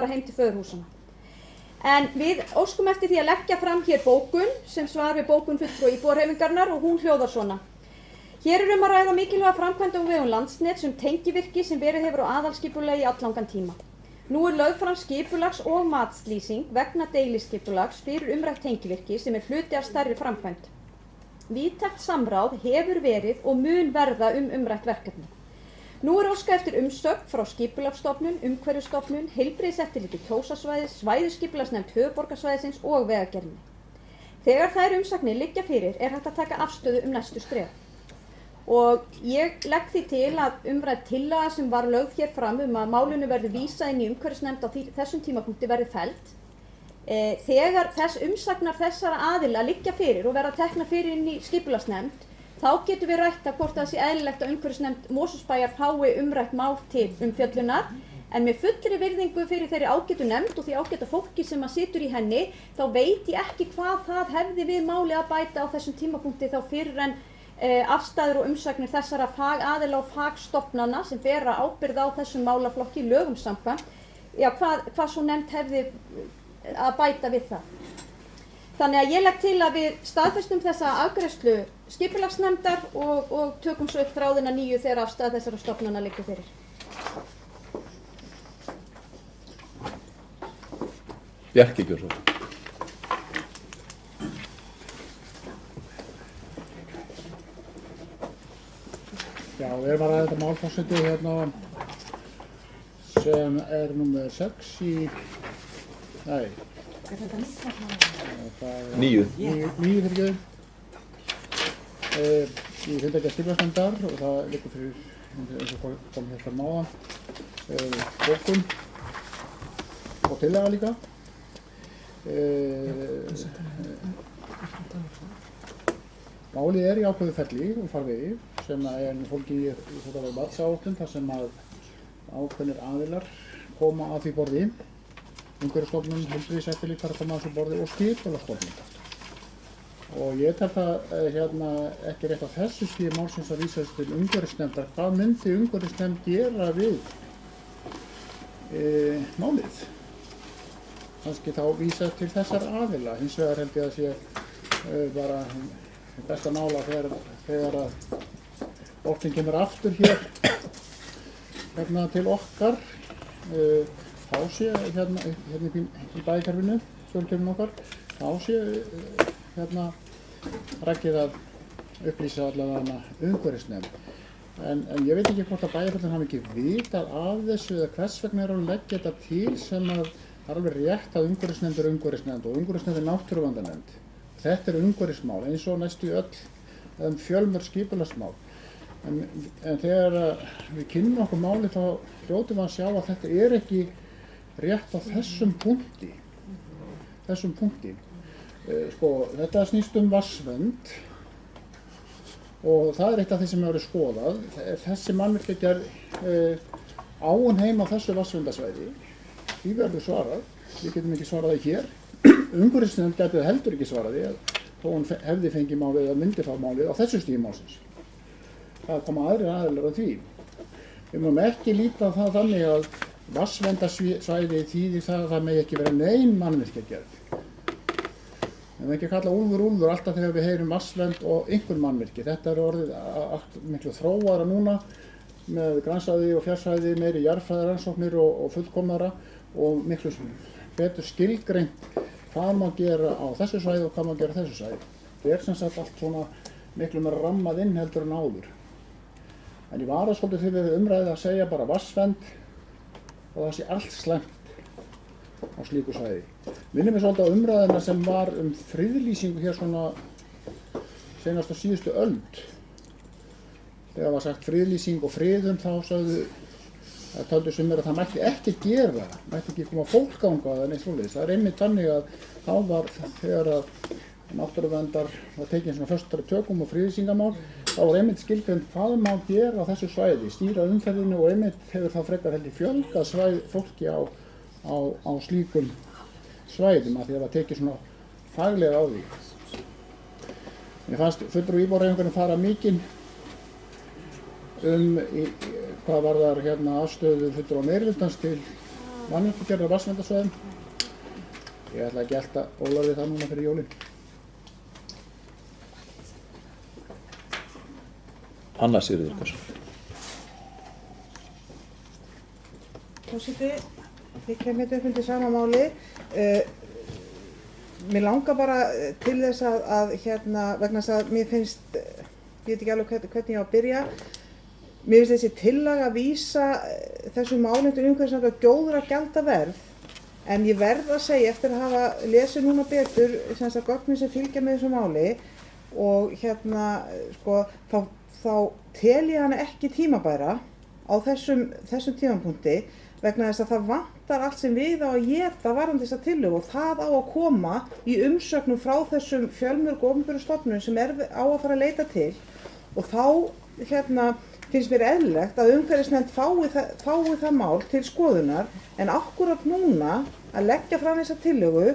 heim til föðurhúsana. En við óskum eftir því að leggja fram hér bókun sem svar við bókun fulltrúa íbúahreyfingarinnar og hún hljóðar svona. Hér er að ræða mikilvæga framkvæmd á vegum Landsnets tengivirki sem verið hefur á aðalskipulagi í alllangan tíma. Nú er lögð fram skipulags- og matslýsing vegna deiliskipulags fyrir umrætt tengivirki sem er hluti af stærri framkvæmd. Víðtækt samráð hefur verið og mun verða umrætt verkefni. Nú er óskað eftir umsögn frá Skipulagsstofnun, Umhverfisstofnun, Heilbrigðiseftirliti Kjósarsvæðis, Svæðisskipulagsnefnd höfuðborgarsvæðisins og Vegagerðinni. Þegar þær umsagnir liggja fyrir er hægt að taka afstöðu næstu skref. Og ég legg því til að umrædd tillaga sem var lögð hér fram að málinu verði vísað inn í umhverfisnefnd á þessum tímapunkti verði felld. Þegar umsagnar þessara aðila liggja fyrir og verða teknar fyrir inn í skipulagsnefnd, þá getum við rætt að hvort það sé eðlilegt að umhverfisnefnd Mosfellsbæjar fái umrætt mál til umfjöllunar, en með fullri virðingu fyrir þeirri ágætu nefnd og því ágæta fólki sem situr í henni, þá veit ég ekki hvað það hefði við máli að bæta á þessum tímapunkti þá fyrir en afstæður og umsagnir þessara fagaðila og fagstofnana sem bera ábyrgð á þessum málaflokki lögum samkvæmt, hvað svo nefnd hefði að bæta við það. Þannig að ég legg til að við staðfestum þessa afgreiðslu skipulagsnefndar og tökum svo upp þráðina nýju þegar afstæð þessara stofnana liggur fyrir. Bjarki gjör svo. Já, við erum að ræða þetta málforseti hérna sem er númer 6 í, nei, Níu. Níu fyrir ekki, í fyrirtækja skipulagsnefndar og það liggur fyrir, eins og kom hér fram áðan, bókun og tillaga líka. Málið er í ákveðu ferli og farvegi sem er fólkið í svokallaðri matsáætlun þar sem að ákveðnir aðilar koma að því borði. Umhverfisstofnun, Heilbrigðiseftirlit þarf að koma að þessu borði og Skipulagsstofnun. Og ég tel það ekki rétt á þessu stigi málsins að vísa þessu til umhverfisnefndar. Hvað myndi umhverfisnefnd gera við málið? Kannski þá vísa til þessar aðila. Hins vegar held ég að sé bara besta mála þegar að boltinn kemur aftur hér til okkar, þá sé hérna í bæjarkerfinu, stjórnkerfinu okkar, þá sé rækkið að upplýsa allavega umhverfisnefnd. En ég veit ekki hvort að bæjarfélagin hafi ekki vitað af þessu eða hvers vegna er að leggja þetta til sem að það er alveg rétt að umhverfisnefnd er umhverfisnefnd og umhverfisnefnd er náttúruverndarnefnd. Þetta er umhverfismál eins og næstu öll fjölmörg skipulagsmál. En þegar við kynnum okkur máli þá hljótum við að sjá að þetta er ekki rétt á þessum punkti. Þetta snýst vatnsvernd og það er eitt af því sem hefur verið skoðað. Þessi mannvirkjagerð á hún heima á þessu vatnsverndarsvæði. Því verður svarað. Við getum ekki svaraði hér. Umhverfisnefnd gæti það heldur ekki svaraði þó hún hefði fengið málið eða myndi fá málið á þessu stigi málsins. Það koma aðrir aðilar á því. Við mögum ekki líta á það þannig að vatnsverndarsvæði þýðir það að það megi ekki vera nein mannvirkjagerð. Við mögum ekki kalla úlfur alltaf þegar við heyrum vatnsvernd og einhver mannvirki. Þetta er orðið miklu þróara núna með grannsæði og fjarsæði, meiri jarðfræðirannsóknir og fullkomnara og miklu betur skilgreint hvað má gera á þessu svæði og hvað má gera á þessu svæði. Það er sem sagt allt svona miklu meira rammað inn heldur en áður. En ég var svolítið fyrir umræðið að segja bara vatnsvernd og það sé allt slæmt á slíku svæði. Minnir mig svolítið á umræðina sem var friðlýsingu hér svona seinast á síðustu öld. Þegar var sagt friðlýsing og friðun þá sögðu það töldu sem að það mætti ekki gera, mætti ekki koma fólkganga eða neitt svoleiðis. Það einmitt þannig að þá var þegar að náttúruverndar var tekin svona föstari tökum og friðlýsingamál, þá var einmitt skilgreind hvað má gera á þessu svæði, stýra umferðinu og einmitt hefur það frekar heldur fjölgað fólki á slíkum svæðum að því að það var tekið svona faglega á því. Mér fannst fulltrúi íbúahreyfingarinnar fara mikinn hvað varðar afstöðu fulltrúa meirihlutans til mannvirkjagerðar á vatnsverndarsvæðum. Ég ætla ekki alltaf Ólafi það núna fyrir jólin. Anna Sigríður Ríkharðsson. Forseti, ég kem hérna upp undir sama máli. Mér langar bara til þess að vegna þess að mér finnst, ég veit ekki alveg hvernig ég á að byrja, mér finnst þessi tillaga að vísa þessu málum til umhverfisnefndar góðra gjaldaverð, en ég verð að segja eftir að hafa lesið núna betur gögnin sem fylgja með þessu máli og þá tel ég hana ekki tímabæra á þessum tímapunkti vegna þess að það vantar allt sem við á að éta varðandi þessa tillögu og það á að koma í umsögnum frá þessum fjölmörgu opinberu stofnunum sem á að fara að leita til og þá finnst mér eðlilegt að umhverfisnefnd fái það mál til skoðunar en akkúrat núna að leggja fram þessa tillögu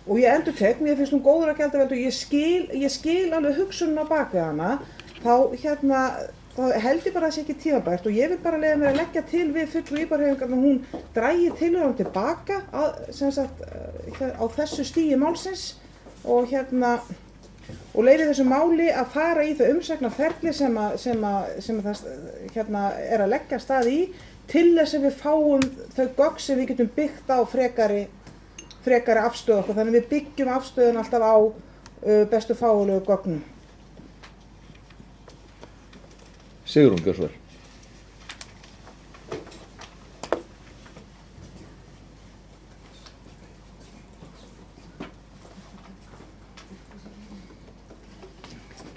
og ég endurtek, mér finnst hún góður að gjaldaverð og ég skil alveg hugsunina á bak við hana, þá held ég bara að það sé ekki tímabært og ég vil bara leyfa mér að leggja til við fulltrúa íbúahreyfingarinnar að hún dragi tillöguna tilbaka á þessu stigi málsins og leyfi þessu máli að fara í þau umsagnarferli sem það er að leggja af stað í til þess að við fáum þau gögn sem við getum byggt á frekari afstöðu okkur, þannig að við byggjum afstöðun alltaf á bestu fáanlegu gögnum. Sigrún, gjörðu svo vel.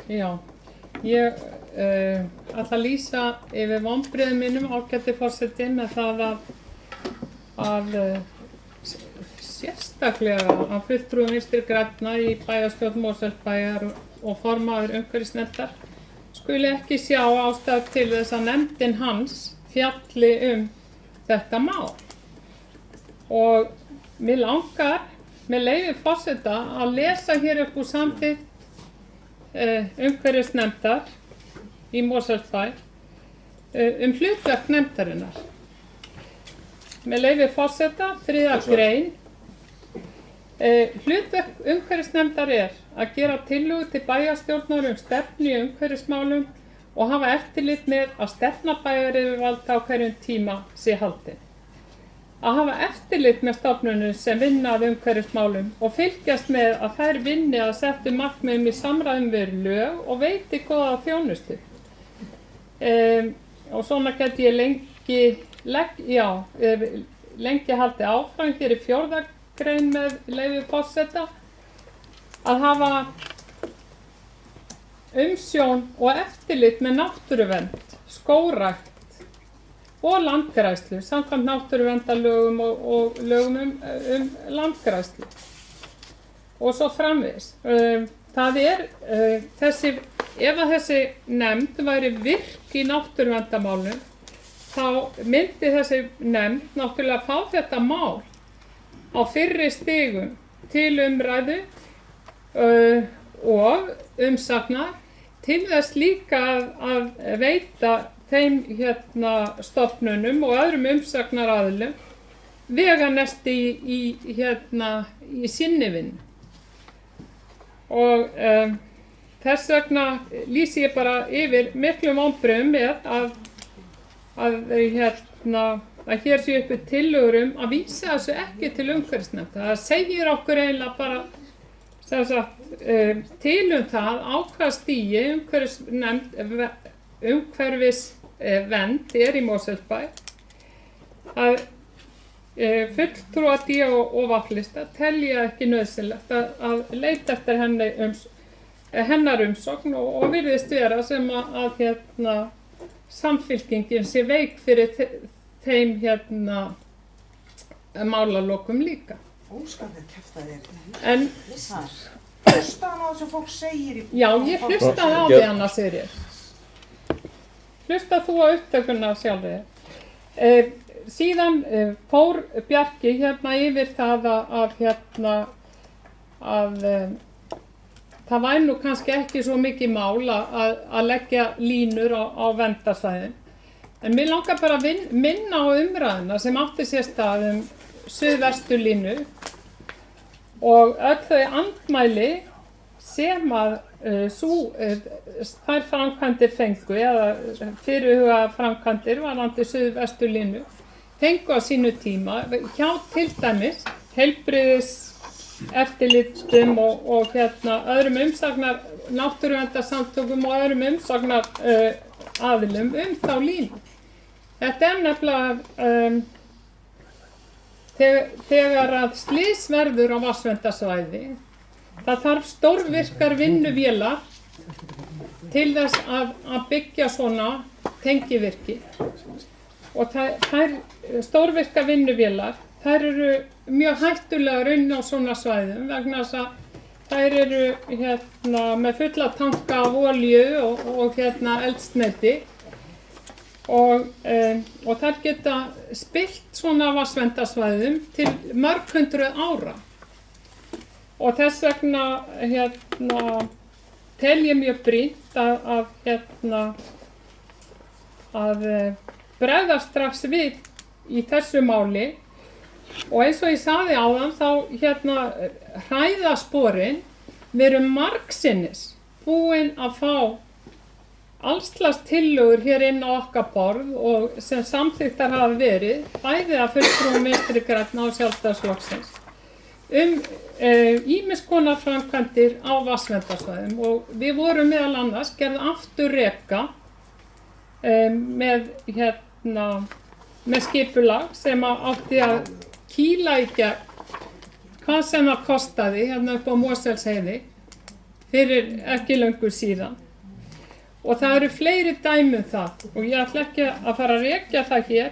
Já, ég ætla að lýsa yfir vonbrigðum mínum ágæti forseti með það að sérstaklega að fulltrúum Vinstri grænna í bæjarstjórn Mosfellsbæjar og formaður umhverfisnefndar skuli ekki sjá ástæðu til þess að nefndin hans fjalli þetta mál. Og mér langar, með leyfi forseta, að lesa hér upp úr samþykkt umhverfisnefndar í Mosfellsbæ hlutverk nefndarinnar. Með leyfi forseta, 3. grein. Hlutverk umhverfisnefndar að gera tillögu til bæjarstjórnar stefnu í umhverfismálum og hafa eftirlit með að stefna bæjaryfirvalda á hverjum tíma sé haldin. Að hafa eftirlit með stofnunum sem vinna að umhverfismálum og fylgjast með að þær vinni að settu markmiðum í samræðum við lög og veiti góða þjónustu. Og svona get ég lengi haldið áfram hér í 4. grein með leyfi forseta að hafa umsjón og eftirlit með náttúruvernd, skógrækt og landgræðslu samkvæmt náttúruverndarlögum og lögum landgræðslu og svo framvegis. Það ef að þessi nefnd væri virk í náttúruverndarmálum þá myndi þessi nefnd náttúrulega fá þetta mál á fyrri stigum til umræðu og umsagnar til þess líka að veita þeim stofnunum og öðrum umsagnaraðilum veganesti í sinni vinnu. Og þess vegna lýsi ég bara yfir miklum vonbrigðum með að hér sé uppi tillögur að vísa þessu ekki til umhverfisnefndar. Það segir okkur eiginlega bara til það á hvaða stigi umhverfisvernd í Mosfellsbæ að fulltrúar D- og V-lista telja ekki nauðsynlegt að leita eftir hennar umsókn og virðist vera sem að samfylkingin sé veik fyrir þeim málalokum líka. Óskaplega kjaftaði þér. En Hlustaðu á það sem fólk segir í já, ég hlustaði á því annars Sigríður. Hlusta þú á upptökuna sjálfur. Síðan fór Bjarki yfir það að það væri nú kannski ekki svo mikið mál að leggja línur á verndarsvæðin. En mér langar bara að minna á umræðuna sem átti sér stað suðvesturlínu og öll þau andmæli sem að þær framkvæmdir fengu eða fyrirhuga framkvæmdir varðandi suðvesturlínu fengu á sínu tíma hjá til dæmis heilbrigðiseftirlitum og öðrum umsagnar náttúruverndarsamtökum og öðrum umsagnar aðilum þá línu. Þetta nefnilega þegar að slys verður á vatnsverndarsvæði, það þarf stórvirkar vinnuvélar til þess að byggja svona tengivirki og þær stórvirkar vinnuvélar, þær eru mjög hættulegar inn á svona svæðum vegna þess að þær eru með fulla tanka af olíu og eldsneyti og þær geta spillt svona vatnsverndarsvæðum til mörg hundruð ára. Og þess vegna tel ég mjög brýnt að bregðast strax við í þessu máli og eins og ég sagði áðan þá hræða sporin. Við erum margsinnis búin að fá allslags tillögur hér inn á okkar borð og sem samþykktar hafa verið bæði af fulltrúum Vinstri grænna og Sjálfstæðisflokksins ýmiss konar framkvæmdir á vatnsverndarsvæðum og við vorum meðal annars gerð afturreka með skipulag sem átti að kýla í gegn hvað sem það kostaði upp á Mosfellsheiði fyrir ekki löngu síðan. Og það eru fleiri dæmi það og ég ætla ekki að fara að rekja það hér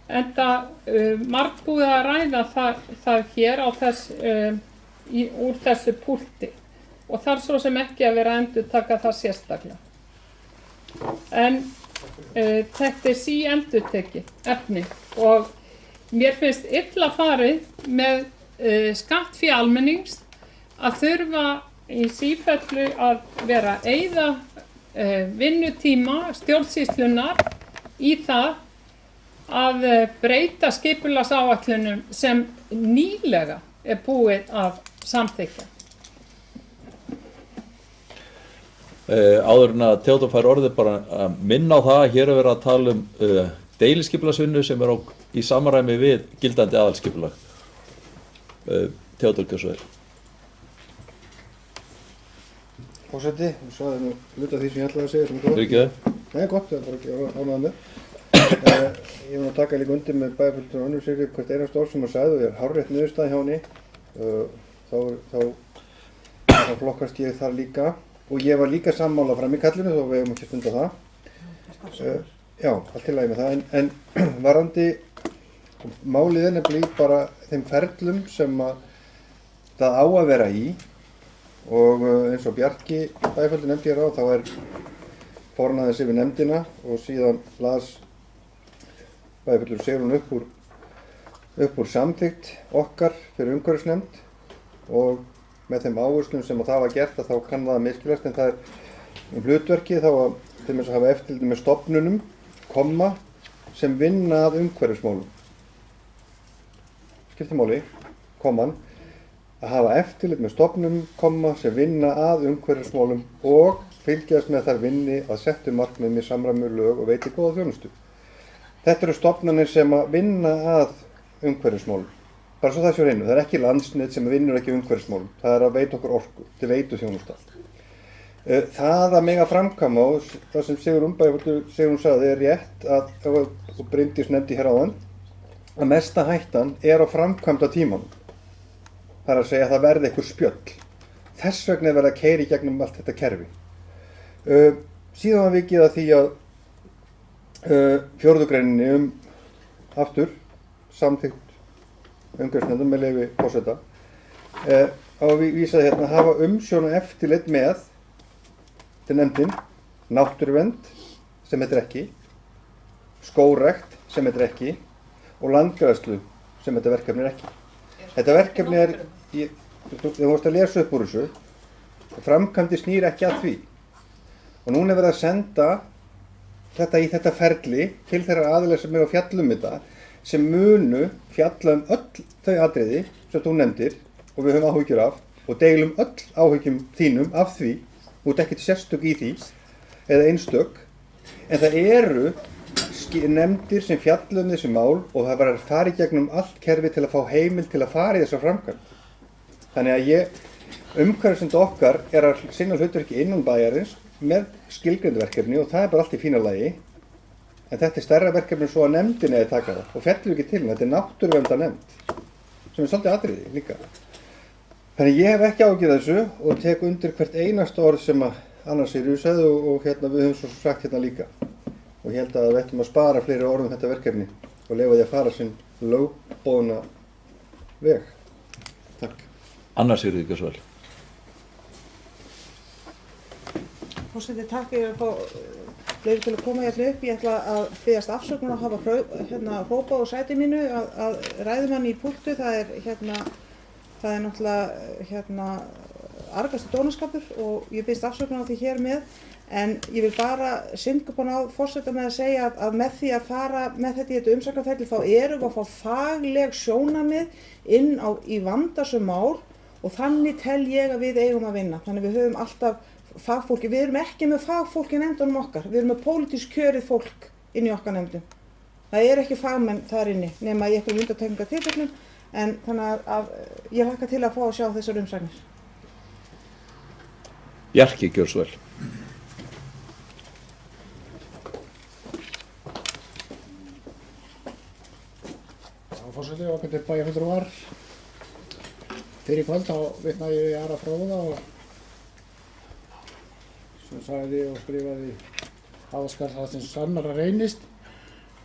enda margbúið að ræða það hér úr þessu púlti og þarf svo sem ekki að vera að endurtaka það sérstaklega. En þetta síendurtekið efni og mér finnst illa farið með skattfé almennings að þurfa í sífellu að vera að eyða vinnutíma stjórnsýslunnar í það að breyta skipulagsáætlunum sem nýlega búið að samþykkja. Áður en að Theodór fær orðið bara að minna á það að hér verið að tala deiliskipulagsvinnu sem í samræmi við gildandi aðalskipulag. Theodór, gjör svo vel. Forseti, þú sagði nú hluta því sem ég ætlaði að segja sem þú. Fyrirgefðu. Nei, gott, það er bara ekki ánægðan með. Ég var að taka líka undir með bæjarfulltrúa Önnu Sigríði hvert einasta orð sem hún sagði og ég hárrétt niðurstaða hjá henni. Þá flokkast ég þar líka og ég var líka sammála fram í kallinu þó við hefum ekki stund á það. Já, allt til lagi með það en varandi málið nefnilega bara þeim ferlum sem það á að vera í og eins og Bjarki Bæjarfulltrúi nefndi hér á þá fór hann aðeins yfir nefndina og síðan las Bæjarfulltrúi Sigrún upp úr samþykkt okkar fyrir umhverfisnefnd og með þeim áherslum sem það var gert að þá kann það misskilast en það hlutverki þá að til þess að hafa eftirlit með stofnunum sem vinna að umhverfismálum. Skiptir máli, að hafa eftirlit með stofnunum sem vinna að umhverfismálum og fylgjast með þær vinni að settu markmiðum í samræmi við lög og veiti góða þjónustu. Þetta eru stofnanir sem að vinna að umhverfismálum. Bara svo það sé á hreinu, það er ekki Landsnet sem vinnur ekki umhverfismálum, það er að veita okkur orku, til veitu þjónusta. Það að mega framkvæma og það sem Sigrún sagði rétt og Bryndís nefndi hér áðan, að mesta hættan á framkvæmda tímanum. Það er að segja að það verði einhver spjöll. Þess vegna verið að keyra í gegnum allt þetta kerfi. Síðan var vikið að því 4. greininni aftur samþykkt umhverfisnefndar með leyfi forseta á vísaði hérna hafa umsjón og eftirlit með til nefndin náttúruvernd sem þetta ekki, skógrækt sem þetta ekki og landgræðslu sem þetta verkefni ekki. Þetta verkefni þú vorst að lesa upp úr þessu, framkvæmdi snýr ekki að því. Og núna er verið að senda þetta í þetta ferli til þeirra aðilar sem eru að fjalla þetta, sem munu fjalla öll þau atriði sem þú nefndir og við höfum áhyggjur af og deilum öll áhyggjum þínum af því, þú ert ekkert sérstök í því eða einstök, en það eru nefndir sem fjalla þessi mál og það var að fara í gegnum allt kerfi til að fá heimild til að fara í þessa framkvæmd. Þannig að umhverfisnefnd okkar er að sinna hlutverki innan bæjarins með skilgreindu verkefni og það er bara allt í fína lagi, en þetta er stærra verkefni svo að nefndin eigi að taka það og fellur ekki til, þetta er náttúruverndarnefnd sem er svolítið atriði líka. Þannig ég hef ekki áhyggjur af þessu og tek undir hvert einasta orð sem að Anna Sigríður sagði og við höfum svo sagt hérna líka. Og ég held að við ættum að spara fleiri orðum þetta verkefni og leyfa því að fara sinn lögboðna veg. Takk. Anna Sigríður Gjörsvæl. Forseti, takk fyrir að fá leyfi til að koma hérna upp. Ég ætla að biðjast afsökunar að hafa hrópað á sæti mínu að ræðumanni í púltu. Það er náttúrulega argasti dónaskapur og ég biðst afsökunar á því hér með. En ég vil bara synda upp á forseta með að segja að með því að fara með þetta í þetta umsagnarferli þá erum við að fá fagleg sjónarmið inn í vandasöm mál og þannig tel ég að við eigum að vinna. Þannig við höfum alltaf fagfólki, við erum ekki með fagfólk í nefndunum okkar, við erum með pólitískt kjörið fólk inn í okkar nefndum. Það er ekki fagmenn þar inni nema í einhverjum undantekningartilfellum, en þannig að ég hlakka til að fá að sjá þessar umsagnir. Bjarki Gjörsvæl. Forseti og hvernig bæjarfulltrúi var fyrir kvöld þá vitnaði ég Ara Fróða sem sagði og skrifaði skal það sem sannara reynist.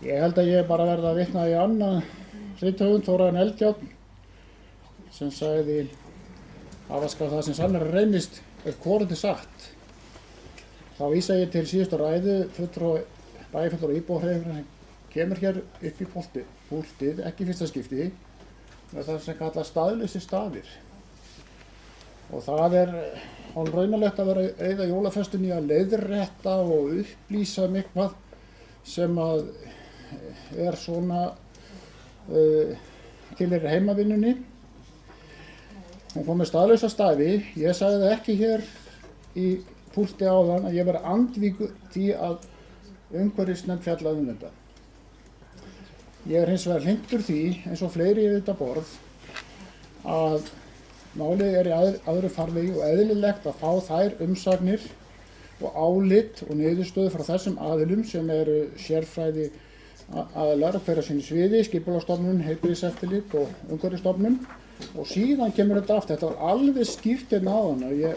Ég held að ég bara verða að vitna í annan rithöfund, Þórarin Eldjárn, sem sagði skal það sem sannara reynist hvorugt satt. Þá vísa ég til síðustu ræðu bæjarfulltrúi íbúahreyfingarinnar kemur hér upp í púltið, ekki fyrsta skipti, með það sem kalla staðlausir staðir. Og það er raunalegt að vera að eyða jólaföstunni að leiðrétta og upplýsa eitthvað sem að er svona tilheyrir heimavinnunni. Hún kom með staðlausa staði, ég sagði það ekki hér í púlti áðan að ég verið andvígur því að umhverfisnefnd fjallaði þetta. Ég er hins vegar hlynntur því, eins og fleiri við þetta borð, að málið er í öðru farvegi og eðlilegt að fá þær umsagnir og álit og niðurstöðu frá þessum aðilum sem eru sérfræði aðilar á hverja sínu sviði, Skipulagsstofnun, Heilbrigðiseftirlit og Umhverfisstofnun og síðan kemur þetta aftur. Þetta var alveg skýrt hérna áðan og ég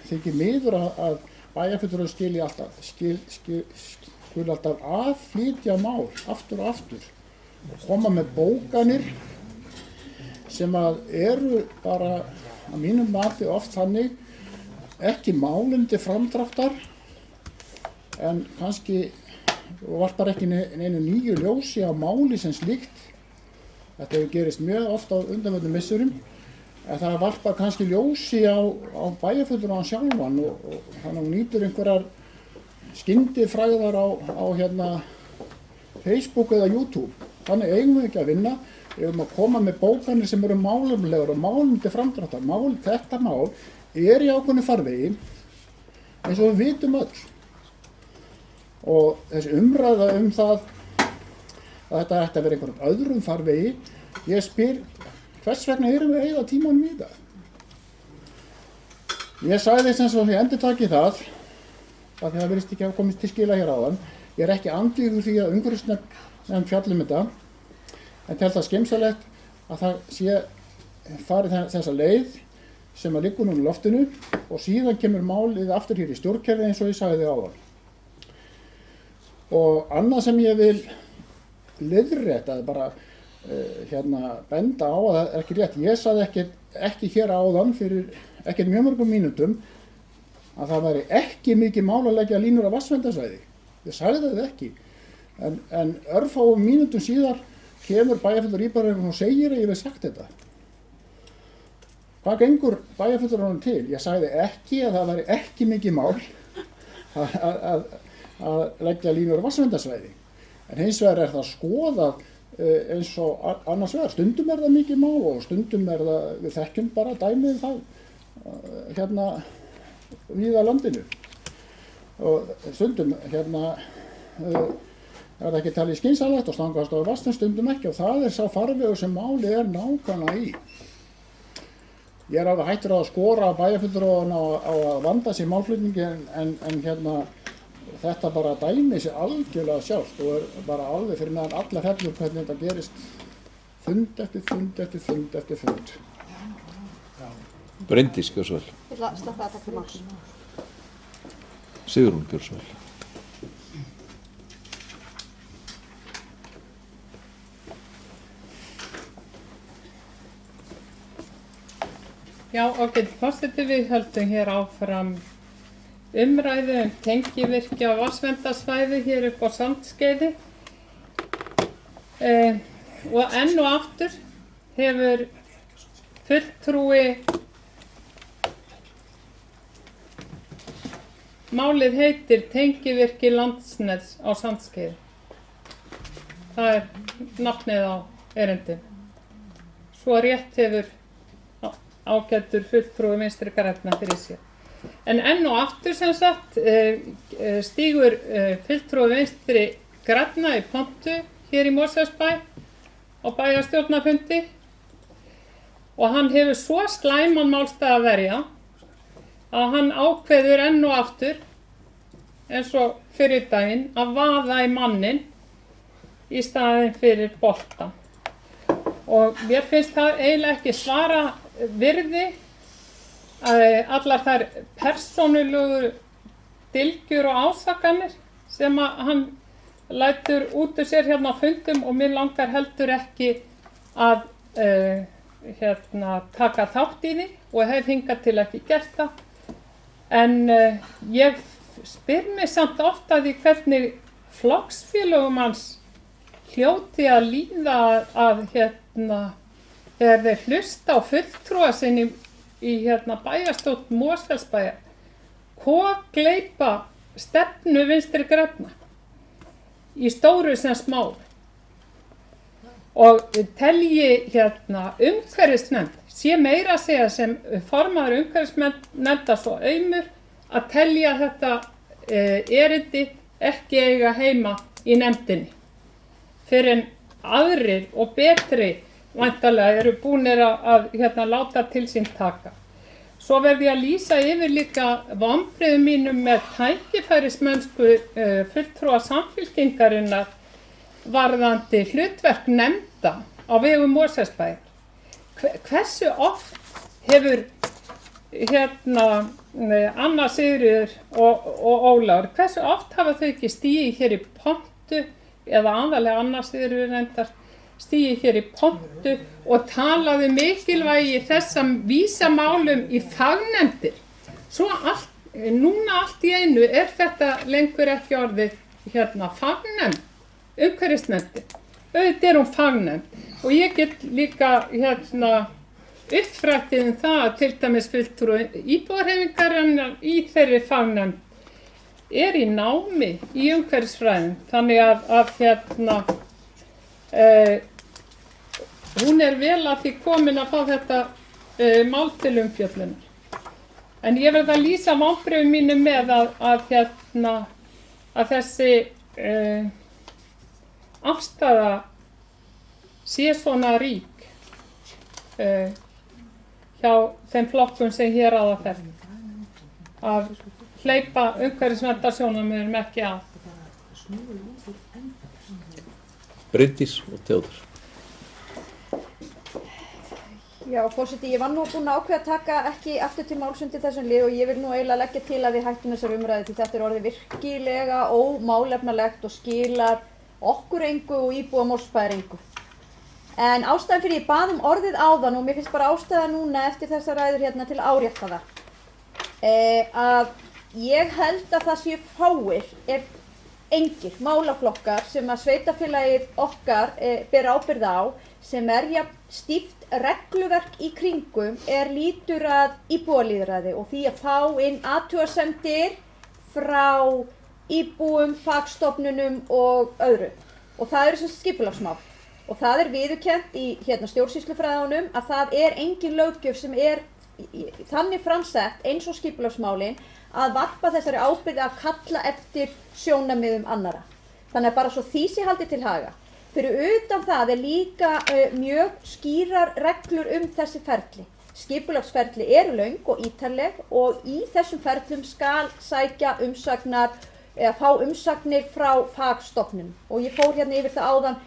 þykir miður að bæjarfulltrúi skuli alltaf aðflytja mál aftur og aftur og koma með bókanir sem að eru bara að mínum mati oft þannig ekki málum til framdráttar en kannski varpar ekki neinu nýju ljósi á máli sem slíkt. Þetta hefur gerist mjög oft á undanförnum misserum en það varpar kannski ljósi á bæjarfulltrúann sjálfan og þannig að hún nýtur einhverjar skyndifræðar á Facebook eða YouTube. Þannig eigum við ekki að vinna, við eigum að koma með bókanir sem eru málumlegar og málum til framdráttar. Þetta mál er í ákveðnu farvegi eins og við vitum öll. Og þessi umræða það að þetta ætti að vera einhverjum öðrum farvegi, ég spyr hvers vegna erum við að eyða tímanum í það? Ég sagði þess að ég endurtaki það að það virðist ekki hafa komist til skila hér áðan. Ég er ekki andvígur því að umhverfisnefnd fjalla þetta, en tel það skynsamlegt að það sé farið þessa leið sem að liggur nú í loftinu og síðan kemur málið aftur hér í stjórnkerfi eins og ég sagði áðan. Og annað sem ég vil leiðrétta bara benda á að það er ekki rétt. Ég sagði ekki hér áðan fyrir ekkert mjög mörgum mínútum að það væri ekki mikið mál að leggja línur á vatnsverndarsvæði. Ég sagði það ekki. En örfáum mínútum síðar kemur bæjarfulltrúi Íbúðarhreyfingarinnar og segir að ég hef sagt þetta. Hvað gengur bæjarfulltrúanum til? Ég sagði ekki að það væri ekki mikið mál að leggja línur á vatnsverndarsvæði. En hins vegar er það skoðað eins og annars vegar. Stundum er það mikið mál og stundum er það, við þekkjum bara dæmið það víða landinu. Og stundum er það ekki talið skynsamlegt og stangast á vatnsins, stundum ekki, og það er sá farvegur sem málið er nákvæmlega í. Ég er alveg hættur að skora á bæjarfulltrúana á að vanda sér málflutningi en þetta bara dæmi sér algjörlega sjálft og er bara alveg fyrir meðan alla fellur hvernig þetta gerist fund eftir fund eftir fund eftir fund. Bryndís, gjör svo vel. Ég ætla að sleppa þetta til máls. Sigrún, gjör svo vel. Já, ágæti forseti, við höldum hér áfram umræðu tengivirki á vatnsverndarsvæði hér upp á Sandskeiði. Og enn og aftur hefur fulltrúi, málið heitir tengivirki Landsnets á Sandskeiði. Það er nafnið á erindinu. Svo rétt hefur ágætur fulltrúi Vinstri grænna fyrir sér. En enn og aftur sem sagt stígur fulltrúi Vinstri grænna í pontu hér í Mosfellsbæ á bæjarstjórnarfundi og hann hefur svo slæman málstað að verja að hann ákveður enn og aftur eins og fyrir daginn að vaða í mannin í staðinn fyrir boltan. Og mér finnst það eiginlega ekki svara virði allar þær persónulegu dylgjur og ásakanir sem að hann lætur út úr sér hérna á fundum og mér langar heldur ekki að taka þátt í því og hef hingað til ekki gert það. En ég spyr mig samt ofta því hvernig flokksfélögum hans hljóti að líða að þegar þeir hlusta á fulltrúa sinni í bæjarstjórn Mosfellsbæjar kokgleypa stefnu Vinstri grænna í stóru sem smáu og telji umhverfisnefnd sé meira að segja sem formaður umhverfisnefndar svo aumur að telja þetta erindi ekki eiga heima í nefndinni fyrir en aðrir og betri væntanlega eru búnir að láta til sín taka. Svo verði ég að lýsa yfir líka vonbrigðum mínum með tækifærismennsku fulltrúa Samfylkingarinnar varðandi hlutverk nefnda á vegum Mosfellsbæjar. Hversu oft hefur Anna Sigríður og Ólafur, hversu oft hafa þau ekki stigið hér í pontu eða aðalega Anna Sigríður reyndar stigið hér í pontu og talaði mikilvægi þessam vísamálum í fagnefndir. Svo núna allt í einu er þetta lengur ekki orðið fagnefnd, umhverfisnefndin. Auðvitað er hún fagnefnd og ég get líka uppfrættið það að til dæmis fulltrúi Íbúðarhreyfingarinnar í þeirri fagnefnd er í námi í umhverfisfræðum. Þannig að hún er vel að því komin að fá þetta mál til umfjöllunar. En ég verð að lýsa vonbrigðum mínum með að þessi afstaða sé svona rík hjá þeim flokkum sem hér á það fer að hleypa umhverfisverndarsjónarmiðum ekki að. Bryndís og Theodór. Já, forseti, ég var nú búin að ákveða að taka ekki aftur til máls undir þessum lið og ég vil nú eiginlega leggja til að við hættum þessar umræði því þetta er orðið virkilega ómálefnalegt og skilar okkur engu og íbúa Mosfellsbæjar engu. En ástæðan fyrir ég bað orðið áðan og mér finnst bara ástæða núna eftir þessar ræður hérna til að árétta það. Að ég held að það séu fáir, ef engir málaflokkar sem að sveitarfélagið okkar ber ábyrgð á sem jafn stíft regluverk í kringum lítur að íbúalýðræði og því að fá inn athugasemdir frá íbúum, fagstofnunum og öðru. Og það eru sem skipulagsmál. Og það viðurkennt í stjórnsýslufræðunum að það engin löggjöf sem þannig framsett eins og skipulagsmálin að varpa þessari ábyrgð að kalla eftir sjónarmiðum annarra. Þannig að bara svo því sé haldið til haga. Fyrir utan það líka mjög skýrar reglur þessi ferli. Skipulagsferli eru löng og ítarleg og í þessum ferlum skal sækja umsagnar eða fá umsagnir frá fagstofnunum. Og ég fór hérna yfir það áðan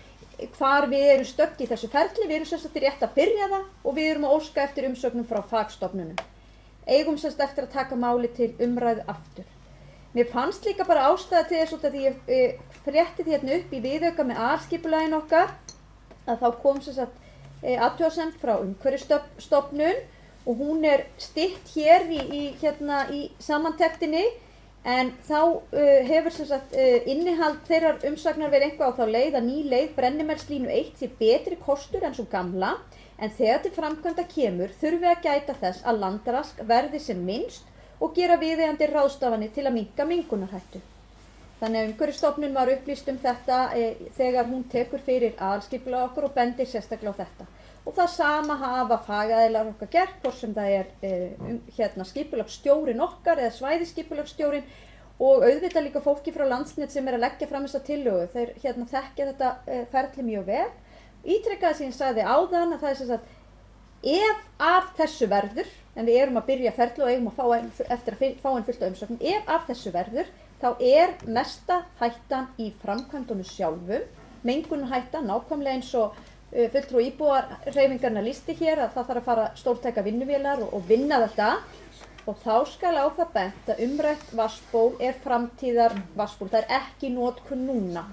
hvar við erum stödd í þessu ferli. Við erum sem sagt rétt að byrja það og við erum að óska eftir umsögnum frá fagstofnunum. Eigum sem sagt eftir að taka máli til umræðu aftur. Mér fannst líka bara ástæða til þess að ég frétti hérna upp í viðauka með aðalskipulaginu okkar að þá kom sem sagt athugasemd frá Umhverfisstofnun og hún stytt hér í samantektinni en þá hefur sem sagt innihald þeirrar umsagnar verið eitthvað á þá leið að ný leið Brennimelslínu 1 sé betri kostur en svo gamla en þegar til framkvæmda kemur þurfi að gæta þess að landrask verði sem minnst og gera viðeigandi ráðstafanir til að minnka mengunarhættu. Þannig að Umhverfisstofnun var upplýst þetta þegar hún tekur fyrir aðalskipulag okkur og bendir sérstaklega á þetta. Og það sama hafa fagaðilar okkar gert, hvort sem það skipulagsstjórinn okkar eða svæðisskipulagsstjórinn og auðvitað líka fólki frá Landsnet sem að leggja fram þessa tillögu. Þeir þekkja þetta ferli mjög vel. Ítrekkaði sem ég sagði áðan að það sem sagt ef af þessu verður, en við erum að byrja ferli og eigum að fá eftir að fá fullt af umsögnum, ef af þessu verður, þá mesta hættan í framkvæmdunum sjálfum, mengunarhættan, nákvæmlega eins og fulltrúi íbúahreyfingarinnar lýsti hér að það þarf að fara stórtæka vinnuvélar og vinna þetta og þá skal á það bent að umrætt vatnsból framtíðar vatnsból, það ekki notkun núna.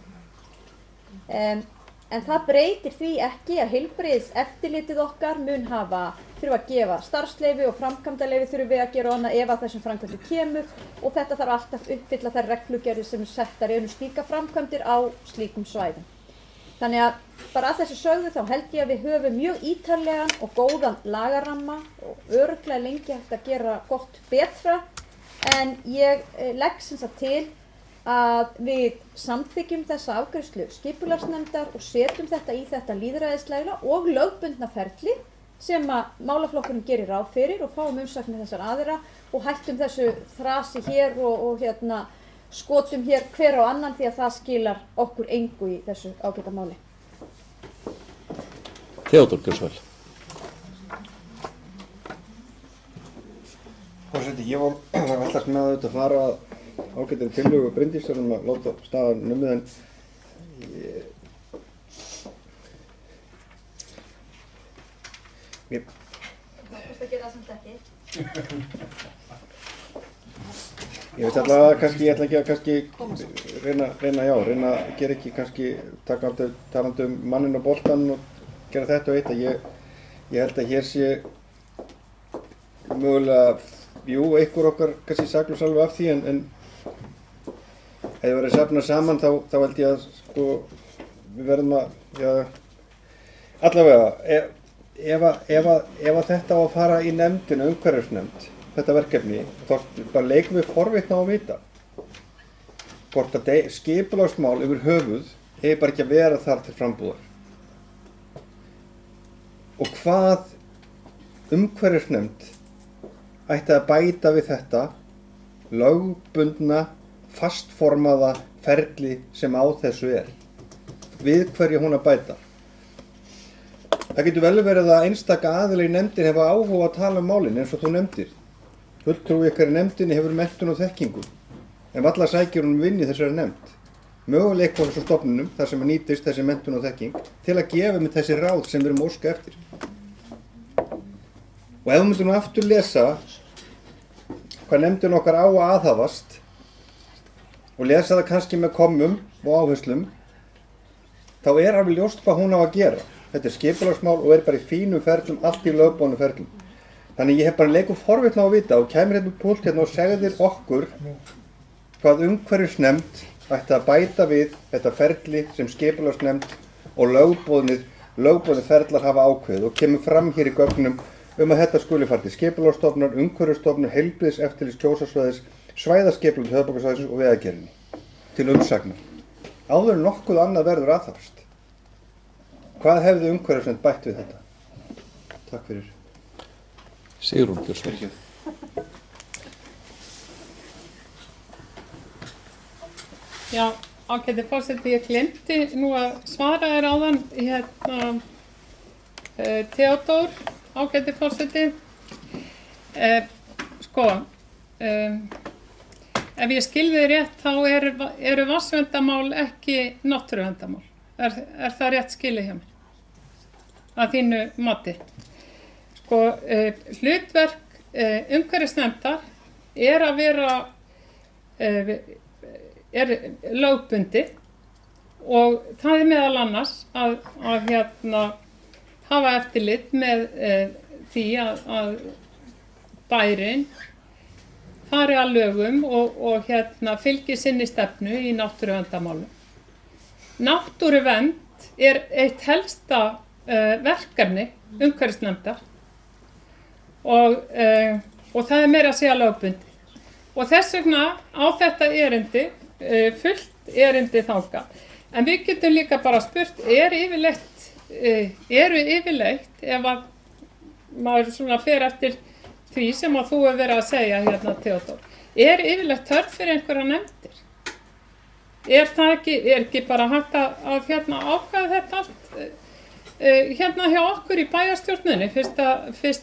En það breytir því ekki að heilbrigðiseftirlitið okkar mun þurfa að gefa starfsleyfi og framkvæmdaleyfi þurfum við að gera annað ef að þessum framkvæmdir kemur og þetta þarf alltaf uppfylla þær reglugerðir sem settar slíka framkvæmdir á slíkum svæðum. Þannig að bara að þessu sögðu þá held ég að við höfum mjög ítarlegan og góðan lagaramma og örugglega lengi hægt að gera gott betra en ég legg sem sagt til að við samþykjum þessa afgreiðslu skipulagsnefndar og setjum þetta í þetta lýðræðislega og lögbundna ferli sem að málaflokkurinn gerir ráð fyrir og fáum umsagnir þessar aðra og hættum þessu þrasi hér og skotum hér hver á annan því að það skilar okkur engu í þessu ágæta máli. Theodór Gjörsvæl. Forseti, ég var alltaf með að þetta fara ágættir tillögu Bryndísar að láta staðan numið en Það gera það samt ekki. Ég veit allavega kannski, ég ætla ekki að kannski reyna að gera ekki kannski talandi manninn og boltan og gera þetta og eitt að ég held að hér sé mögulega, einhver okkar kannski saklaus alveg af því en ef það verið safnað saman þá held ég að við verðum að, allavega, ef þetta á að fara í nefndina, umhverfisnefnd, þetta verkefni, þá bara leikum við forvitna á að vita hvort að skipulagsmál yfir höfuð bara ekki að vera þar til frambúðar. Og hvað umhverfisnefnd ætti að bæta við þetta lögbundna, fastformaða ferli sem á þessu við hverju hún að bæta. Það getur vel verið að einstaka aðilar í nefndin hefa áhuga að tala málin eins og þú nefndir. Fulltrúi ykkar í nefndinni hefur menntun og þekkingu, en varla sækir hún vinni þessari nefnd. Mögulega eitthvað þessu stofnunum, þar sem að nýtist þessi menntun og þekking, til að gefa með þessi ráð sem við erum óska eftir. Og ef við myndum nú aftur lesa hvað nefndin okkar á að aðhafast og lesa það kannski með kommum og áherslum, þá er alveg ljóst hvað hún á að gera. Þetta er skipulagsmál og er bara í fínum ferlum, allt í lögbónum ferlum. Þannig ég hef bara leikum forvitna á að vita og kemur hérna upp púlt hérna og segðir okkur hvað umhverfisnefnd ætti að bæta við þetta ferli sem skipulagsnefnd og lögboðnir ferlar hafa ákveðið og kemur fram hér í gögnum að þetta skuli fara til skipulagsstofnunar, umhverfisstofnunar, heilbrigðiseftirlits, kjósasvæðis, svæðaskipulags höfuðborgarsvæðisins og Vegagerðinni til umsagnar. Áður en nokkuð annað verður aðhafst. Hvað hefði umhverfisnefnd bætt við þetta? Takk fyrir. Sigrún Björnsson. Já, ágæti forseti, ég glemdi nú að svara þér áðan, Theodór, ágæti forseti. Ef ég skilði rétt þá eru vatnsverndarmál ekki náttúruverndarmál. Er það rétt skilið hjá mér? Að þínu mati. Hlutverk umhverfisnefndar er að vera er lögbundið og það er meðal annars að hafa eftirlit með því að bærinn fari að lögum og fylgi sinni stefnu í náttúruverndarmálum. Náttúruvernd er eitt helsta verkefni umhverfisnefndar og það er meira að segja lögbundið. Og þess vegna á þetta erindi, fullt erindi þangað. En við getum líka bara spurt, eru yfirleitt, ef að maður svona fer eftir því sem að þú hefur verið að segja hérna, Theodór, er yfirleitt þörf fyrir einhverja nefndir? Er ekki bara hægt að ákveða þetta allt hérna hjá okkur í bæjarstjórninni, fyrst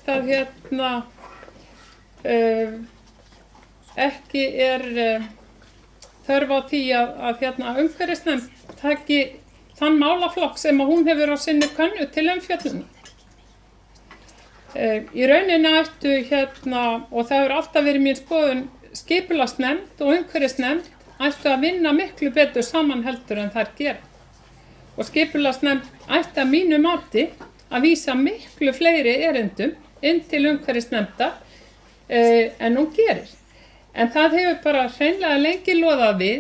að ekki er þörf á því að umhverfisnefnd taki þann málaflokk sem að hún hefur á sinni könnu til umfjöllunar. Í rauninni ættu og það hefur alltaf verið mín skoðun, skipulagsnefnd og umhverfisnefnd ættu að vinna miklu betur saman heldur en þær gera. Og skipulagsnefnd ætti að mínu mati að vísa miklu fleiri erindum inn til umhverfisnefndar en hún gerir. En það hefur bara hreinlega lengi loðað við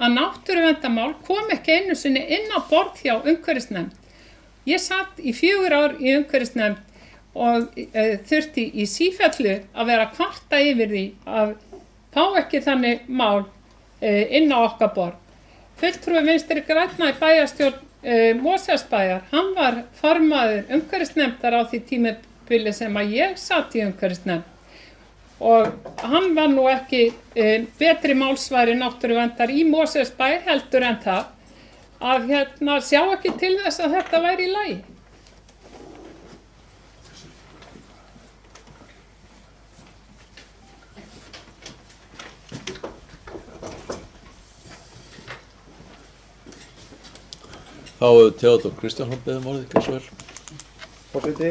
að náttúruverndarmál kom ekki einu sinni inn á borð hjá umhverfisnefnd. Ég satt í 4 ár í umhverfisnefnd og þurfti í sífellu að vera að kvarta yfir því að fá ekki þannig mál inn á okkar borð. Fulltrúi Vinstri grænna í bæjarstjórn Mosfellsbæjar, hann var formaður umhverfisnefndar á því tímabili sem að ég satt í umhverfisnefnd. Og hann var nú ekki betri málsvari náttúruverndar í Mosfellsbæ heldur en það að sjá ekki til þess að þetta væri í lagi. Þá hefur Theodór Kristjánsson beðið orðið, ekki svo vel. Forseti,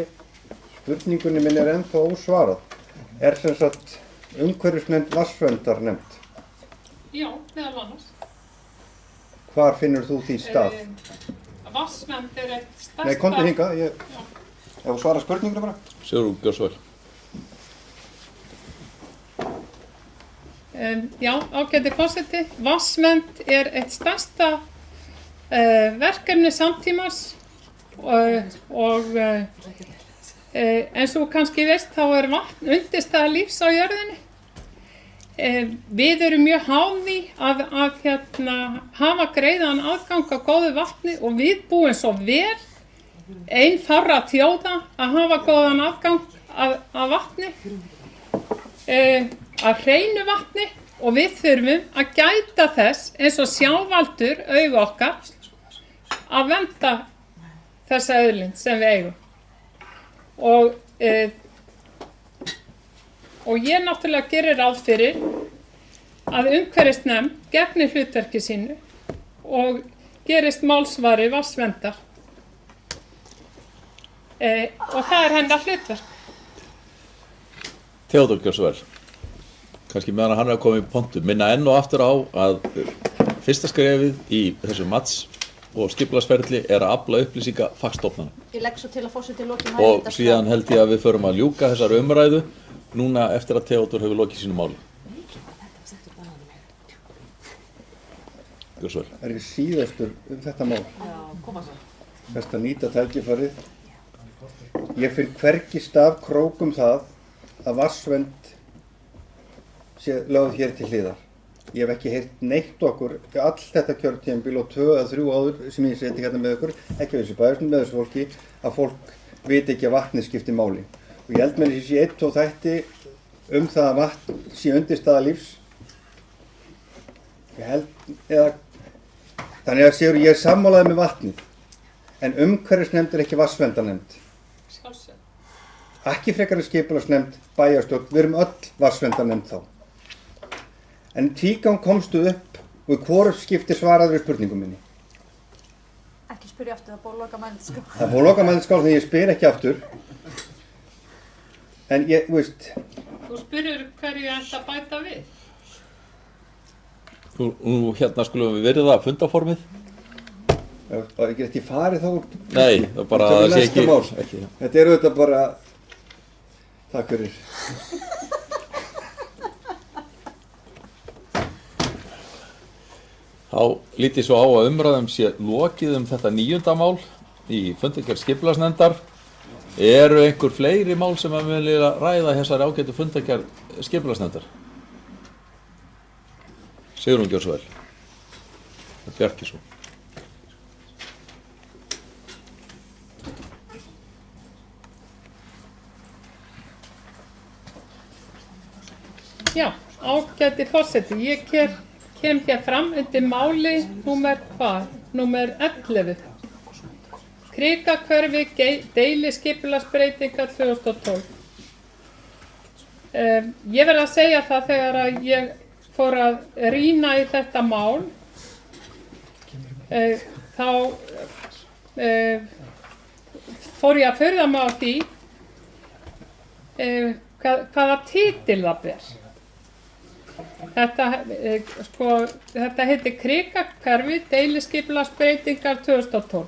spurningunni minn er ennþá ósvarað. Er sem sagt umhverfisnefnd vatnsverndar nefnd? Já, meðal annars. Hvar finnur þú því stað? Vatnsvernd er eitt stærsta... Nei, komdu hingað, ef þú svarar spurninguna bara. Sigrún, gjör svo vel. Já, ágæti forseti, vatnsvernd er eitt stærsta verkefni samtímans og eins og kannski veist þá er vatn undirstaða lífs á jörðinni. Við erum mjög háð því að hafa greiðan aðgang að góðu vatni og við búum svo vel, ein fárra þjóða, að hafa góðan aðgang að vatni, að hreinu vatni, og við þurfum að gæta þess eins og sjávaldur augu okkar að vernda þessa auðlind sem við eigum. Og ég náttúrulega gerir ráð fyrir að umhverfisnefnd gegnir hlutverki sínu og gerist málsvari vatnsverndar og það er hennar hlutverk. Theodór, gjör svo vel. Kannski meðan hann er að koma í pontu, minna enn og aftur á að fyrsta skrefið í þessu mats og skipulagsferli er að afla upplýsinga fagstofnana. Ég legg svo til að forseti loki Og síðan held ég að við förum að ljúka þessari umræðu núna eftir að Theodór hefur lokið sínu máli. Gjör svo vel. Er ég síðastur þetta mál? Best að nýta tækifærið. Ég finn hvergi staf krókum það að vatnsvernd sé lögð hér til hliðar. Ég hef ekki heyrt neitt okkur, all þetta kjörtímabil og 2 eða 3 áður sem ég seti hérna með okkur, ekki við þessu bæðarsnum, með þessu fólki, að fólk viti ekki að vatnið skiptir máli. Og ég held með þessi 1-2 þætti það að vatn sé undirstaða lífs. Ég held, þannig að Sigurður, ég er sammálaður með vatnið, en umhverfisnefnd er ekki vatnsverndarnefnd. Ekki frekar skipulagsnefnd, bæjarstjórn, við erum öll vatnsverndarnefnd þá. En tvígang komstu upp og í hvoru skipti svaraður við spurningum minni. Ekki spyrja aftur, það búið að loka mælendaskrá. Það búið að loka mælendaskrá þegar ég spyr ekki aftur. En ég, veist... Þú spyrur hverju ætti að bæta við? Nú hérna skulum við verið það fundaformið. Var ekki rétt í farið þá? Nei, það er bara að það sé ekki. Þetta eru þetta bara... Takk fyrir. Þá lít ég svo á að umræðum sé lokið þetta 9. mál í fundargerð skipulagsnefndar. Eru einhver fleiri mál sem að við vilja ræða þessari ágætu fundargerð skipulagsnefndar? Sigrún, gjör svo vel. Bjarki svo. Já, ágæti forseti, ég kem hér fram undir máli númer 11. Krikahverfi deiliskipulagsbreytingar 2012. Ég verð að segja það þegar að ég fór að rýna í þetta mál, þá fór ég að furða mig á því hvaða titil það ber. Þetta heitir Krikahverfi deiliskipulagsbreytingar 2012.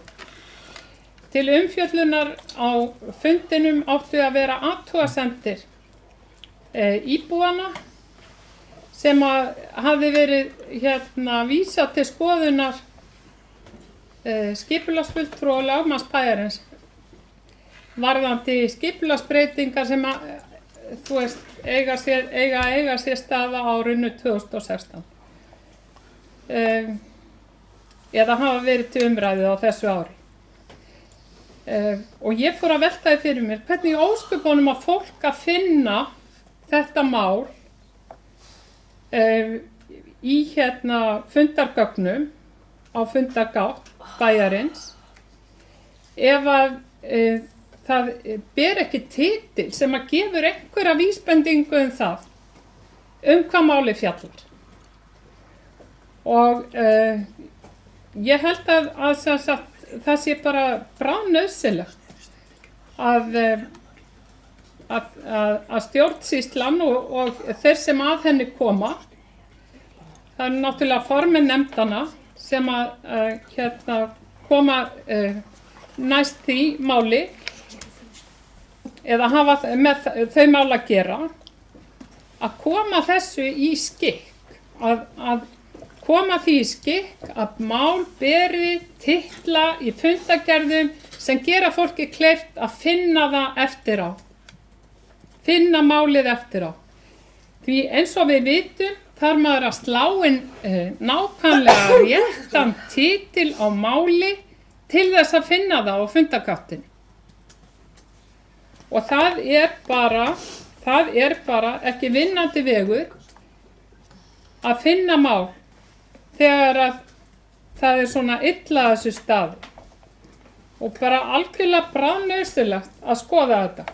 Til umfjöllunar á fundinum áttu að vera athugasemdir íbúana sem að hafði verið vísað til skoðunar skipulagsfulltrúa og lögmannsbæjarins varðandi skipulagsbreytingar sem að eiga sér stað á árinu 2016 eða hafa verið til umræðu á þessu ári. Og ég fór að velta því fyrir mér hvernig í ósköpunum að fólk að finna þetta mál í fundargögnum á fundargátt bæjarins ef að það ber ekki titil sem að gefur einhverja vísbendingu það hvað máli fjallar. Og ég held að það sé bara bráðnauðsynlegt að stjórnsýslan og þeir sem að henni koma, það eru náttúrulega formenn nefndana sem að koma næst því máli eða hafa með þau mál að gera, að koma þessu í skikk, að koma því í skikk að mál beri titla í fundargerðum sem gera fólki kleift að finna það eftir á, finna málið eftir á. Því eins og við vitum þarf maður að slá inn nákvæmlega réttan titil á máli til þess að finna það á fundargáttinni. Og það er bara ekki vinnandi vegur að finna mál þegar að það er svona illa að þessu staði. Og bara algjörlega bráðnauðsynlegt að skoða þetta.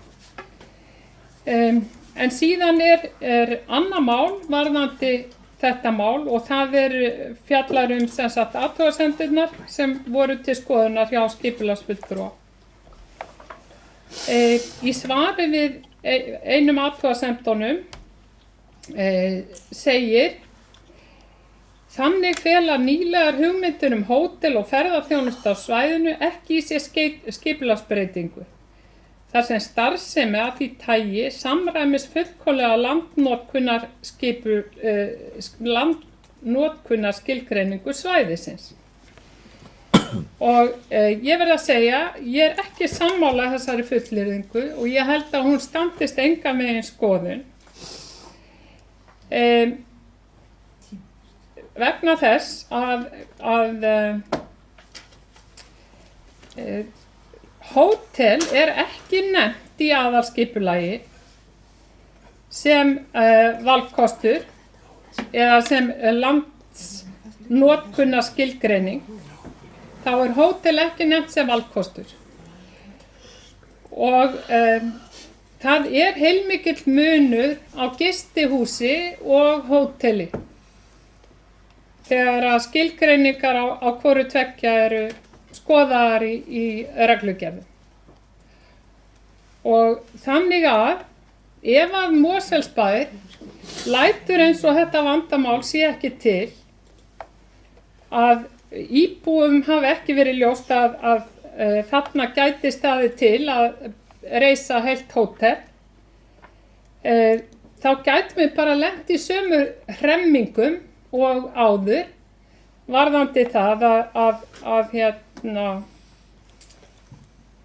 En síðan er annað mál varðandi þetta mál og það fjallar sem sagt athugasemdirnar sem voru til skoðunar hjá skipulagsfulltrúa. Í svari við einum athugasemdunum segir: Þannig fela nýlegar hugmyndir hótel og ferðaþjónustu á svæðinu ekki í sér skipulagsbreytingu. Þar sem starfsemi af því tagi samræmis fullkomlega landnotkunarskilgreiningu svæðisins. Og ég verð að segja, ég ekki sammála þessari fullyrðingu og ég held að hún standist engan veginn skoðun. Vegna þess að hótel ekki nefnt í aðalskipulagi sem valkostur eða sem landsnotkunarskilgreining, þá hótel ekki nefnt sem valkostur. Og það heilmikill munur á gistihúsi og hóteli þegar að skilgreiningar á hvoru tveggja eru skoðaðar í reglugerðum. Og þannig að ef að Mosfellsbær lætur eins og þetta vandamál sé ekki til, að íbúum hafi ekki verið ljóst að þarna gæti staðið til að reisa heilt hótel, þá gætum við bara lent í sömu hremmingum og áður varðandi það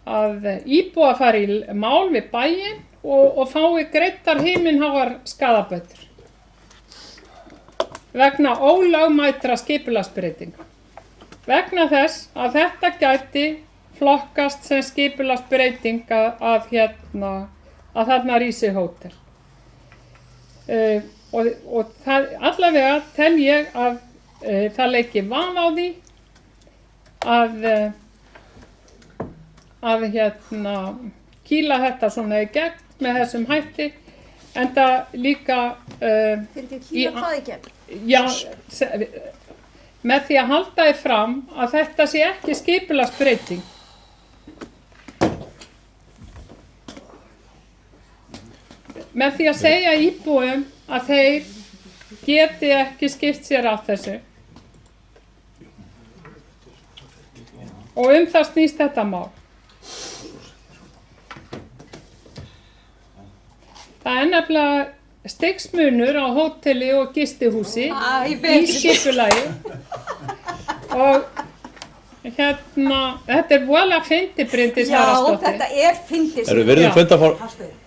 að íbúa fari í mál við bæinn og fái greiddar himinháar skaðabætur vegna ólögmætra skipulagsbreytinga. Vegna þess að þetta gæti flokkast sem skipulagsbreytinga að þarna rísi hótel. Og það, allavega tel ég að það leiki vafa á því að kýla þetta svona í gegn með þessum hætti, enda líka Kýla hvað í gegn? Já, með því að halda því fram að þetta sé ekki skipulagsbreyting. Með því að segja íbúum að þeir geti ekki skipt sér af þessu. Og það snýst þetta mál. Það nefnilega stigsmunur á hóteli og gistihúsi í skipulagi. Og þetta voðalega fyndið, Bryndís Haraldsdóttir. Já, þetta fyndið. Erum við verið fundafár?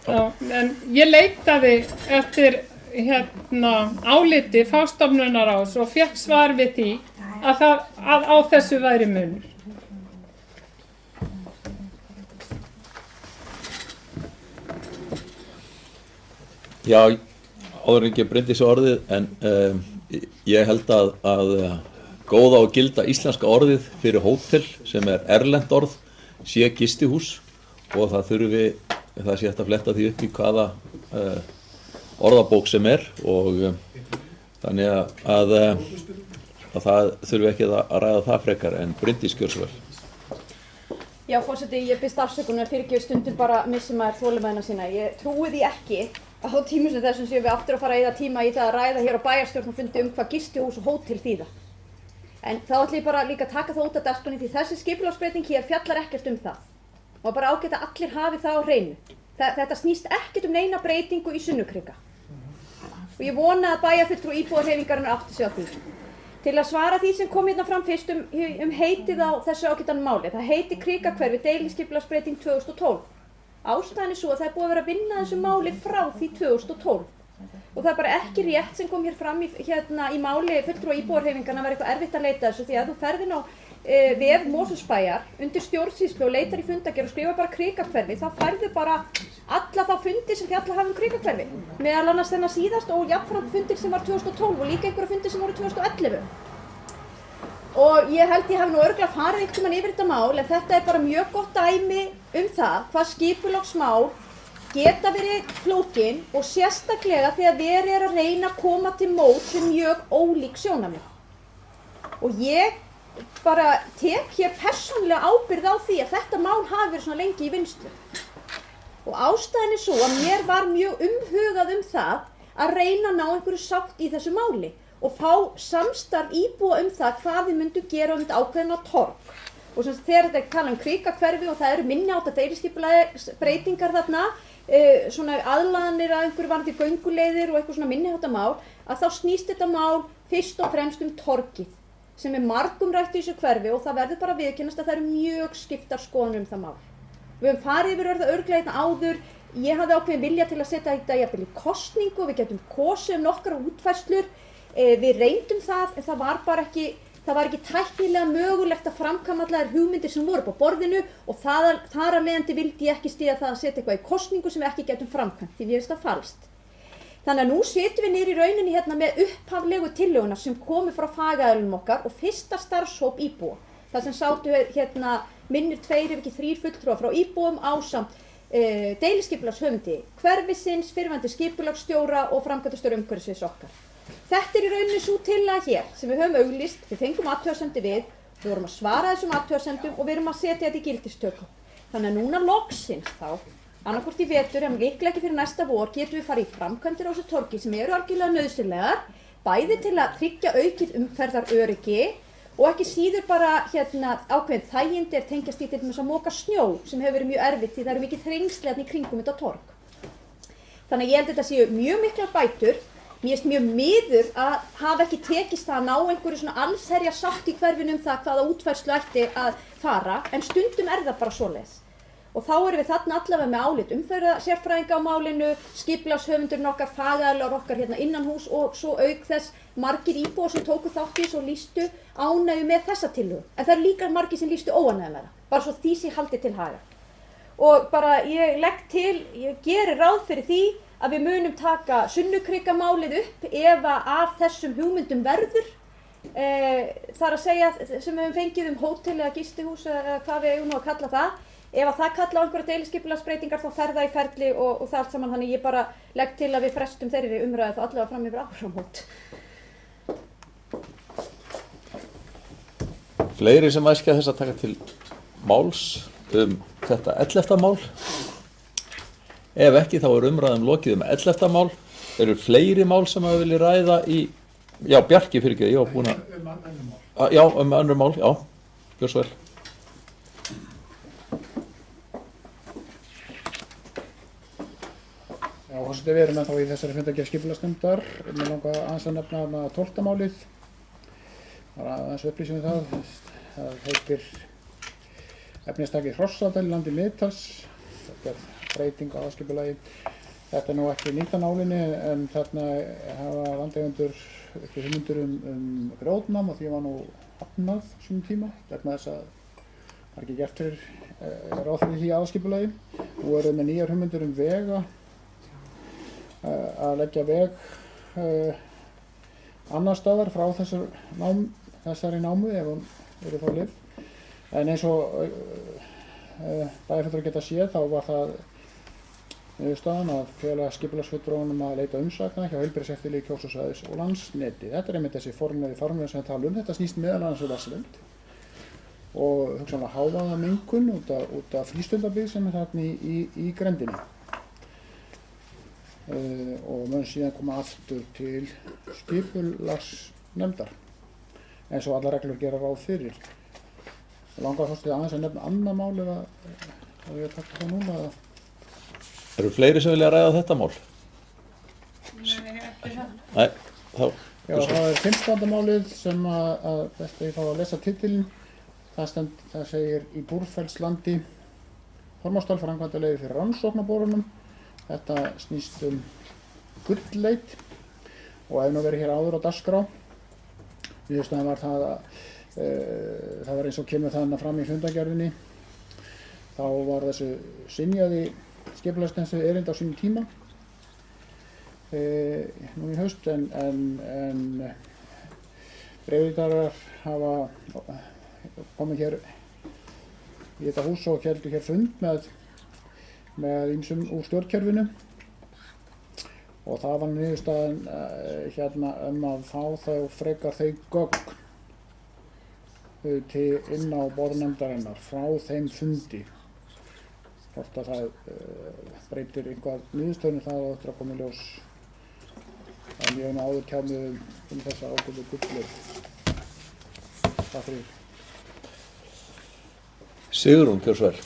Já, en ég leitaði eftir áliti Fagstofnunaráðs og fékk svar við því að á þessu væri munur. Já, áður en ekki Bryndís orðið, en ég held að góða og gilda íslenska orðið fyrir hótel sem erlent orð sé gistihús, og það sé hægt að fletta því upp í hvaða orðabók sem og þannig að það þurfi ekki að ræða það frekar, en Bryndís gjör svo vel. Já, forseti, ég biðst afsökunar, fyrirgefðu stundum bara missi maður þolinmæðina sína. Ég trúi því ekki að á tímum sem þessum séum við aftur að fara að eyða tíma í það að ræða hér á bæjarstjórnarfundi hvað gistihús og hótel þýða. En þá ætlum ég bara líka að taka það út af dagskránni, því þessi skipulagsbreyting hér fjallar ekkert það. Og bara ágætt að allir hafi það á hreinu. Þetta snýst ekkert neina breytingu í Sunnukrika. Og ég vona að bæjarfulltrúi íbúahreyfingarinnar átti sig á því. Til að svara því sem kom hérna fram fyrst heitið á þessu ágættan máli. Það heiti Krikahverfi deiliskipulagsbreyting 2012. Ástæðan svo að það búið að vera að vinna þessu máli frá því 2012. Og það bara ekki rétt sem kom hér fram í máli fulltrúa íbúahreyfinganna var eitthvað erfitt að leita þessu, því að þú ferð inn á vef Mosfellsbæjar undir stjórnsýslu og leitar í fundargerð og skrifar bara Krikahverfi, þá færðu bara alla þá fundi sem fjalla hafa Krikahverfi. Meðal annars þennan síðast og jafnframt fundir sem var 2012 og líka einhverja fundir sem voru 2011. Og ég held ég hafi nú örugglega farið einhvern tímann yfir þetta mál, en þetta bara mjög gott dæmi það hvað skipulagsmál geta verið flókin og sérstaklega þegar verið að reyna að koma til móts við mjög ólík sjónarmið. Og ég bara tek hér persónulega ábyrgð á því að þetta mál hafi verið svona lengi í vinnslu. Og ástæðan er svo að mér var mjög umhugað það að reyna að ná einhverju sátt í þessu máli og fá samstarf íbúa það hvað við myndum gera þetta ákveðna torg. Og sem þegar þetta tala Krikahverfi og það eru minni háttar deiliskipulagsbreytingar þarna, svona aðlaganir að einhverju varðandi gönguleiðir og eitthvað svona minni háttar mál, að þá snýst þetta mál fyrst og fremst torgið sem margumrætt í þessu hverfi og það verður bara að viðurkennast að það eru mjög skiptar skoðanir það mál. Við höfum farið yfir það örugglega áður. Ég hafði ákveðin vilja til að setja þetta jafnvel í kosningu og við getum kosið nokkrar útfærslur. Við reyndum það en það var bara ekki tæknilega mögulegt að framkvæma allar hugmyndir sem voru upp á borðinu og þar af leiðandi vildi ég ekki styðja það að setja eitthvað í kosningu sem við ekki getum framkvæmt því við veist það falskt. Þannig að nú setjum við niður í rauninni hérna með upphaflegu tillöguna sem komu frá fagaðilum okkar og fyrsta starfshóp íbúa. Það sem sátu hérna minnir 2 ef ekki 3 fulltrúar frá íbúum ásamt deiliskipulagshöfundi hverfisins, fyrrverandi skipulagsstjóra og framkvæmdastjóra umhverfissviðs okkar. Þetta í rauninni sú tillaga hér sem við höfum auglýst, við fengum athugasemdir við vorum að svara þessum athugasemdum og við erum að setja þetta í gildistöku. Þannig að núna loksins þá, annarkvort í vetur en líklega ekki fyrir næsta vor, getum við farið í framkvæmdir á þessu torgi sem eru algjörlega nauðsynlegar, bæði til að tryggja aukið umferðaröryggi og ekki síður bara ákveðin þægindi tengjast í til dæmis að moka snjó sem hefur verið mjög erfitt því það eru mikið þrengsli í kringum þetta torg. Þannig að ég held að þetta séu mjög miklar bætur. Mér finnst mjög miður að hafa ekki tekist það að ná einhverju svona allsherja sátt í hverfinu það hvaða útfærslu ætti að fara, en stundum það bara svoleiðis. Og þá erum við þarna allavega með álit umferðarsérfræðinga á málinu, skipulagshöfundurinn okkar, fagaðilar okkar hérna innan hús og svo auk þess margir íbúar sem tóku þátt í þessu og lýstu ánægju með þessa tillögu. En það eru líka margir sem lýstu óánægju með það, bara svo því sé haldið til haga. Og bara ég geri ráð fyrir því að við munum taka Sunnukrika-málið upp ef af þessum hugmyndum verður. Þar að segja sem við höfum fengið hótel eða gistihús eða hvað við eigum nú að kalla það. Ef það kalla á einhverja deiliskipulagsbreytingar þá fer það í ferli og það allt saman, þannig ég bara legg til að við frestum þeirri umræðu þá allavega fram yfir áramót. Fleiri sem æskja þess að taka til máls þetta 11. mál? Ef ekki þá umræðum lokið 11. mál. Eru fleiri mál sem að vilja ræða í... Já, Bjarki fyrirgeðu, ég var búinn að... Já, önnur mál, já. Gjör svo vel. Já, forseti, við erum ennþá í þessari fundargerð skipulagsnefndar. Mér langar aðeins að nefna 12. málið. Bara aðeins upplýsum við það. Það heitir efnistakið Hrossadal í landi Miðdals. Þetta er breyting á aðskipulagi. Þetta er nú ekki nýtt af nálinni en þarna hafa landeigendur ekki hugmyndir grjótnám og því var nú hafnað sínum tíma vegna þess að það er ekki gert fyrir ráð fyrir því aðskipulagi. Nú eru við með nýjar hugmyndir vega að leggja veg annar staðar frá þessari námu ef hún eru þá lyf. En eins og bæjarfulltrúar geta séð þá var það niðurstaðan að fela skipulagsfulltrúunum að leita umsagna hjá heilbrigðiseftirliti Kjósarsvæðis og Landsneti. Þetta er einmitt þessi formlegi sem við tala Þetta snýst meðal annars vatnsvernd og hugsanlega hávaðamengun út af frístundabyggð sem er þarna í grenndinni. Og mun síðan koma aftur til skipulagsnefndar eins og allar reglur gera ráð fyrir. Langar fórst aðeins að nefna annað mál eða ég taka það núna eða? Eru fleiri sem vilja ræða þetta mál? Nei, ekki það. Nei, þá... Já, það er 15. málið sem að ég fá að lesa titilinn. Það segir í Búrfellslandi Hormárdal framkvæmdaleyfi fyrir rannsóknarborunum. Þetta snýst gullleit og hefur nú verið hér áður á dagskrá. Niðurstaðan var það að það var eins og kemur þarna fram í fundargerðinni. Þá var þessu synjaði skipulagsnefnd erindi á sínum tíma nú í haust en bréfritarar hafa komið hér í þetta hús og héldu hér fund með ýmsum úr stjórnkerfinu og það var niðurstaðan hérna að fá þá frekar þau gögn inn á borðnefndarinnar frá þeim fundi Hvort að það breytir eitthvað niðurstöðunum, það á eftir að koma í ljós. En ég hef nú áður tjáð mig þessa ákvörðu gullleið. Takk fyrir. Sigrún, gjörðu svo vel.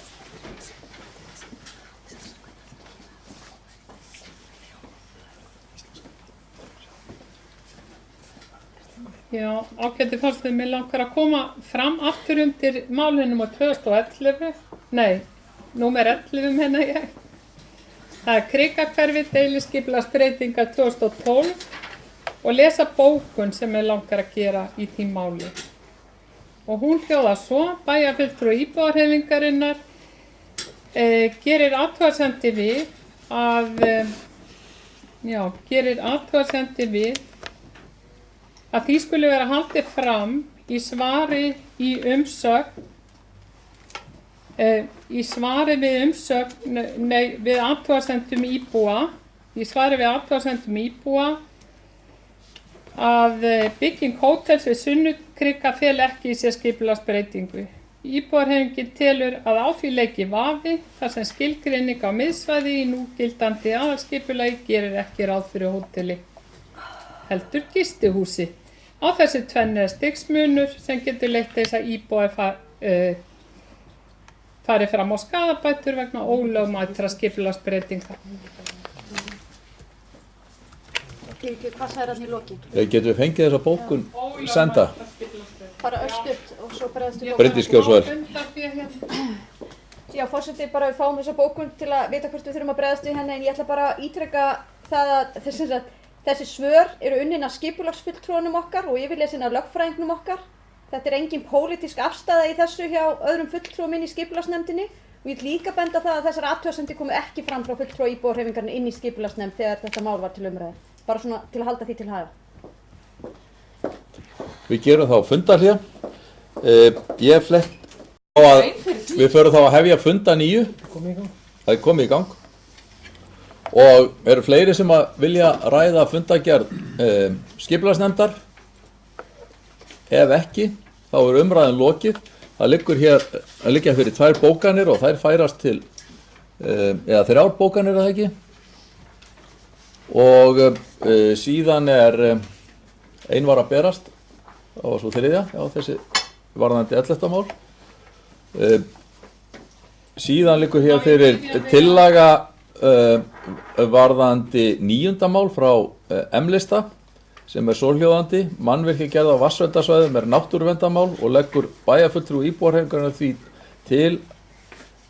Já, ágæti fannst þið mig langar að koma fram aftur undir málið númer 2011, nei, númer 11 meina ég. Það Krikahverfi deiliskipulagsbreytingar 2012 og lesa bókun sem mig langar að gera í því máli. Og hún hljóðar svo, bæjarfulltrúi íbúðarhreyfingarinnar gerir athugasemdir við að því skuli vera haldið fram í svari við athugasemdum íbúa að bygging hótels við Sunnukrika feli ekki í sér skipulagsbreytingu. Íbúðarhreyfingin telur að á því leiki vafi þar sem skilgreining á miðsvæði í núgildandi aðalskipulagi gerir ekki ráð fyrir hóteli, heldur gistihúsi. Á þessi tvennu stigsmunur sem getur leitt þess að íbúar fari fram á skaðabætur vegna ólögmætra skipulagsbreytinga. Hvað sagði hann í lokin? Getum við fengið þessa bókun senda? Bara örstutt og svo bregðast við Bryndís, gjörðu svo vel. Já, forseti, bara við fáum þessa bókun til að vita hvort við þurfum að bregðast við henni, en ég ætla bara að ítreka það að þessi svör eru unnin af skipulagsfulltrúanum okkar og yfirlesin af lögfræðingnum okkar. Þetta er engin pólitísk afstaða í þessu hjá öðrum fulltrúum inn í skipulagsnefndinni og ég vil líka benda það að þessar athugasemdir komu ekki fram frá fulltrúa íbúðarhreyfingarinnar inn í skipulagsnefnd þegar þetta mál var til umræðu. Bara svona til að halda því til haga. Við gerum þá fundarhlé. Ég flett á að við förum þá að hefja funda 9. Það er komið í gang. Og eru fleiri sem að vilja ræða fundagerð skipulagsnefndar? Ef ekki, þá er umræðan lokið. Það liggja fyrir 2 bókanir og þær færast til, eða 3 bókanir er það ekki. Og síðan er ein var að berast, það var svo 3, já, þessi varðandi 11. mál. Síðan liggur hér fyrir tillaga varðandi 9. mál frá M-lista sem er svohljóðandi: mannvirkjagerð á vatnsverndarsvæðum er náttúruverndarmál og leggur bæjarfulltrúi íbúðarhreyfingarinnar því til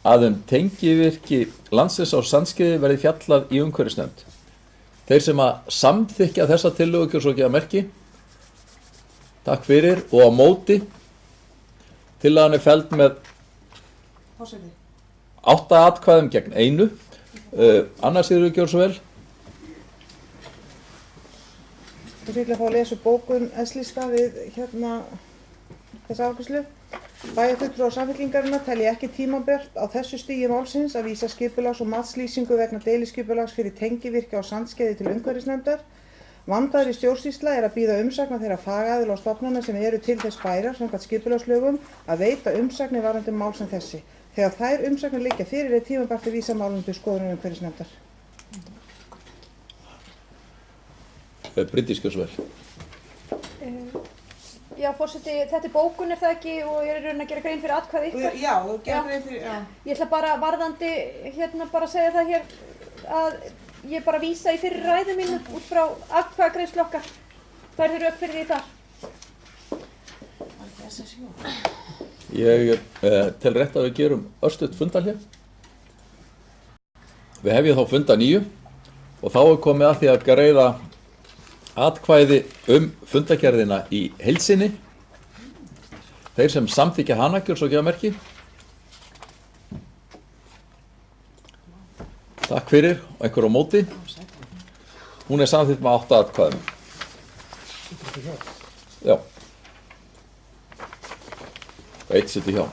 að tengivirki landsins á Sandskeiði verði fjallað í umhverfisnefnd. Þeir sem að samþykkja þessa tillögu gjörðu svo gefa merki. Takk fyrir. Og á móti, tillagan er felld með 8 atkvæðum gegn 1. Anna Sigríður, gjörðu svo vel. Þú ætla að fá að lesa bókun S-lista við þessa afgreiðslu. Bæjarfulltrúar Samfylkingarinnar telja ekki tímabært á þessu stigi málsins að vísa skipulags- og matslýsingu vegna deiliskipulags fyrir tengivirki á Sandskeiði til umhverfisnefndar. Vandaðri stjórnsýsla er að bíða umsagna þeirra fagaðila og stofnana sem eru til þess bærar samkvæmt skipulagslögum að veita umsagnir varðandi mál sem þessi. Þegar þær umsagnir liggja fyrir er tímabært að vísa málum til skoðunar umhverfisnefndar. Bryndís, gjörðu svo vel. Já, forseti, þetta er bókun, er það ekki, og ég er raun að gera grein fyrir atkvæði ykkar. Já, þú gerir grein fyrir, já. Ég ætla bara varðandi, bara að segja það hér að ég bara vísa í fyrir ræðu mínu út frá atkvæðagreiðslu okkar. Færðu rök fyrir því þar? Ég tel rétt að við gerum örstutt fundarhlé. Við hefjum þá funda 9 og þá er komið að því að greiða atkvæði fundagerðina í heild sinni. Þeir sem samþykkja hana gjörðu svo gefa merki. Takk fyrir. Og einhver á móti. Hún er samþykkt með 8 atkvæðum. Já. Og 1 situr hjá.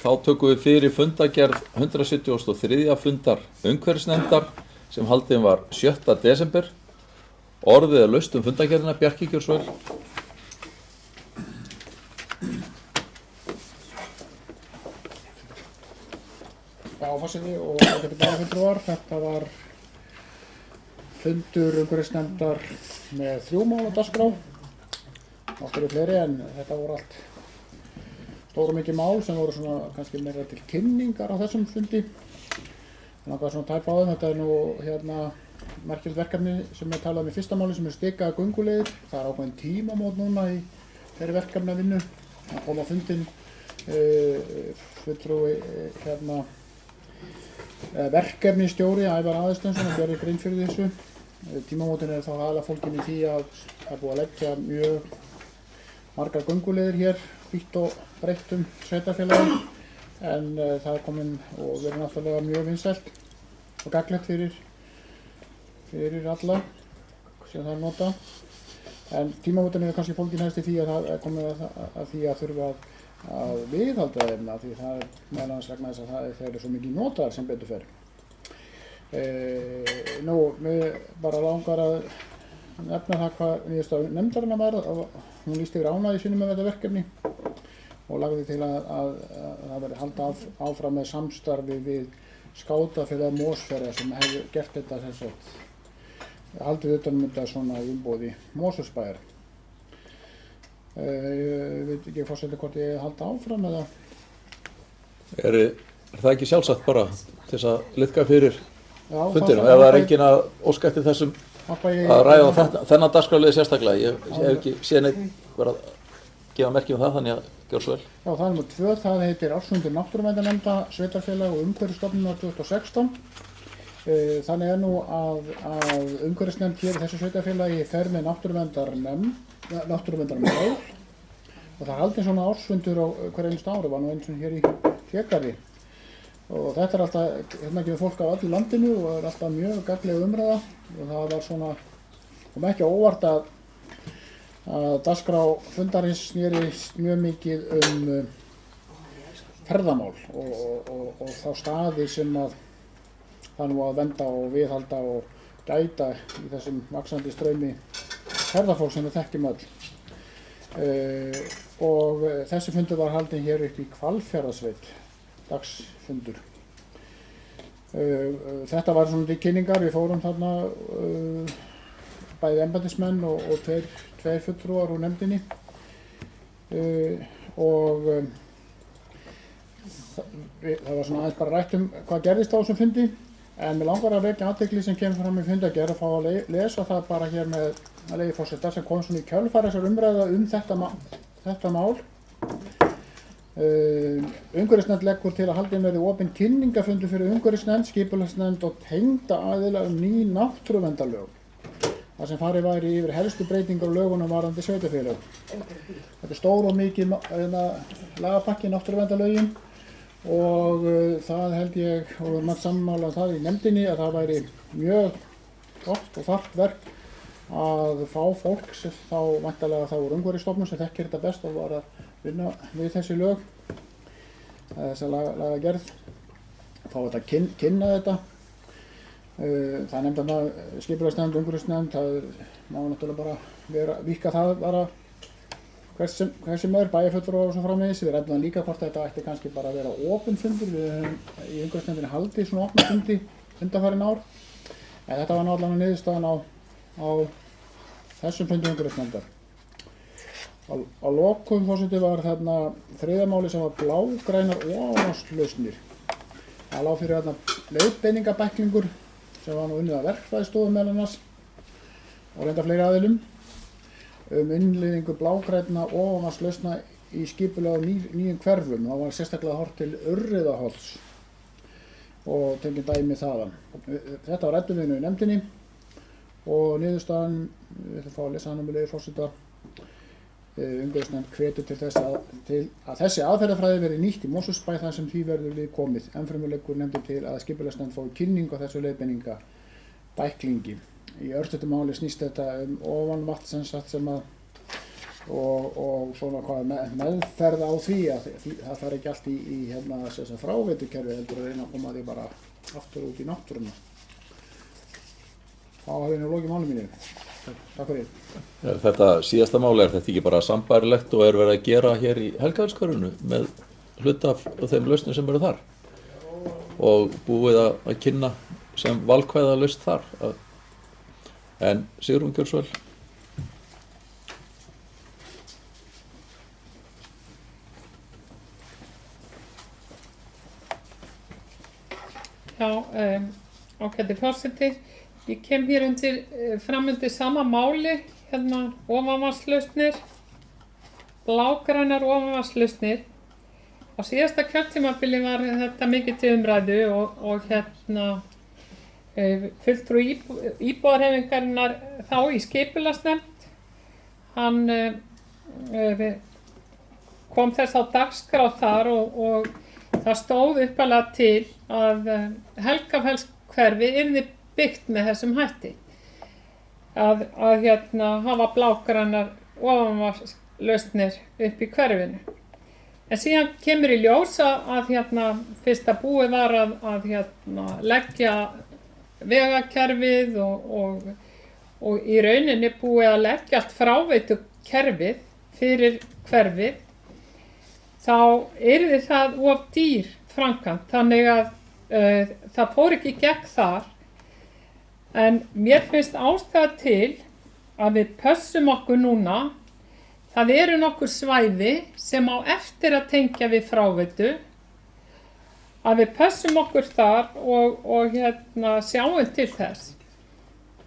Þá tökum við fyrir fundagerð 173. fundar umhverfisnefndar sem haldin var 7. desember. Orðið er laust fundagerðina. Bjarki, gjörðu svo vel. Já, forseti og ágætu bæjarfulltrúar, þetta var fundur umhverfisnefndar með 3 mál á dagskrá. Nokkuð fleiri en þetta voru allt stór og mikið mál sem voru svona kannski meira til kynningar á þessum fundi. Þannig að svona tæpa á þeim, þetta nú merkilegt verkefni sem er talað í fyrsta máli sem stikaðar gönguleiðir. Það ákveðin tímamót núna í þeirri verkefnavinnu. Það kom á fundinn fulltrúi verkefnistjóri Ævar Aðalsteinsson og gerði grein fyrir þessu. Tímamótin þá aðalega fólkin í því að það er búið að leggja mjög margar gönguleiðir hér vítt og breytt sveitarfélagi en það er komin og verið náttúrulega mjög vinsælt og gagnlegt fyrir alla sem það nota. En tímamótin kannski fólkin helst í því að það er komið að því að þurfa að viðhalda þeim því það er meðal annars vegna þess að þeir eru svo mikið notaðar sem betur fer. Nú, mér bara langar að nefna það hvað niðurstaða nefndarinnar var. Hún lýsti yfir ánægju sinni með þetta verkefni og lagði til að það verði haldið áfram með samstarfi við skátafélag Mosfjarðar sem hefur gert þetta sem sagt, haldið utan þetta svona í umboði Mosfellsbæjar. Ég veit ekki forseti hvort ég halda áfram eða? Er það ekki sjálfsagt bara til þess að liðka fyrir fundinum? Já, ef það er enginn að óska eftir þessum að ræða þennan dagskrárlið sérstaklega. Ég hef ekki séð neitt verið að gefa merki það, þannig að gjör svo vel. Já, það er nr. 2, það heitir Ársfundur náttúruverndarnefnda sveitarfélaga og umhverfisstofnunar 2016. Þannig nú að umhverfisnefnd hér í þessu sveitarfélagi fer með náttúruverndarmál og það er haldinn svona ársfundur á hverju einasta ári, var nú eins og hér í Hlégarði. Og þetta er alltaf, hérna kemur fólk af öllu landinu og er alltaf mjög gagnleg umræða og það var svona, kom ekki á óvart að dagskrá fundarins snerist mjög mikið ferðamál og þá staði sem að það nú að vernda og viðhalda og gæta í þessum vaxandi straumi ferðafólk sem við þekkjum öll. Og þessi fundur var haldinn hér upp í Hvalfjarðarsveit, dagsfundur. Þetta var svona til kynningar, við fórum þarna bæði embættismenn og tveir fulltrúar úr nefndinni og það var svona aðeins bara rætt hvað gerðist á þessum fundi en mér langar að vekja athygli sem kemur fram í fundargerð að fá að lesa það bara hér með leyfi forseta sem kom svona í kjölfar þessar umræða þetta mál. Umhverfisnefnd leggur til að haldinn verði opinn kynningarfundur fyrir umhverfisnefnd, skipulagsnefnd og tengda aðila ný náttúruverndarlög. Það sem farið væri yfir helstu breytingar á lögunum varðandi sveitarfélög. Þetta er stór og mikið lagapakki náttúruverndarlögin og það held ég og við erum sammála það í nefndinni að það væri mjög gott og þarft verk að fá fólk þá væntanlega þá úr umhverfisstofnun sem þekkir þetta best og var að vinna við þessi lög, þessa lagagerð, fá þetta kynna þetta. Það er nefnd að skipulagsnefnd, umhverfisnefnd, það má náttúrulega bara víkka það bara hvers sem bæjarfulltrúar og svo framvegis. Við ræddum líka hvort þetta ætti kannski bara að vera opinn fundur. Við höfum í umhverfisnefndinni haldið svona opna fundi undanfarin ár. En þetta var náttúrulega niðurstaðan á þessum fundi umhverfisnefndar. Á lokum forseti var þarna þriðja máli sem var blágrænar ofanvatnslausnir. Það lá fyrir þarna leiðbeiningabæklingur sem var nú unnið að verkfræðistofum meðal annars og reynda fleiri aðilum innleiðingu blágrænna ofanvatnslausna í skipulega nýjum hverfum. Það var sérstaklega horft til Urriðaholts og tekið dæmi þaðan. Þetta var ræddum við nú í nefndinni og niðurstaðan, við ætlum að fá að lesa hana með leyfi forseta, umhverfisnefnd hvetur til þess að þessi aðferðafræði verði nýtt í Mosfellsbæ þar sem því verður við komið. Ennfremur leggur nefndin til að skipulagsnefnd fái kynningu á þessu leiðbeiningabæklingi. Í örstuttu máli snýst þetta ofanvatn sem að og svona hvað meðferð á því að það fari ekki allt í hérna fráveitukerfi heldur að reyna að koma því bara aftur út í náttúruna. Þá hafði ég lokið máli mínu. Takk fyrir. Þetta síðasta máli, er þetta ekki bara sambærilegt og er verið að gera hér í Helgafelskörfunu með hluta af þeim lausnum sem eru þar? og búið að kynna sem valkvæða lausn þar. En Sigrún, gjörðu svo vel. Já, ágæti forseti. Ég kem hér fram undir sama máli, hérna ofanvatnslausnir, blágrænar ofanvatnslausnir. Á síðasta kjörtímabili var þetta mikið til umræðu og hérna fulltrúi íbúðarhreyfingarinnar þá í skipulagsnefnd, hann kom þess á dagskrá þar og það stóð uppalega til að Helgafellshverfi yrði byggt með þessum hætti. Að hérna hafa blágrænar ofanvatnslausnir upp í hverfinu. En síðan kemur í ljós að hérna fyrst að búið var að hérna leggja vegakerfið og í rauninni búið að leggja allt fráveitu-kerfið fyrir hverfið, þá yrði það of dýr framkvæmd, þannig að það fór ekki gegn þar. En mér finnst ástæða til að við pössum okkur núna. Það eru nokkur svæði sem á eftir að tengja við fráveitu, að við pössum okkur þar og hérna sjáum til þess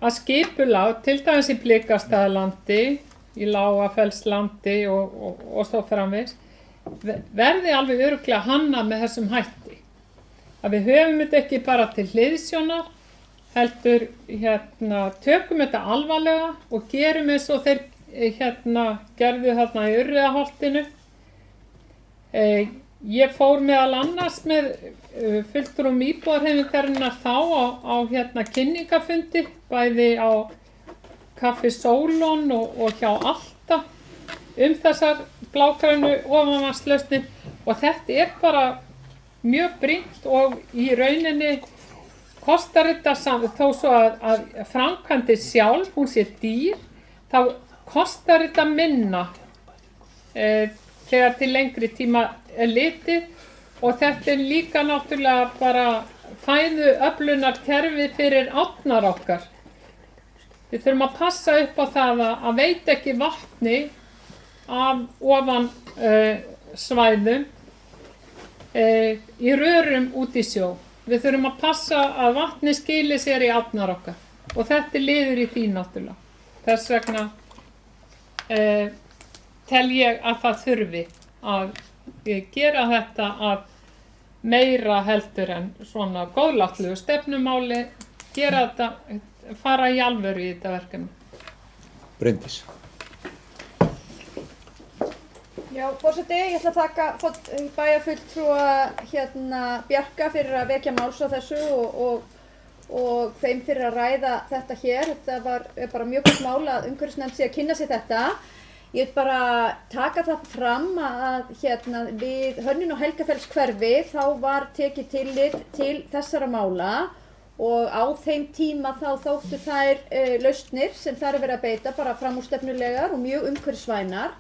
að skipulag, til dæmis í Blikastaðalandi, í Lágafellslandi og svo framvegis, verði alveg örugglega hannað með þessum hætti. Að við höfum þetta ekki bara til hliðsjónar, heldur hérna tökum þetta alvarlega og gerum eins og þeir hérna gerðu þarna í Urriðaholtinu. Ég fór meðal annars með fulltrúum íbúðarhreyfingarinnar þá á hérna kynningafundi, bæði á Kaffi Sólon og hjá Alta þessar blágrænu ofanvatnslausnir, og þetta bara mjög brýnt og í rauninni kostar þetta þó svo að framkvæmdin sjálf, hún sé dýr, þá kostar þetta minna þegar til lengri tíma er litið, og þetta er líka náttúrulega bara fæðuöflunarkerfi fyrir átnar okkar. Við þurfum að passa upp á það að veita ekki vatni af ofan svæðum í rörum út í sjó. Við þurfum að passa að vatni skili sér í átnar okkar og þetta er liður í því náttúrulega. Þess vegna tel ég að það þurfi að gera þetta að meira heldur en svona góðláttlegu stefnumáli, gera þetta, fara í alvöru í þetta verkefni. Bryndís. Já, forseti, ég ætla að þakka bæjarfulltrúa hérna Bjarka fyrir að vekja máls á þessu og þeim fyrir að ræða þetta hér. Þetta er bara mjög gott mál að umhverfisnefnd sé að kynna sér þetta. Ég vil bara taka það fram að hérna við hönnun á Helgafellshverfi þá var tekið tillit til þessara mála og á þeim tíma þá þóttu þær lausnir sem þar er verið að beita bara framúrstefnulegar og mjög umhverfisvænar.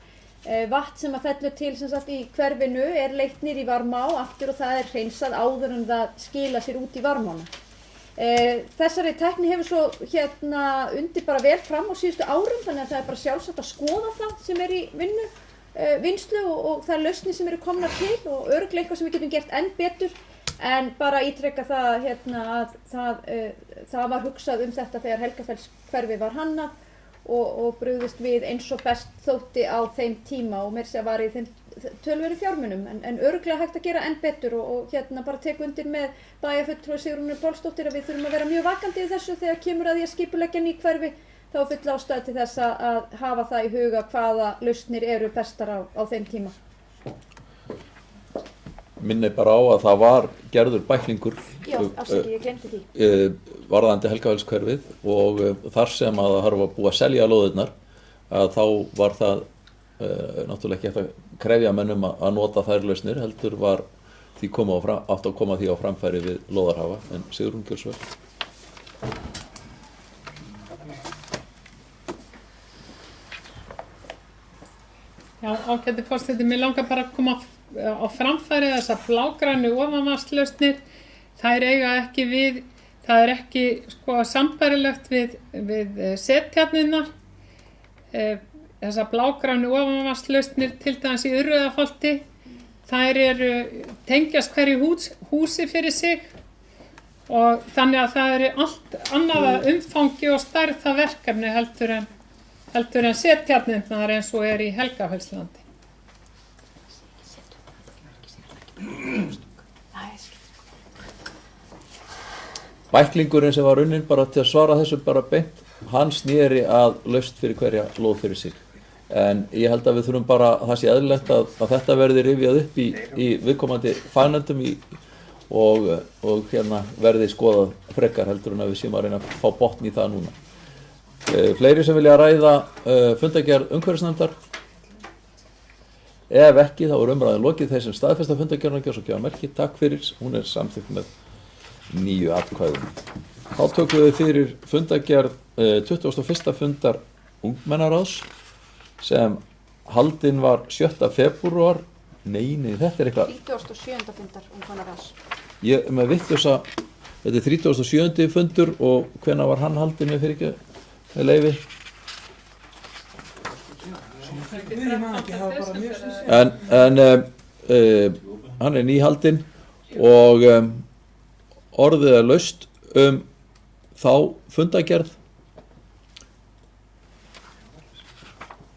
Vatn sem að fellur til sem sagt í hverfinu er leitt niður í Varmá aftur og það er hreinsað áður en það skila sér út í Varmána. Þessari tækni hefur svo hérna undir bara vel fram á síðustu árum, þannig að það er bara sjálfsagt að skoða það sem er í vinnslu og það er lausnir sem eru komnar til og örugglega eitthvað sem við getum gert enn betur, en bara ítreka það hérna að það var hugsað þetta þegar Helgafellshverfi var hannað og brugðist við eins og best þótti á þeim tíma og meira segja var í þeim tölverið fjármunum, en örugglega hægt að gera enn betur og hérna bara tek undir með bæjarfulltrúa Sigrúnu Pálsdóttur að við þurfum að vera mjög vakandi í þessu þegar kemur að því að skipuleggja ný hverfi, þá er full ástæða til þess að hafa það í huga hvaða lausnir eru bestar á þeim tíma. Minni bara á að það var gerður bæklingur ég glemdi því. Varðandi Helgafellshverfið og þar sem að það var búið að selja lóðirnar, að þá var það náttúrulega ekki hægt að krefja mennum að nota þær lausnir, heldur var því átt að koma því á framfæri við lóðarhafa. En Sigrún, gjörðu svo vel. Já, ágæti forseti, mig langar bara að koma á framfæri þessar blágrænu ofanvatnslausnir. þær eiga ekki við, það er ekki sko sambærilegt við settjarnirnar, þessar blágrænu ofanvatnslausnir til dæmis í Urriðaholti, þær eru tengjast hverju húsi fyrir sig og þannig að það er allt annað að umfangi og stærð það verkefni heldur en settjarnirnar eins og er í Helgafellslandi. Bæklingurinn sem var unnin bara til að svara þessu bara beint, hann sneri að laust fyrir hverja lóð fyrir sig. En ég held að við þurfum bara, það sé eðlilegt að þetta verði rifjað upp í viðkomandi fagnefndum og hérna verði skoðað frekar heldur en að við séum að reyna að fá botn í það núna. Fleiri sem vilja ræða fundargerð umhverfisnefndar? Ef ekki, þá er umræðin lokið. Þeir sem staðfesta fundargerðina gjörðu svo gefa merki. Takk fyrir, hún er samþykkt með 9 atkvæðum. Þá tökum við fyrir fundargerð 21. fundar ungmennaráðs sem haldinn var 7. febrúar. Nei, þetta er eitthvað. 37. fundar ungmennaráðs. Ég er með vitlausa, þetta er 37. fundur og hvenær var hann haldinn með fyrir ekki með leyfi? En hann er nýhaldinn og orðið er laust þá fundargerð.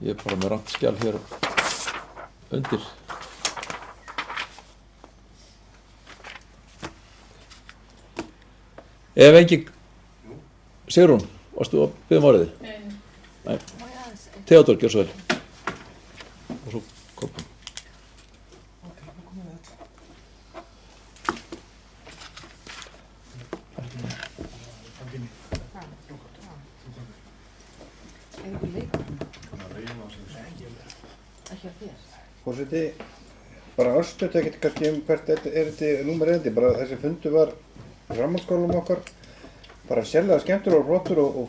Ég er bara með rangt skjal hér undir. Ef engin, Sigrún, varstu að biðja orðið? Nei. Theodór, gjör svo vel. Og svo Kolbrún. Forseti, bara örstutt ekkert kannski hvert þetta númer erindi, bara þessi fundur var framhaldsskólum okkar, bara sérlega skemmtur og flottur og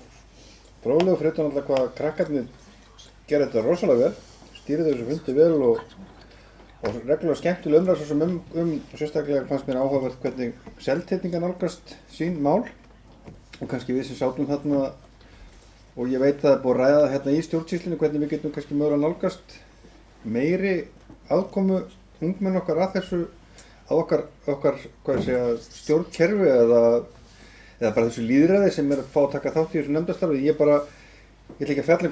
fróðlegur fyrir utan alltaf hvað krakkarnir gera þetta rosalega vel, stýrðu þessu fundi vel og reglulega skemmtileg umræða svo sem sérstaklega fannst mér áhugavert hvernig Seltirningar nálgast sín mál og kannski við sem sátum þarna og ég veit það er búið að ræða hérna í stjórnsýslunni hvernig við getum kannski mögulega nálgast meiri aðkomu ungmenn okkar að þessu, að okkar stjórnkerfi eða bara þessu lýðræði sem er að fá að taka þátt í þessu nefndastarfi. Ég ætla ekki að fjalla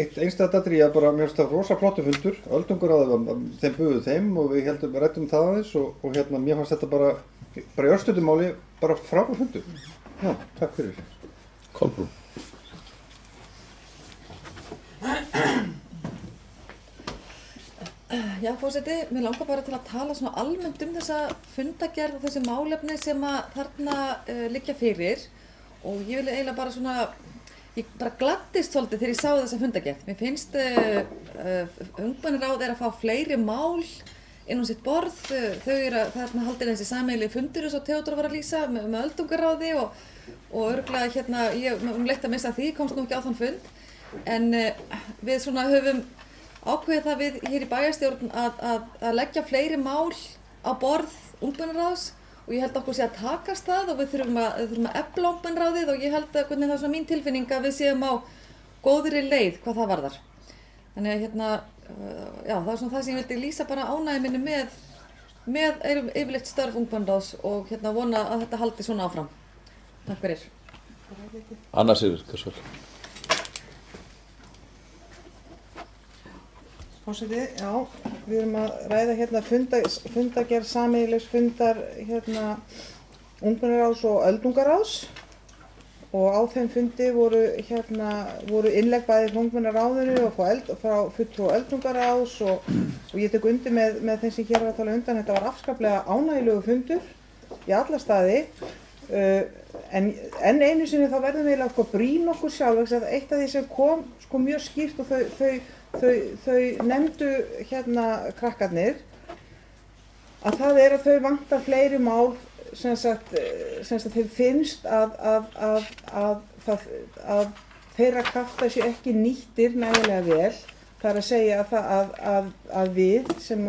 eitt einstæðadatri, ég bara mér finnst það rosa flottur fundur, öldungaráði þeim buðuð þeim og við ræddum það aðeins og hérna mér fannst þetta bara í örstuttu máli bara frábær fundur. Já, takk fyrir. Kolbrún. Já, forseti, mér langar bara til að tala svona almennt þessa fundargerð og þessi málefni sem að þarna liggja fyrir og ég vil eiginlega bara svona, ég bara gladdist svolítið þegar ég sá þessa fundargerð. Mér finnst ungmennaráð er að fá fleiri mál inn á sitt borð, þau eru þarna haldin þessi sameiginlegi fundur eins og Theodór var að lýsa með öldungaráði og örugglega hérna, ég leitt að missa því, komst nú ekki á þann fund, en við svona höfum ákveðið það við hér í bæjarstjórn að leggja fleiri mál á borð ungmennaráðs og ég held okkur sé að takast það og við þurfum að efla ungmennaráðið og ég held að hvernig það er svona mín tilfinning að við séum á góðri leið hvað það varðar. Þannig að hérna, já, það er svona það sem ég vildi lýsa bara ánægju minni með yfirleitt störf ungmennaráðs og hérna vona að þetta haldi svona áfram. Takk fyrir. Anna Sigurður, hversu vel? Forseti, já, við erum að ræða hérna fundargerð sameiginlegs fundar hérna ungmennaráðs og öldungaráðs og á þeim fundi voru innlegg bæði frá ungmennaráðinu og frá fulltrúa öldungaráðs og ég tek undir með þeim sem hér var að tala undan, þetta var afskaplega ánægjulegu fundur í alla staði en enn einu sinni þá verðum við eiginlega að brýna okkur sjálf að eitt af því sem kom mjög skýrt og þau nefndu hérna krakkarnir að það er að þau vantar fleiri mál sem sagt þeim finnst að þeirra kraftar séu ekki nýttir nægilega vel Það er að segja að við sem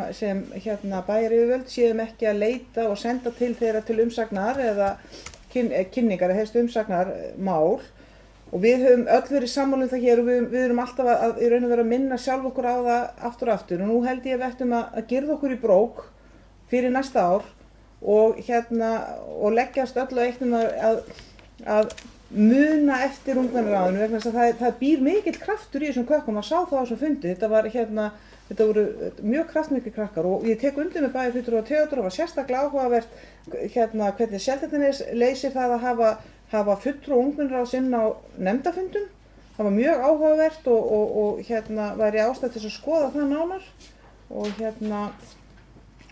bæjaryfirvöld séum ekki að leita og senda til þeirra til umsagnar eða kynningar eða helst umsagnar mál. Og við höfum öll verið sammála það hér og við erum alltaf að í raun og vera að minna sjálf okkur á það aftur og aftur. Og nú held ég að við ættum að girða okkur í brók fyrir næsta ár og leggjast öll á eitt að muna eftir ungmennaráðinu vegna þess að það býr mikill kraftur í þessum krökkum. Maður sá það á þessum fundi. Þetta voru mjög kraftmiklir krakkar og ég tek undir með bæjarfulltrúa Theodór. Það var sérstaklega áhugavert hvernig Seltjarnarnes leysir það að hafa fulltrúa ungmennaráðs inn á nefndafundum. Það var mjög áhugavert og væri ástæða til að skoða það nánar og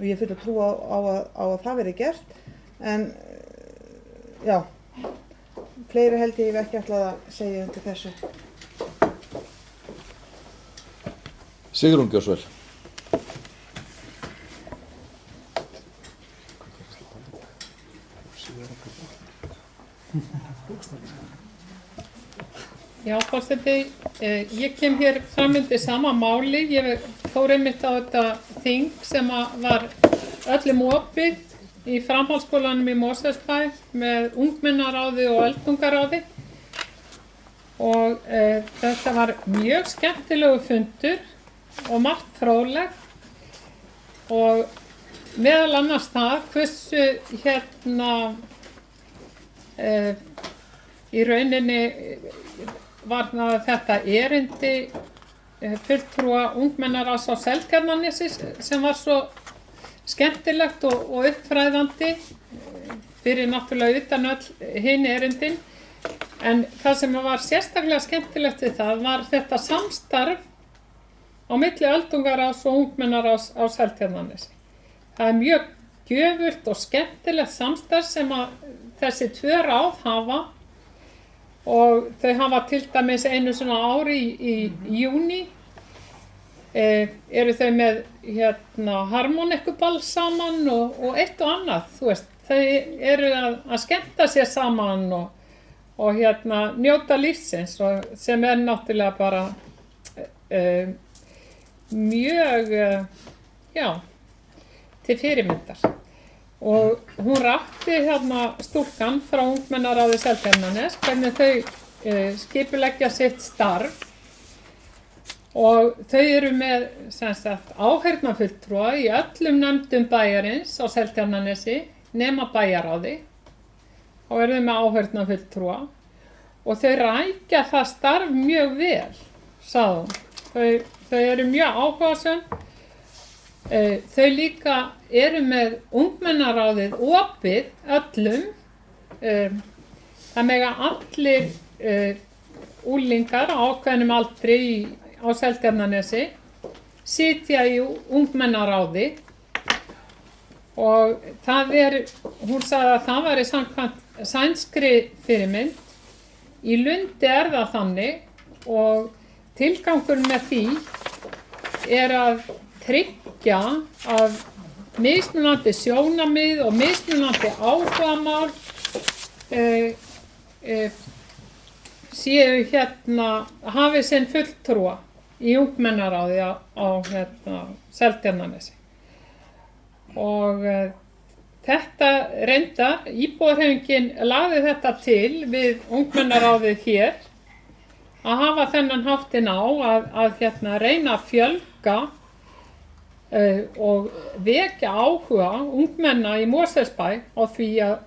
ég full að trúa á að það veri gert. En já, fleiri held ég hef ekki ætlað að segja undir þessu. Sigrún Gjörsvel. Já, forseti, ég kem hér fram undir sama máli. Ég fór einmitt á þetta þing sem var öllum opið í framhaldsskólanum í Mosfellsbæ með ungmennaráði og öldungaráði. Og þetta var mjög skemmtilegu fundur og margt fróðlegt og meðal annars það hversu í rauninni var þetta erindi fulltrúa ungmennaráðs á Seltjarnarnesi sem var svo skemmtilegt og uppfræðandi fyrir náttúrulega utan öll hin erindin. En það sem var sérstaklega skemmtilegt við það var þetta samstarf á milli öldungaráðs og ungmennaráðs á Seltjarnarnesi. Það er mjög gjöfult og skemmtilegt samstarf sem að þessi tvö ráð hafa og þau hafa til dæmis einu svona ári í júní eru þau með harmonikuball saman og eitt og annað, þú veist, þau eru að skemmta sér saman og njóta lífsins og sem náttúrulega bara mjög til fyrirmyndar. Og hún rakti stúlkan frá ungmennaráði Seltjarnarnes hvernig þau skipuleggja sitt starf og þau eru með áheyrnarfulltrúa í öllum nefndum bæjarins á Seltjarnarnesi nema bæjaráði og eru þau með áheyrnarfulltrúa og þau rækja það starf mjög vel, sagði hún. Þau eru mjög áhugasöm. Þau líka eru með ungmennaráðið opið öllum. Það mega allir unglingar á ákveðnum aldri á Seltjarnarnesi sitja í ungmennaráði og hún sagði að það væri samkvæmt sænskri fyrirmynd. Í Lundi það þannig og tilgangurinn með því að tryggja að mismunandi sjónarmið og mismunandi áhugamál séu hafi sinn fulltrúa í ungmennaráði á Seltjarnarnesi. Og þetta reyndar, íbúahreyfingin lagði þetta til við ungmennaráðið hér að hafa þennan háttinn á að reyna að fjölga og vekja áhuga ungmenna í Mosfellsbæ á því að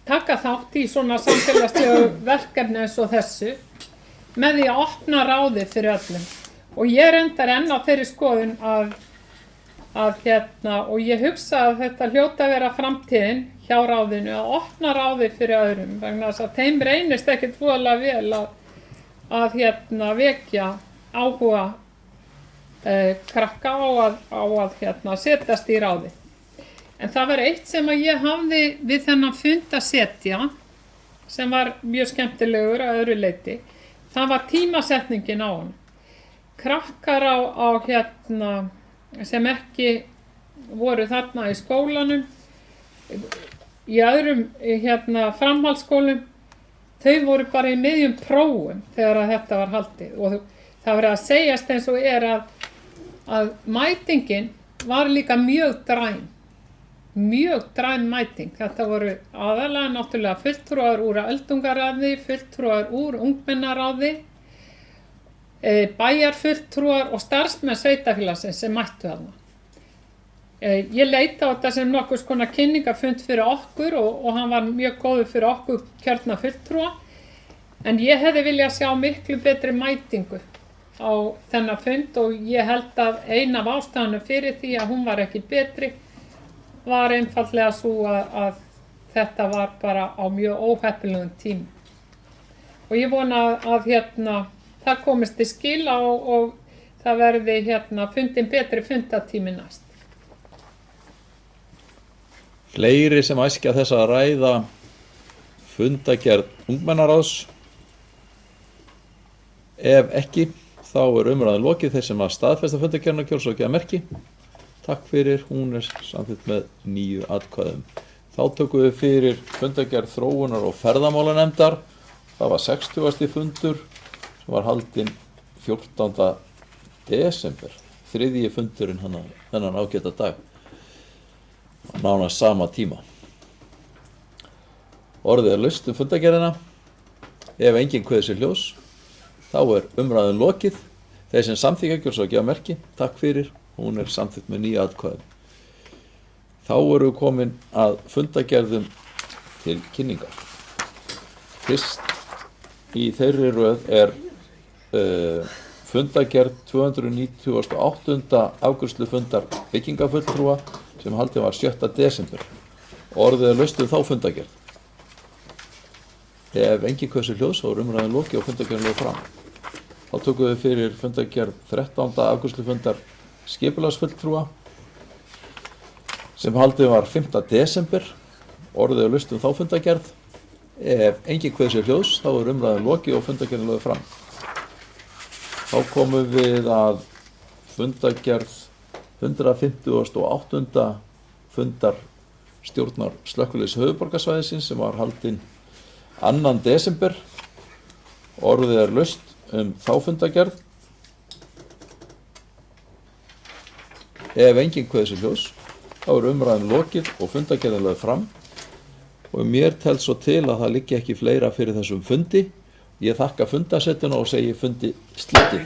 taka þátt í svona samfélagslegu verkefni eins og þessu með því að opna ráðið fyrir öllum. Og ég reyndar enn á þeirri skoðun og ég hugsa að þetta hljóta að vera framtíðin hjá ráðinu að opna ráðið fyrir öðrum vegna þess að þeim reynist ekkert voðalega vel að vekja áhuga krakka á að setjast í ráði. En það var eitt sem að ég hafði við þennan fund að setja sem var mjög skemmtilegur að öðru leyti. Það var tímasetningin á hann. Krakkar sem ekki voru þarna í skólanum, í öðrum framhaldsskólum, þau voru bara í miðjum prófum þegar að þetta var haldið og það verið að segjast eins og að mætingin var líka mjög dræm mæting. Þetta voru aðalega náttúrulega fulltrúar úr öldungaráði, fulltrúar úr ungmennaráði, bæjarfulltrúar og starfsmenn sveitafélagsins sem mættu þarna. Ég leita á þetta sem nokkurs konar kynningafund fyrir okkur og hann var mjög góður fyrir okkur kjörna fulltrúa, en ég hefði viljað sjá miklu betri mætingu á þennan fund og ég held að ein af ástæðunum fyrir því að hún var ekki betri var einfaldlega svo að þetta var bara á mjög óheppilegum tíma. Og ég vona að það komist til skila og það verði fundin betri fundatími næst. Fleiri sem æskja þess að ræða fundagerð ungmennaráðs? Ef ekki, þá umræðan lokið. Þeir sem að staðfesta fundagerðina kjósa og gefa merki. Takk fyrir, hún samþykkt með 9 atkvæðum. Þá tökum við fyrir fundagerð þróunar- og ferðamálanefndar. Það var 60. fundur sem var haldinn 14. desember. 3. fundurinn þennan ágæta dag. Nánast sama tíma. Orðið laust fundagerðina. Ef enginn kveður sér hljós, þá umræðan lokið. Þeir sem samþykja kjósa og gefa merki. Takk fyrir, hún samþykkt með 9 atkvæðum. Þá við komin að fundagerðum til kynningar. Fyrst í þeirri röð fundagerð 298. afgreiðslu fundar byggingafulltrúa sem haldið var 7. desember. Orðið laust þá fundagerð. Ef enginn kveður sér hljós, þá umræðan lokið og fundagerðin lögð fram. Þá tökum við fyrir fundagerð 13. afgreiðslu fundar skipulagsfulltrúa sem haldið var 5. desember. Orðið laust þá fundagerð. Ef enginn kveður sér hljós, þá umræðan lokið og fundagerðin lögð fram. Þá komum við að fundagerð 158. fundar stjórnar slökkviliðs höfuðborgarsvæðisins sem var haldinn 2. desember. Orðið laust þá fundagerð. Ef enginn kveður sér hljós, þá umræðan lokið og fundagerðin lögð fram. Og mér telst svo til að það liggi ekki fleira fyrir þessum fundi. Ég þakka fundasettuna og segi fundi slitið.